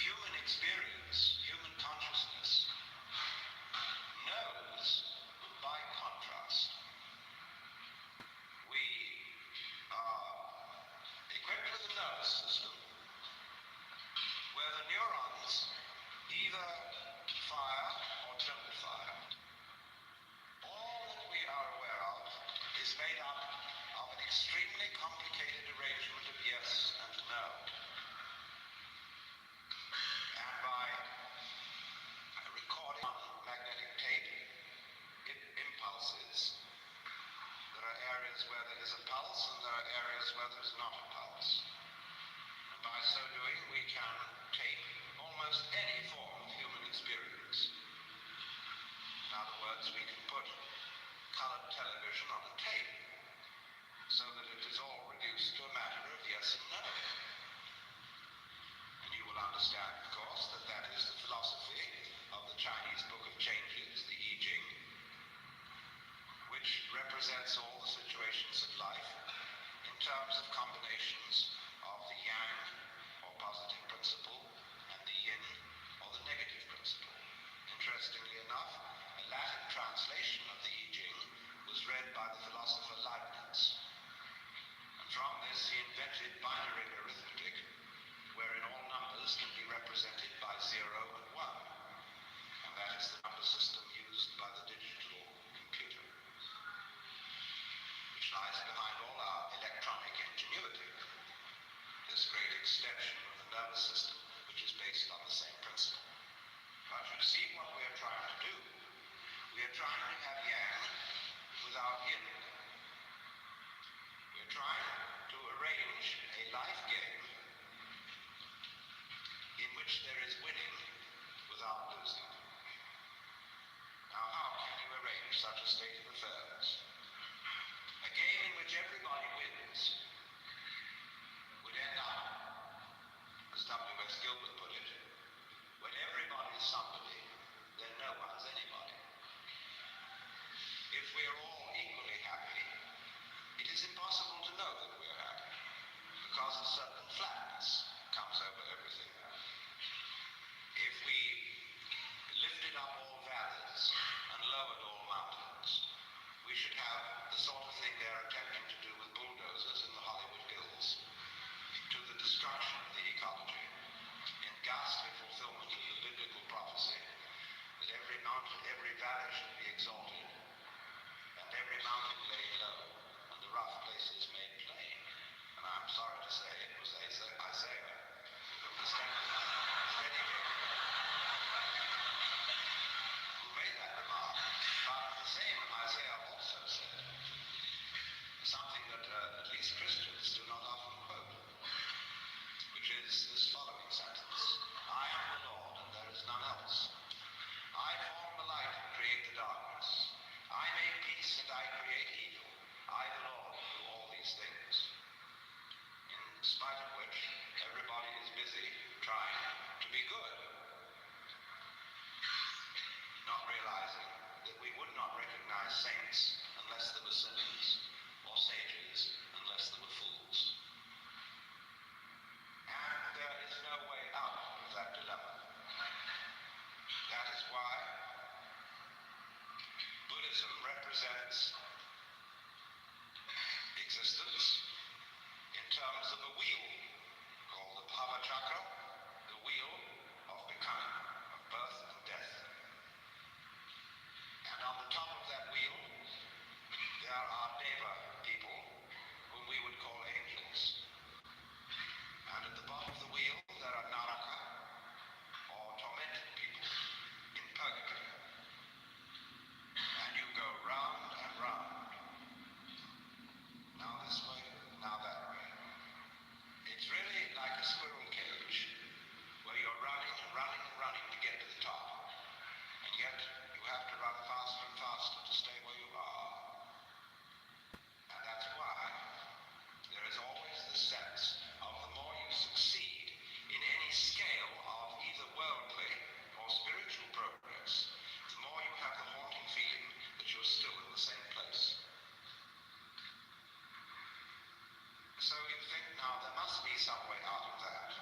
human experience, human consciousness, knows, by contrast, we are equipped understand, of course, that that is the philosophy of the Chinese Book of Changes, the I Ching, which represents all the situations of life in terms of combinations of the yang, or positive principle, and the yin, or the negative principle. Interestingly enough, a Latin translation of the I Ching was read by the philosopher Leibniz. And from this he invented binary arithmetic, wherein all numbers can be represented by 0 and 1. And that is the number system used by the digital computer, which lies behind all our electronic ingenuity. This great extension of the nervous system, which is based on the same principle. But you see what we are trying to do. We are trying to have yang without yin. We are trying to arrange a life game in which there is winning without losing. Now, how can you arrange such a state of affairs? A game in which everybody wins would end up, as W.S. Gilbert put it, when everybody is somebody, then no one's anybody. If we are all equally happy, it is impossible to know that we are happy, because a certain flatness comes over everything. If we lifted up all valleys and lowered all mountains, we should have the sort of thing they're attempting to do with bulldozers in the Hollywood Hills, to the destruction of the ecology, in ghastly fulfillment of the biblical prophecy that every mountain, every valley should be exalted, and every mountain laid low, and the rough places made plain. And I'm sorry to say it was Isaiah who was steady who made that remark. But the same Isaiah also said something that at least Christians do not often quote, which is this following sentence: I am the Lord, and there is none else. I form the light and create the darkness. I make peace and I create evil. I, the Lord, do all these things. In spite of which, everybody is busy trying to be good, not realizing that we would not recognize saints unless there were sinners, or sages unless there were fools. And there is no way out of that dilemma. That is why Buddhism represents existence in terms of a wheel called the Bhava Chakra, the wheel of becoming, of birth and death. And on the top of that wheel, there are Deva people, whom we would call angels. And at the bottom of the wheel, there are Naraka, or tormented people, in purgatory. And you go round and round. Now this way, now that way. It's really like a squirrel cage, where you're running and running and running to get to the top. And yet, you have to run faster and faster to stay where you are. And that's why there is always the sense of the more you succeed in any scale of either worldly or spiritual progress, the more you have the haunting feeling that you're still in the same place. So you think, now there must be some way out of that.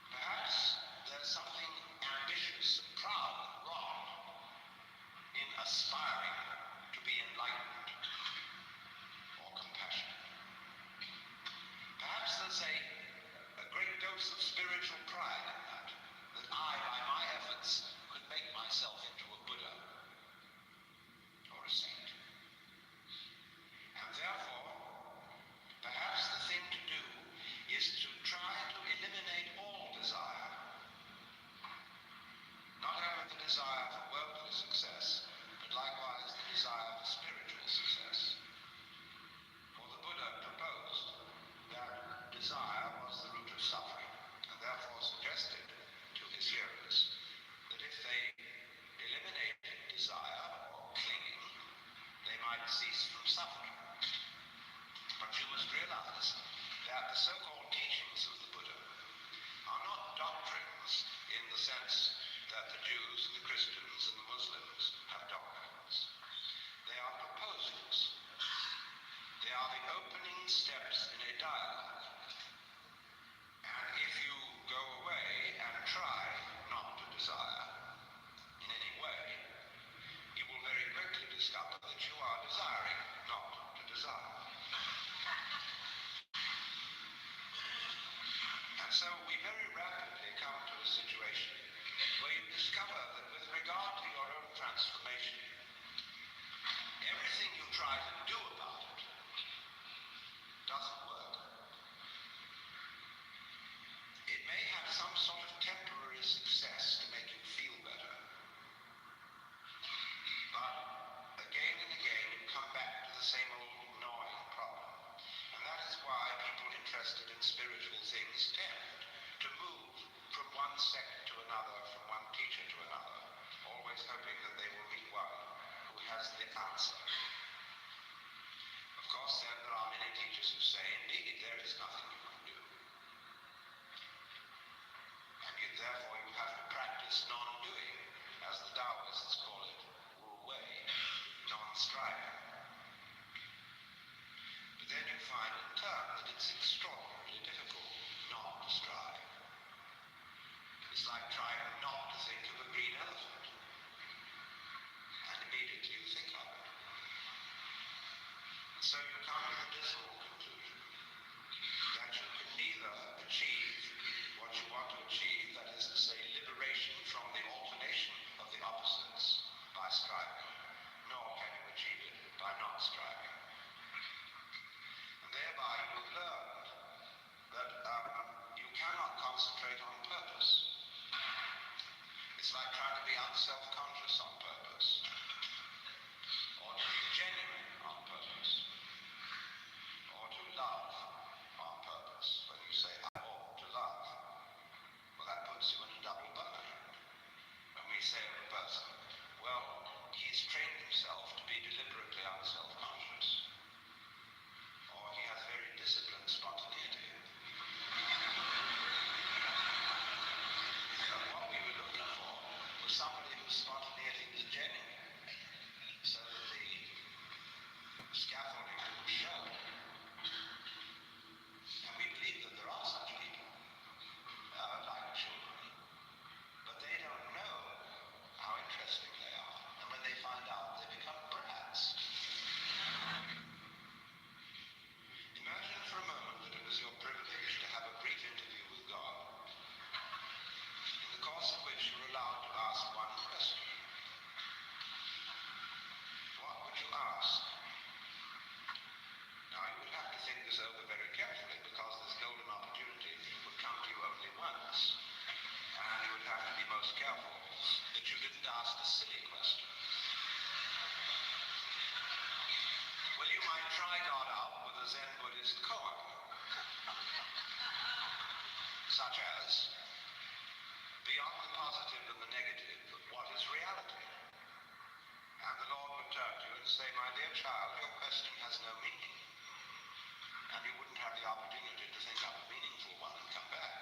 Perhaps there's something ambitious, proud, and wrong in aspiring to be enlightened or compassionate. Perhaps there's a great dose of spiritual pride in that I, by my efforts, could make myself into a Buddha or a saint. And therefore, perhaps the thing to do is to try to eliminate all desire. Not only the desire for worldly success, but likewise the desire for spiritual success. For the Buddha proposed that desire was the root of suffering, and therefore suggested to his hearers that if they eliminated desire or clinging, they might cease from suffering. But you must realize that the so-called teachings of the Buddha are not in the sense that the Jews and the Christians and the Muslims have doctrines. They are proposals. They are the opening steps in a dialogue. And if you go away and try not to desire in any way, you will very quickly discover that you are desiring not to desire. And so we very rapidly come to a situation where you discover that with regard to your own transformation, everything you try to do about it doesn't work. It may have some sort of temporary success to make you feel better, but again and again you come back to the same old gnawing problem. And that is why people interested in spiritual things tend to move from one sect to another, from one teacher to another, always hoping that they will meet one who has the answer. Of course, then there are many teachers who say, indeed, there is nothing you can do. And yet, therefore, you have to practice non-doing, as the Taoists call it, wu wei, non-striving. But then you find in turn that it's extraordinarily difficult not to strive. It's like trying not to think of a green elephant. And immediately you think of it. And so you come to the dismal conclusion that you can neither achieve what you want to achieve, that is to say, liberation from the alternation of the opposites by striving, nor can you achieve it by not striving. And thereby you have learned that you cannot concentrate on purpose. It's like trying to be unself-conscious on purpose, or to be genuine on purpose, or to love on purpose. When you say, I ought to love, well, that puts you in a double bind. When we say of a person, well, he's trained himself to be deliberately unself-conscious, or he has very disciplined spontaneity. But what we were looking for was somebody whose spontaneity was genuine, so that the scaffolding would show. And we believe that there are such people, like children, but they don't know how interesting they are. And when they find out, they become brats. Imagine for a moment that it was your privilege to have a brief interview with God, in the course of which you're allowed to ask one question. What would you ask? Now, you would have to think this over very carefully, because this golden opportunity would come to you only once. And you would have to be most careful that you didn't ask a silly question. Well, you might try God out with a Zen Buddhist koan, such as, beyond the positive and the negative, what is reality? And the Lord would turn to you and say, my dear child, your question has no meaning. And you wouldn't have the opportunity to think up a meaningful one and come back.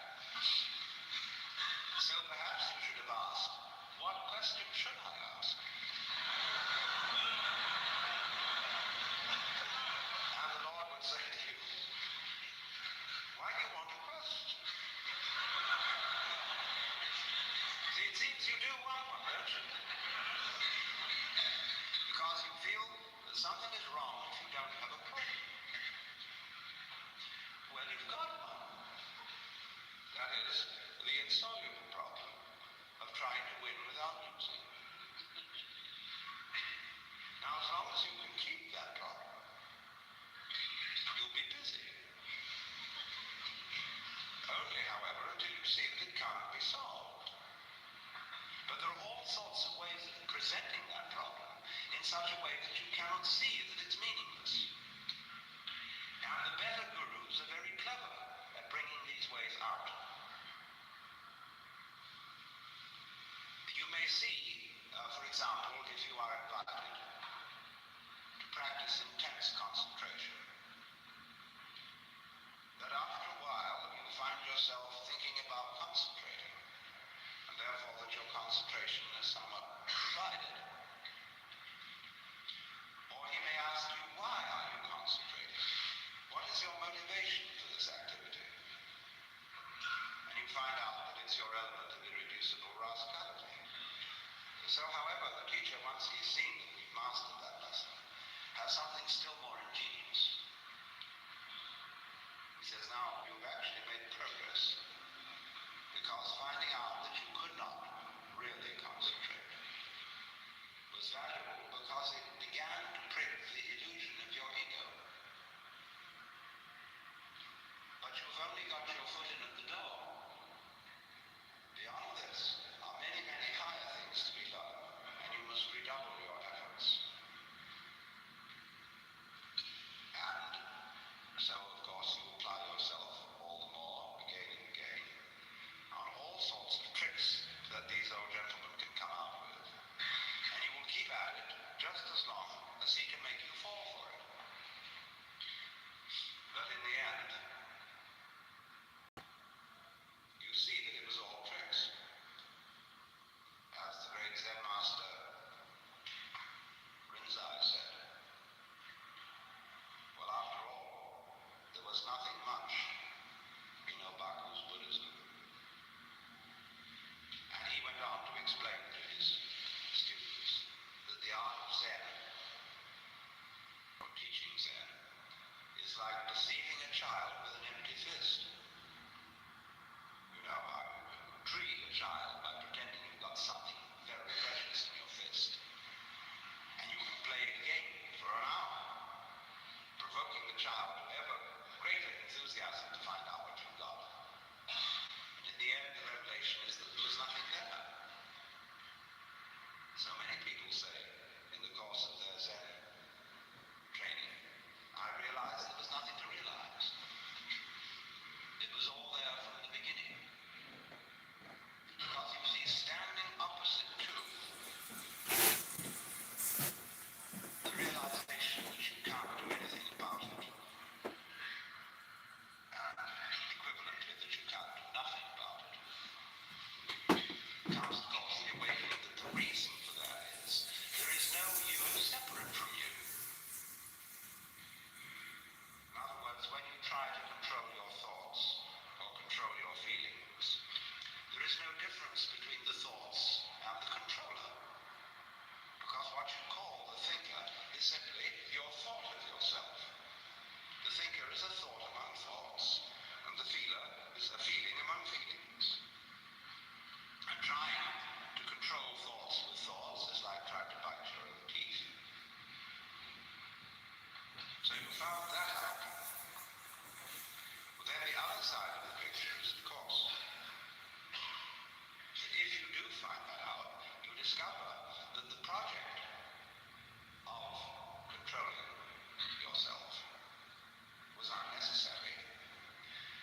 So perhaps you should have asked, what question should I ask? And the Lord would say to you, why do you want a question? See, it seems you do want one, don't you? Because you feel that something is wrong if you don't have a problem. Well, you've got one. That is the insoluble problem of trying to win without losing. Now, as long as you can keep that problem, you'll be busy. Only, however, until you see that it can't be solved. But there are all sorts of ways of presenting that problem in such a way that you cannot see that it's meaningless. And the better gurus are very clever at bringing these ways out. You may see, for example, if you are invited to practice intense concentration, that after a while you find yourself thinking about concentrating, Now, you've actually made progress, because finding out that you could not really concentrate was valuable, because it began to prick the illusion of your ego. But you've only got your foot in at the door. Beyond this are many, many higher things to be done, and you must redouble your efforts. And so, of course, you apply yourself all the more, again and again, on all sorts of tricks that these old gentlemen can come out with. And you will keep at it just as long as he can make you fall for it. But in the end, you see that it was all tricks. As the great Zen master Rinzai said, well, after all, there was nothing much in Obaku's Buddhism. And he went on to explain to his students that the art of Zen, or teaching Zen, is like deceiving a child with an empty fist. You know, you treat a child by pretending you've got something very precious in your fist. And you can play a game for an hour, provoking the child to ever greater enthusiasm to find out what you've got. And in the end, the revelation is that there was nothing there. So many people say, in the course of their Zen training, I realized there was nothing to realize. It was all there from the beginning. Because you see, standing opposite to the realization that you can't do anything about it, and equivalently that you can't do nothing about it, comes, of course, the awakening that the reason for that is there is no you separate from you. In other words, when you try to control your thoughts or control your feelings, there is no difference between the thoughts and the controller. Because what you call the thinker is simply your thought of yourself. The thinker is a thought among thoughts, and the feeler is a feeling among feelings. And trying to control thoughts with thoughts is like trying to bite your own teeth. So you found that out. But then the other side of the picture is, of course, that if you do find that out, you discover that the project of controlling yourself was unnecessary,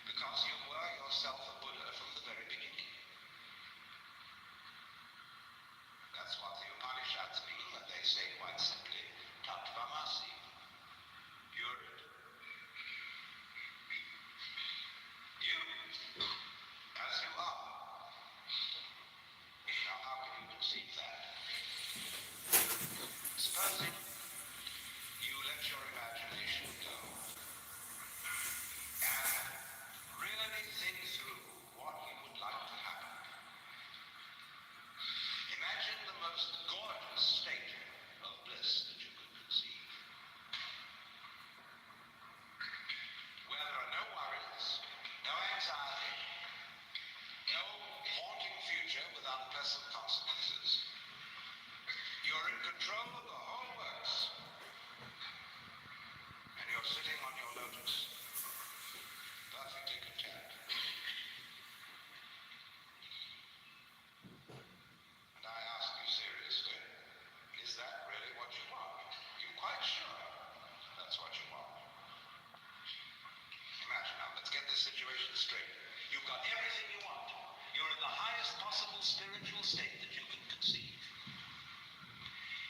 because you were yourself a Buddha from the very beginning. That's what the Upanishads mean when they say quite simply, Tattvamasi. You're it. You, as you are. Now, how can you conceive that? Supposing you let your imagination go and really think through what you would like to happen. Imagine the most gorgeous state of bliss that you could conceive, where there are no worries, no anxiety, no haunting future with unpleasant consequences. You're in control of the whole works, and you're sitting on your lotus, perfectly content. And I ask you seriously, is that really what you want? You're quite sure that's what you want? Imagine now, let's get this situation straight. You've got everything you want. You're in the highest possible spiritual state that you can conceive.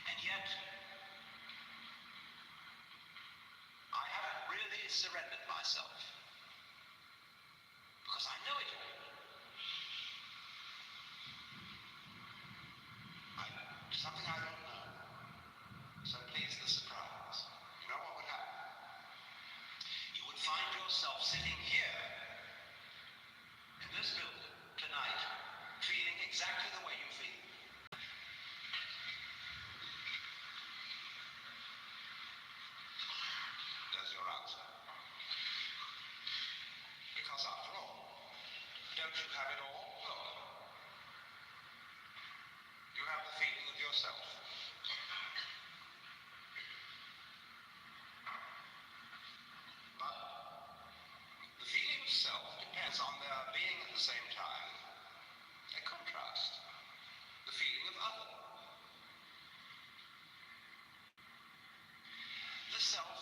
And yet, I haven't really surrendered myself. Because I know it all. Something I don't know. So please, the surprise. You know what would happen? You would find yourself sitting here, in this building, tonight, feeling exactly the way you feel. There's your answer. don't you have it all? No. You have the feeling of yourself. But the feeling of self depends on there being at the same time a contrast, the feeling of other. The self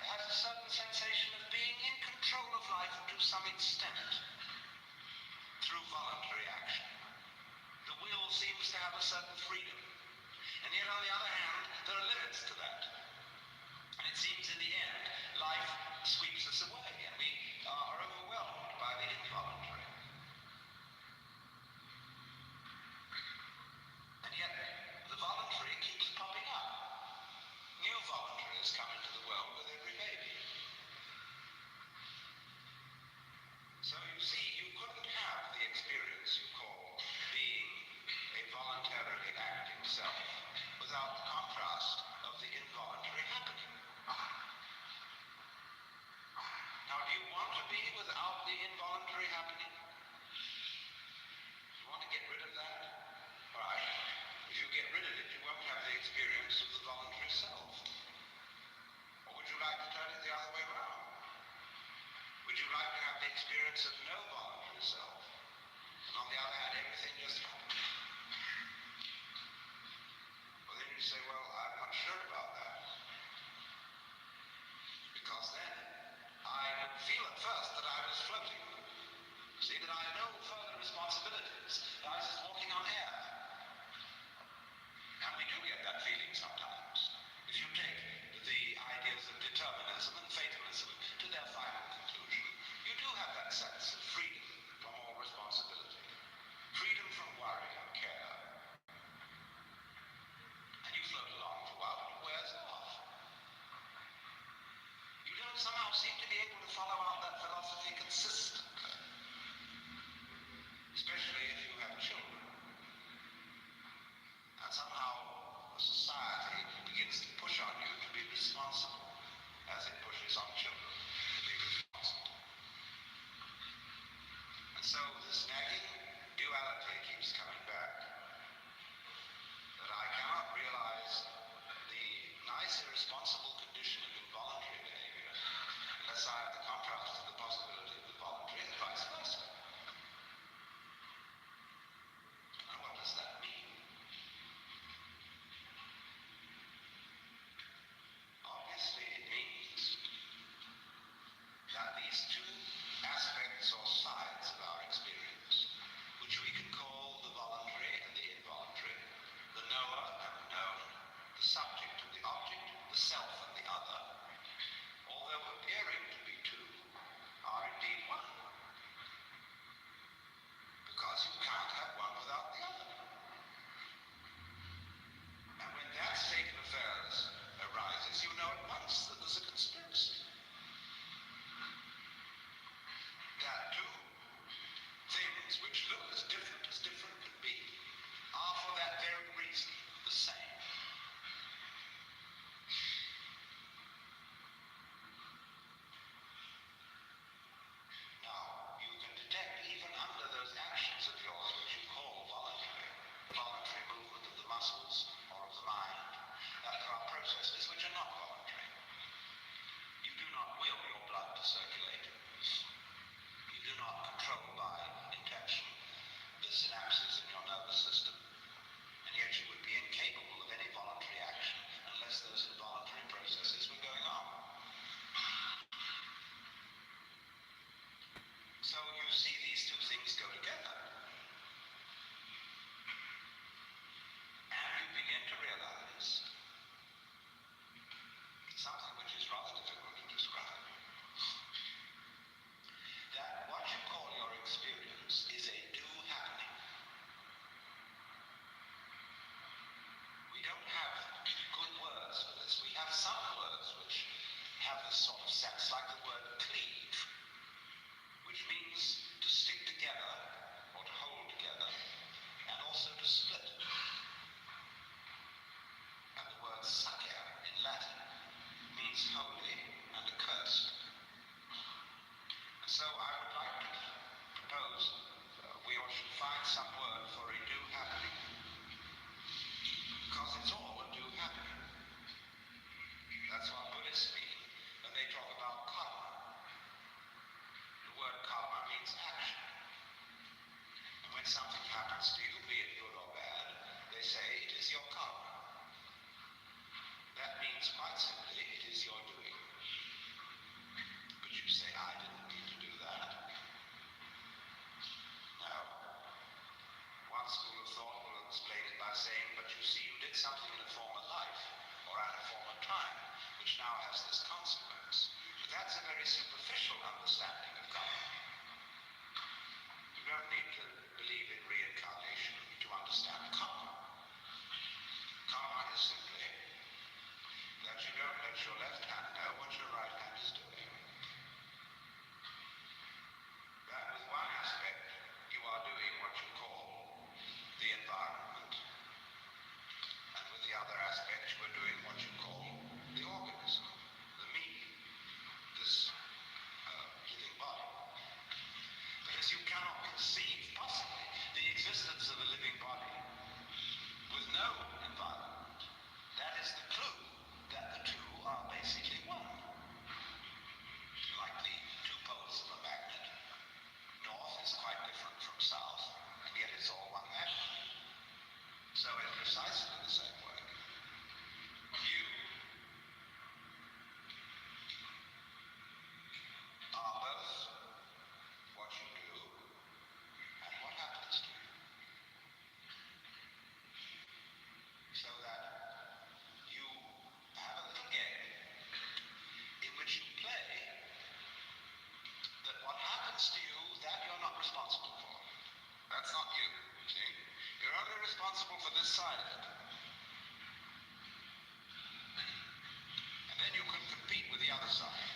has a certain sensation of being in control of life to some extent through voluntary action. The will seems to have a certain freedom, and yet on the other hand, there are limits to that. And it seems in the end, life sweeps us away, and we are overwhelmed by the involuntary. And yet, the voluntary keeps popping up. New voluntaries come into the world with every baby. So you see, you couldn't have the experience you call being a voluntarily acting self without the contrast of the involuntary happening. Now, do you want to be without the involuntary happening? You want to get rid of that? All right. If you get rid of it, you won't have the experience of the voluntary self. Or would you like to turn it the other way around? Would you like to have the experience of no voluntary self? And on the other hand, everything just happens. Well, then you say, well, I'm not sure about that. Because then I would feel at first that I was floating. See, that I had no further responsibilities. That I was just walking on air. And we do get that feeling sometimes. If you take the ideas of determinism and fatalism to their final conclusion, you do have that sense of freedom from all responsibility. Freedom from worry and care. And you float along for a while, but it wears off. You don't somehow seem to be able to follow out that philosophy consistently. Especially if you have children. And somehow society begins to push on you to be responsible, as it pushes on children to be responsible. And so this nagging duality keeps coming back. That I cannot realize the nice irresponsible condition of involuntary behavior unless I have the contrast of the possibility of the voluntary and vice versa. And what does that mean? Obviously, it means that these two aspects or sides of our experience, which we can call the voluntary and the involuntary, the knower and the known, the subject and the object, the self and the other, although appearing to be two, are indeed one. Because you can't have one without the other. And when that state of affairs arises, you know at once that there's a conspiracy. That two things which look as different can be, are for that very reason the same. Now, you can detect even under those actions of yours, which you call voluntary movement of the muscles or of the mind, that there are processes which are not voluntary. You do not will your blood to circulate. You do not control by intention the synapses in your nervous system, and yet you would be incapable of any voluntary action unless those involuntary processes were going on. So you see these two things go together. And you begin to realize something which is rather difficult to describe. That what you call your experience is a due happening. We don't have good words for this. We have some words which have this sort of sense, like the word cleave, which means to stick together or knows? We all should find some word for a new happening. Because it's all a new happening. That's what Buddhists mean when they talk about karma. The word karma means action. And when something happens to you, be it good or bad, they say it is your karma. That means quite simply, it is your doing. But you say, I didn't mean to do that. No. One school of thought will explain it by saying, but you see, you did something in a former life, or at a former time, which now has this consequence. But that's a very superficial understanding of karma. You don't need to believe in reincarnation to understand karma. Karma is simply that you don't let your left hand know what your right hand is doing. That with one aspect, you are doing what you call the environment. And with the other aspect, you are doing what you call the organism, the me, this living body. Because you cannot conceive possibly the existence of a living body with no environment. That is the clue that the two are basically one. Like the two poles of a magnet. North is quite different from south, and yet it's all one magnet. So in precisely the same way, you are both what you do and what happens to you. So that you have a little game in which you play that what happens to you, that you're not responsible for. That's not you, see? You're only responsible for this side of it. And then you can compete with the other side.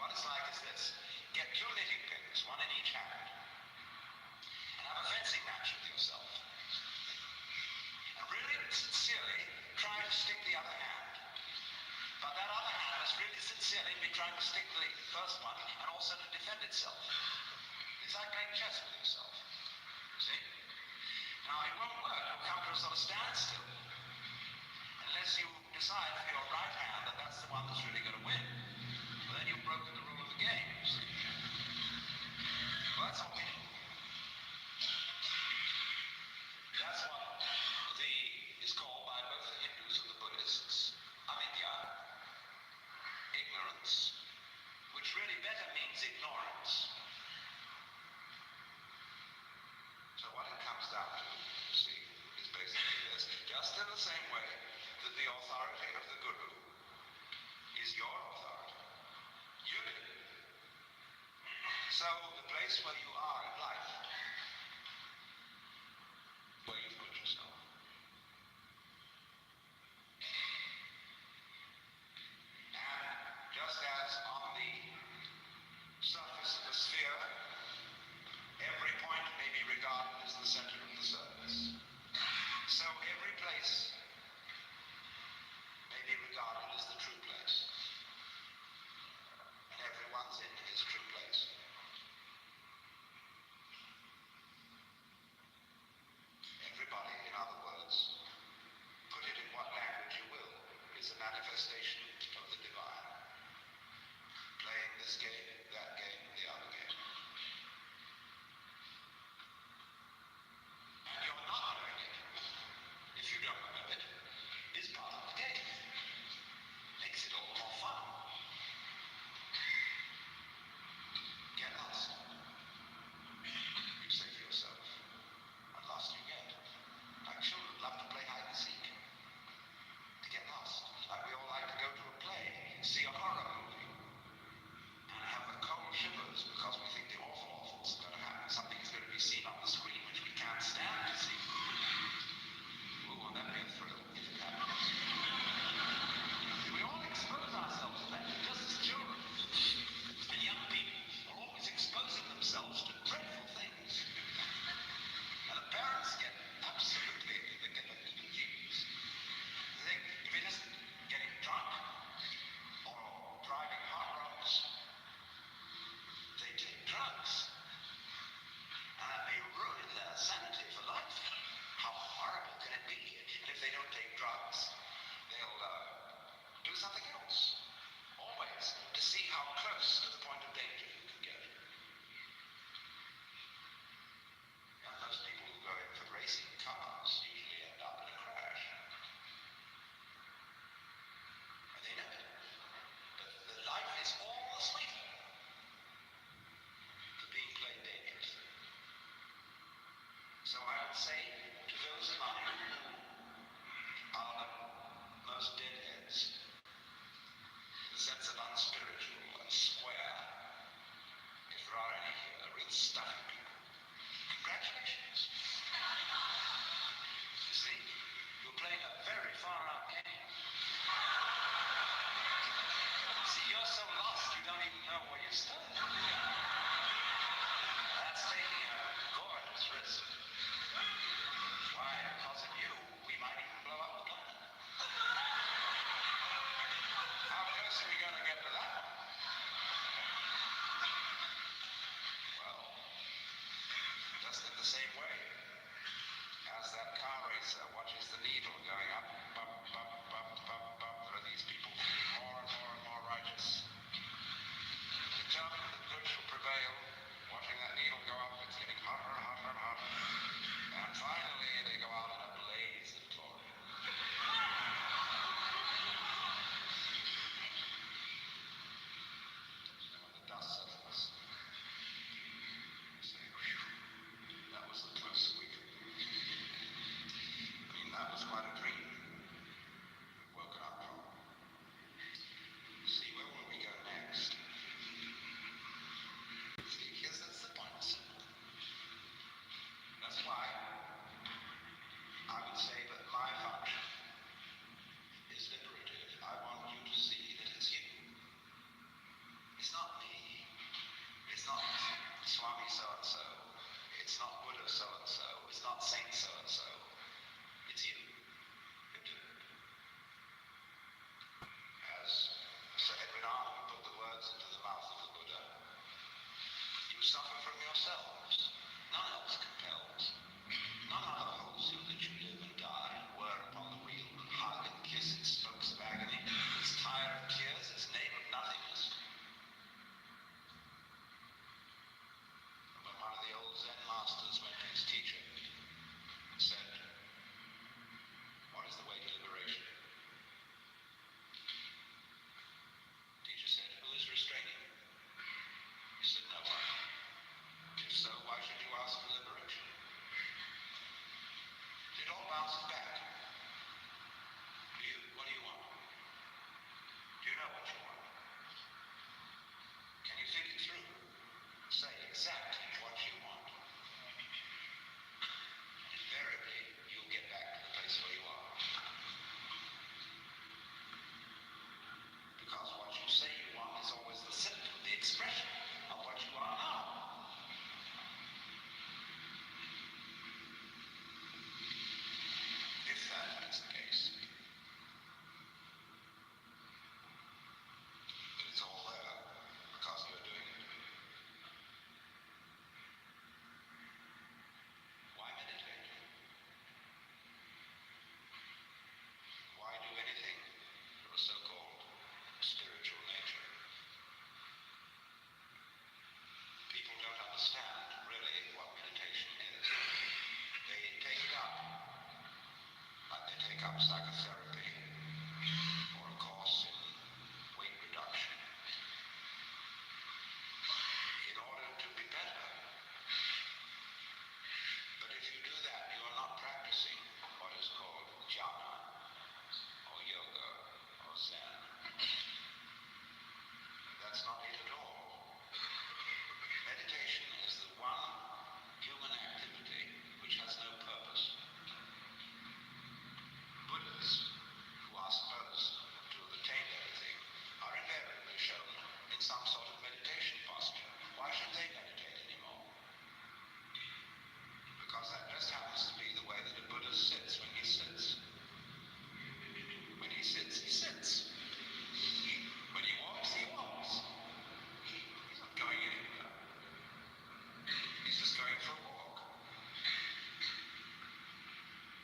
What it's like is this. Get two knitting pins, one in each hand, and have a fencing match with yourself. And really sincerely try to stick the other hand. But that other hand must really sincerely be trying to stick the first one and also to defend itself. It's like playing chess with yourself. See? Now it won't work. You'll come to a sort of standstill. Unless you decide for your right hand that that's the one that's really going to win. Well, then you've broken the rule of the game, see? Well, that's what we do. That's what is called by both the Hindus and the Buddhists avidya, ignorance, which really better means ignorance. So what it comes down to, you see, is basically this. Just in the same way that the authority of the Guru is your authority. You did it. So the place where you are in life, where you put yourself, and just as on the surface of the sphere, every point may be regarded as the center of the surface, so every place may be regarded as the true place, and everyone's in his true place. and stuffing people. Congratulations. You see, you're playing a very far-out game. See, you're so lost you don't even know where you stood. That's taking a gorgeous risk. Why, because of you, we might even blow up the planet. How close are we going to get to that one? Well, just in the same way as that car racer watches the needle going up, bump, bump, bump, bump, bump. There are these people feeling more and more and more righteous. Determined that good shall prevail, watching that needle go up, it's getting hotter and hotter and hotter. And finally they go out in a blaze of glory. And when the dust settles, you say, whew, that was the closest we could. I mean, that was quite a dream we've woken up from. See, where will we go next? See, because that's the point. That's why I would say that my function is liberative. I want you to see that it's you. It's not me. It's not Swami so-and-so. It's not Buddha so-and-so. It's not Saint so-and-so. It's you. You do it. As Sir Edwin Arnold put the words into the mouth of the Buddha, you suffer from yourselves. None else compels. None other holds you that you live and die and whir upon the wheel and hug and kiss its spokes of agony, its tire of tears, its name of nothingness. And when one of the old Zen masters went to his teacher and said, what is the way to liberation? The teacher said, who is restraining you? He said, no one. If so, why should you ask for liberation? It all bounces back. What do you want? Do you know what you want? Can you think it through? Say exactly what you want. Invariably, you'll get back to the place where you are. Because what you say you want is always the symptom, the expression of what you are now. If that is the case, then it's all there because you're doing it. Why meditate? Why do anything of a so-called spiritual nature? People don't understand really what meditation is. They take it up like they take up psychotherapy or a course in weight reduction in order to be better. But if you do that, you are not practicing what is called jhana or yoga or Zen. That's not it at all. Meditation is the one human activity which has no purpose. Buddhas, who are supposed to have attained everything, are invariably shown in some sort of meditation posture. Why should they meditate anymore? Because that just happens to be the way that a Buddha sits when he sits. When he sits, he sits. When he walks, he walks. He's not going anywhere. He's just going for a walk.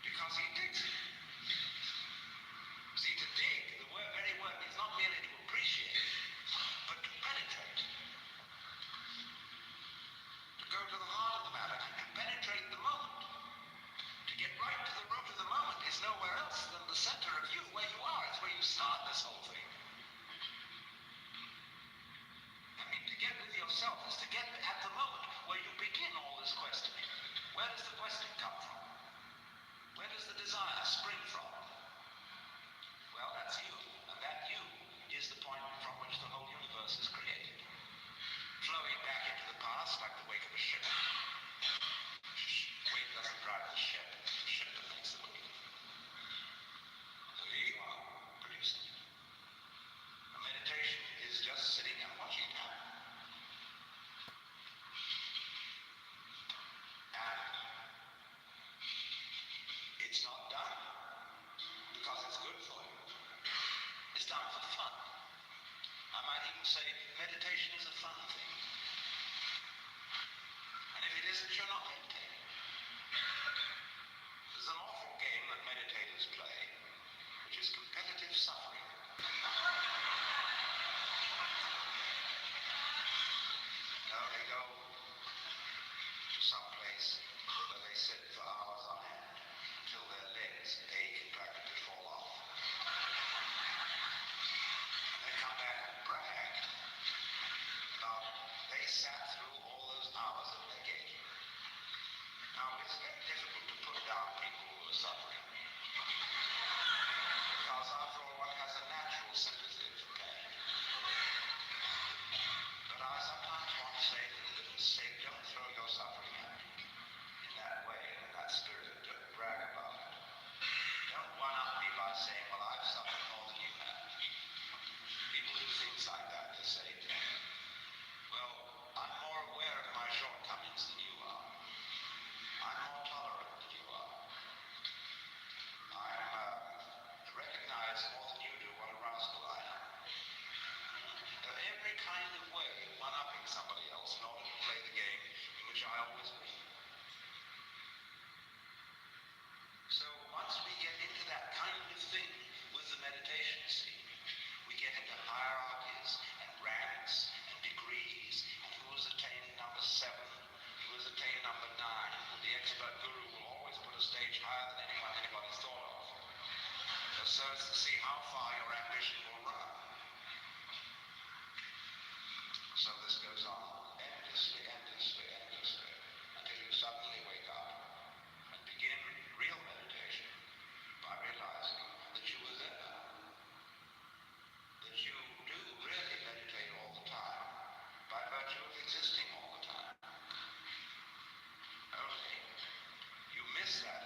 Because he digs it. See, to dig, the very word is not merely to appreciate, but to penetrate. To go to the heart of the matter and to penetrate the moment. To get right to the root of the moment is nowhere else than the center of you, where you are. It's where you start this whole thing. I mean, to get with yourself is to get at the moment where you begin all this questioning. Where does the question come from? Where does the desire spring from? Well, that's you. And that you is the point from which the whole universe is created. Flowing back into the past like the wake of a someplace where they sit for hours on end until their legs ache and practically fall off. And they come back and brag about they sat through all those hours of leg aching. Now, it's very difficult to put down people who are suffering. Because after all, one has a natural sympathy for pain. But I sometimes want to say, for goodness sake, don't throw your suffering at me in that way, in that spirit. Don't brag about it. Don't one-up me by saying, well, I've suffered more than you have. People do things like that. They say to me, well, I'm more aware of my shortcomings than you are. I'm more tolerant than you are. I recognize more than you do what a rascal I am. Every kind of way, one-upping somebody else in order to play the game in which I always win. So once we get into that kind of thing with the meditation scene, we get into hierarchies and ranks and degrees, and who has attained number 7, who has attained number 9, and the expert guru will always put a stage higher than anybody's thought of, so as to see how far your ambition will run. So this goes on endlessly, endlessly, endlessly, until you suddenly wake up and begin real meditation by realizing that you were there, that you do really meditate all the time by virtue of existing all the time. Only you miss that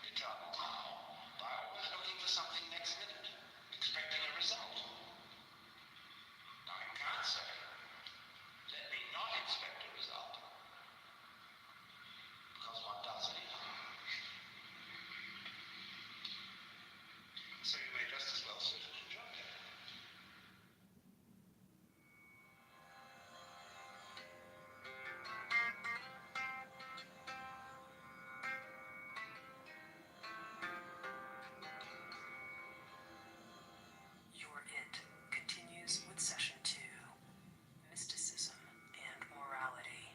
eternal now by always looking for something next minute, expecting a result. Now you can't say, let me not expect a result, because one does anyhow. So you may just as well sit and enjoy it. Your It continues with session 2, Mysticism and Morality.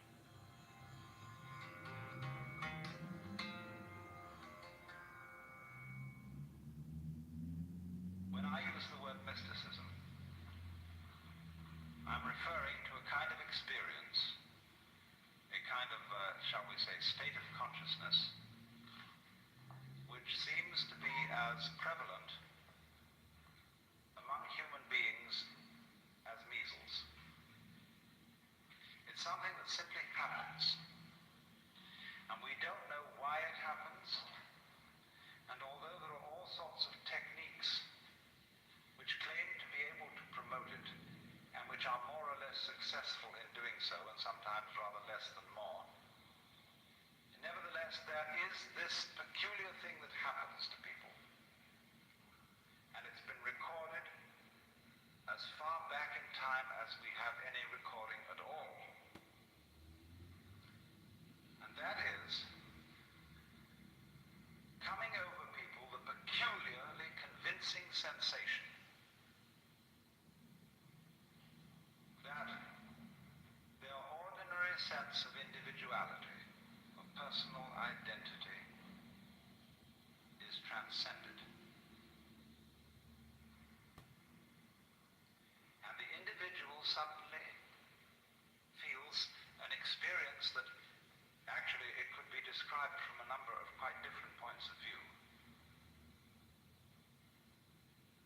When I use the word mysticism, I'm referring to a kind of experience, a kind of, shall we say, state of consciousness, which seems to be as prevalent among human beings as measles. It's something that simply happens, and we don't know why it happens, and although there are all sorts of techniques which claim to be able to promote it, and which are more or less successful in doing so, and sometimes rather less than more, nevertheless there is this peculiar thing that happens to people, and it's been recorded as far back in time as we have any recording at all. And that is coming over people the peculiarly convincing sensation that their ordinary sense of individuality, of personal identity, is transcended. And the individual suddenly feels an experience that actually it could be described from a number of quite different points of view.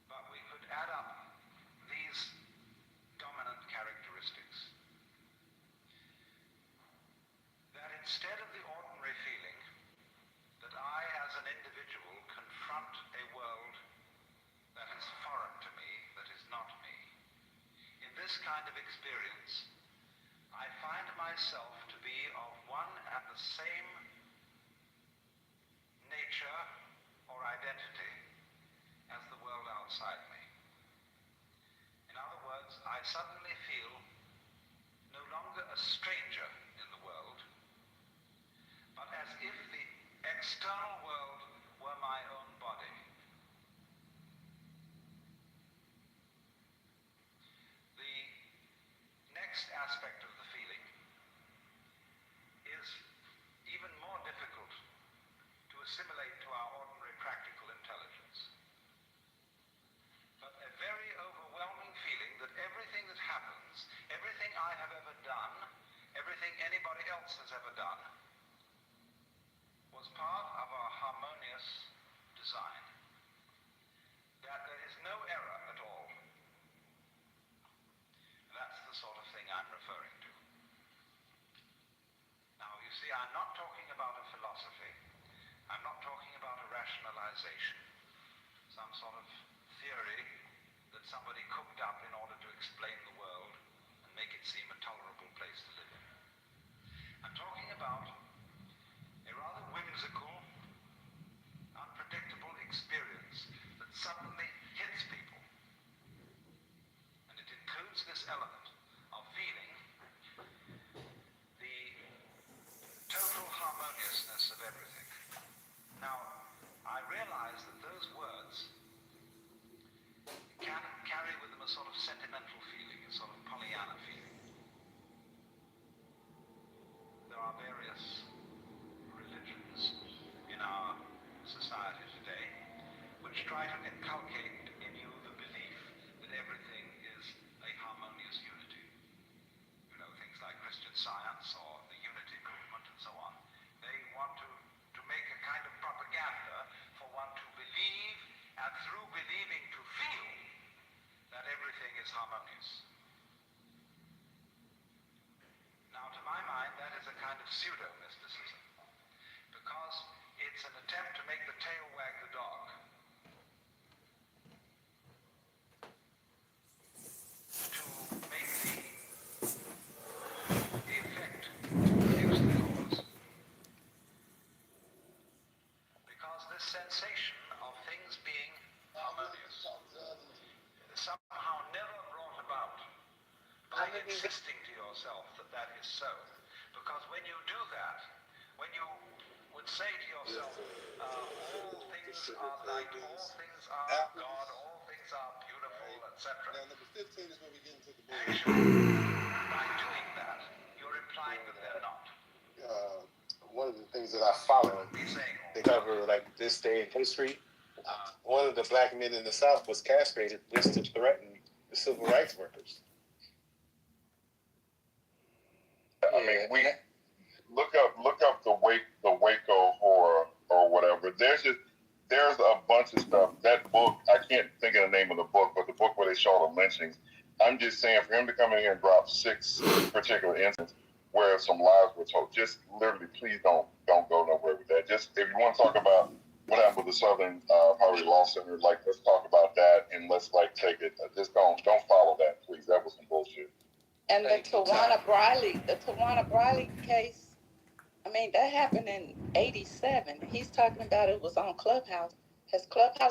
But we could add up these dominant characteristics. That instead of the ordinary feeling that I as an individual confront a world that is foreign to me, that is not me, in this kind of experience, I find myself to be of one and the same nature or identity as the world outside me. In other words, I suddenly feel no longer a stranger in the world, but as if the external world were my own body. The next aspect of the feeling is I'm not talking about a philosophy. I'm not talking about a rationalization, some sort of theory that somebody cooked up in order to explain the world and make it seem a tolerable place to live in. I'm talking about a rather whimsical, unpredictable experience that suddenly hits people. And it includes this element of feeling the total harmoniousness of everything. Now, I realize that those words can carry with them a sort of sentimental feeling, a sort of Pollyanna feeling. There are various religions in our society today which try to inculcate in you the belief that everything is a harmonious unity. You know, things like Christian Science or the Unity Movement and so on. They want to make a kind of propaganda for one to believe, and through believing to feel that everything is harmonious. Now, to my mind, that is a kind of pseudo-mysticism, because it's an attempt to make the tail wag the dog. To make the effect produce the cause. Because this sensation of things being harmonious somehow never brought about by insisting to yourself that that is so. Because when you do that, when you would say to yourself, all things are light, all things are God, all things are beautiful, etc. Now, number 15 is when we get into the book. Actually, by doing that, you're implying that they're not. One of the things that I follow, they cover like this day in history. One of the black men in the South was castrated just to threaten the civil rights workers. I mean, we look up the Waco horror or whatever. There's a bunch of stuff. That book, I can't think of the name of the book, but the book where they show all the lynchings. I'm just saying, for him to come in here and drop 6 particular instances where some lies were told, just literally, please don't go nowhere with that. Just if you want to talk about what happened with the Southern Poverty Law Center, like let's talk about that and let's like take it. Just don't follow that, please. That was some bullshit. And the Tawana Briley case, I mean, that happened in '87. He's talking about it was on Clubhouse. Has Clubhouse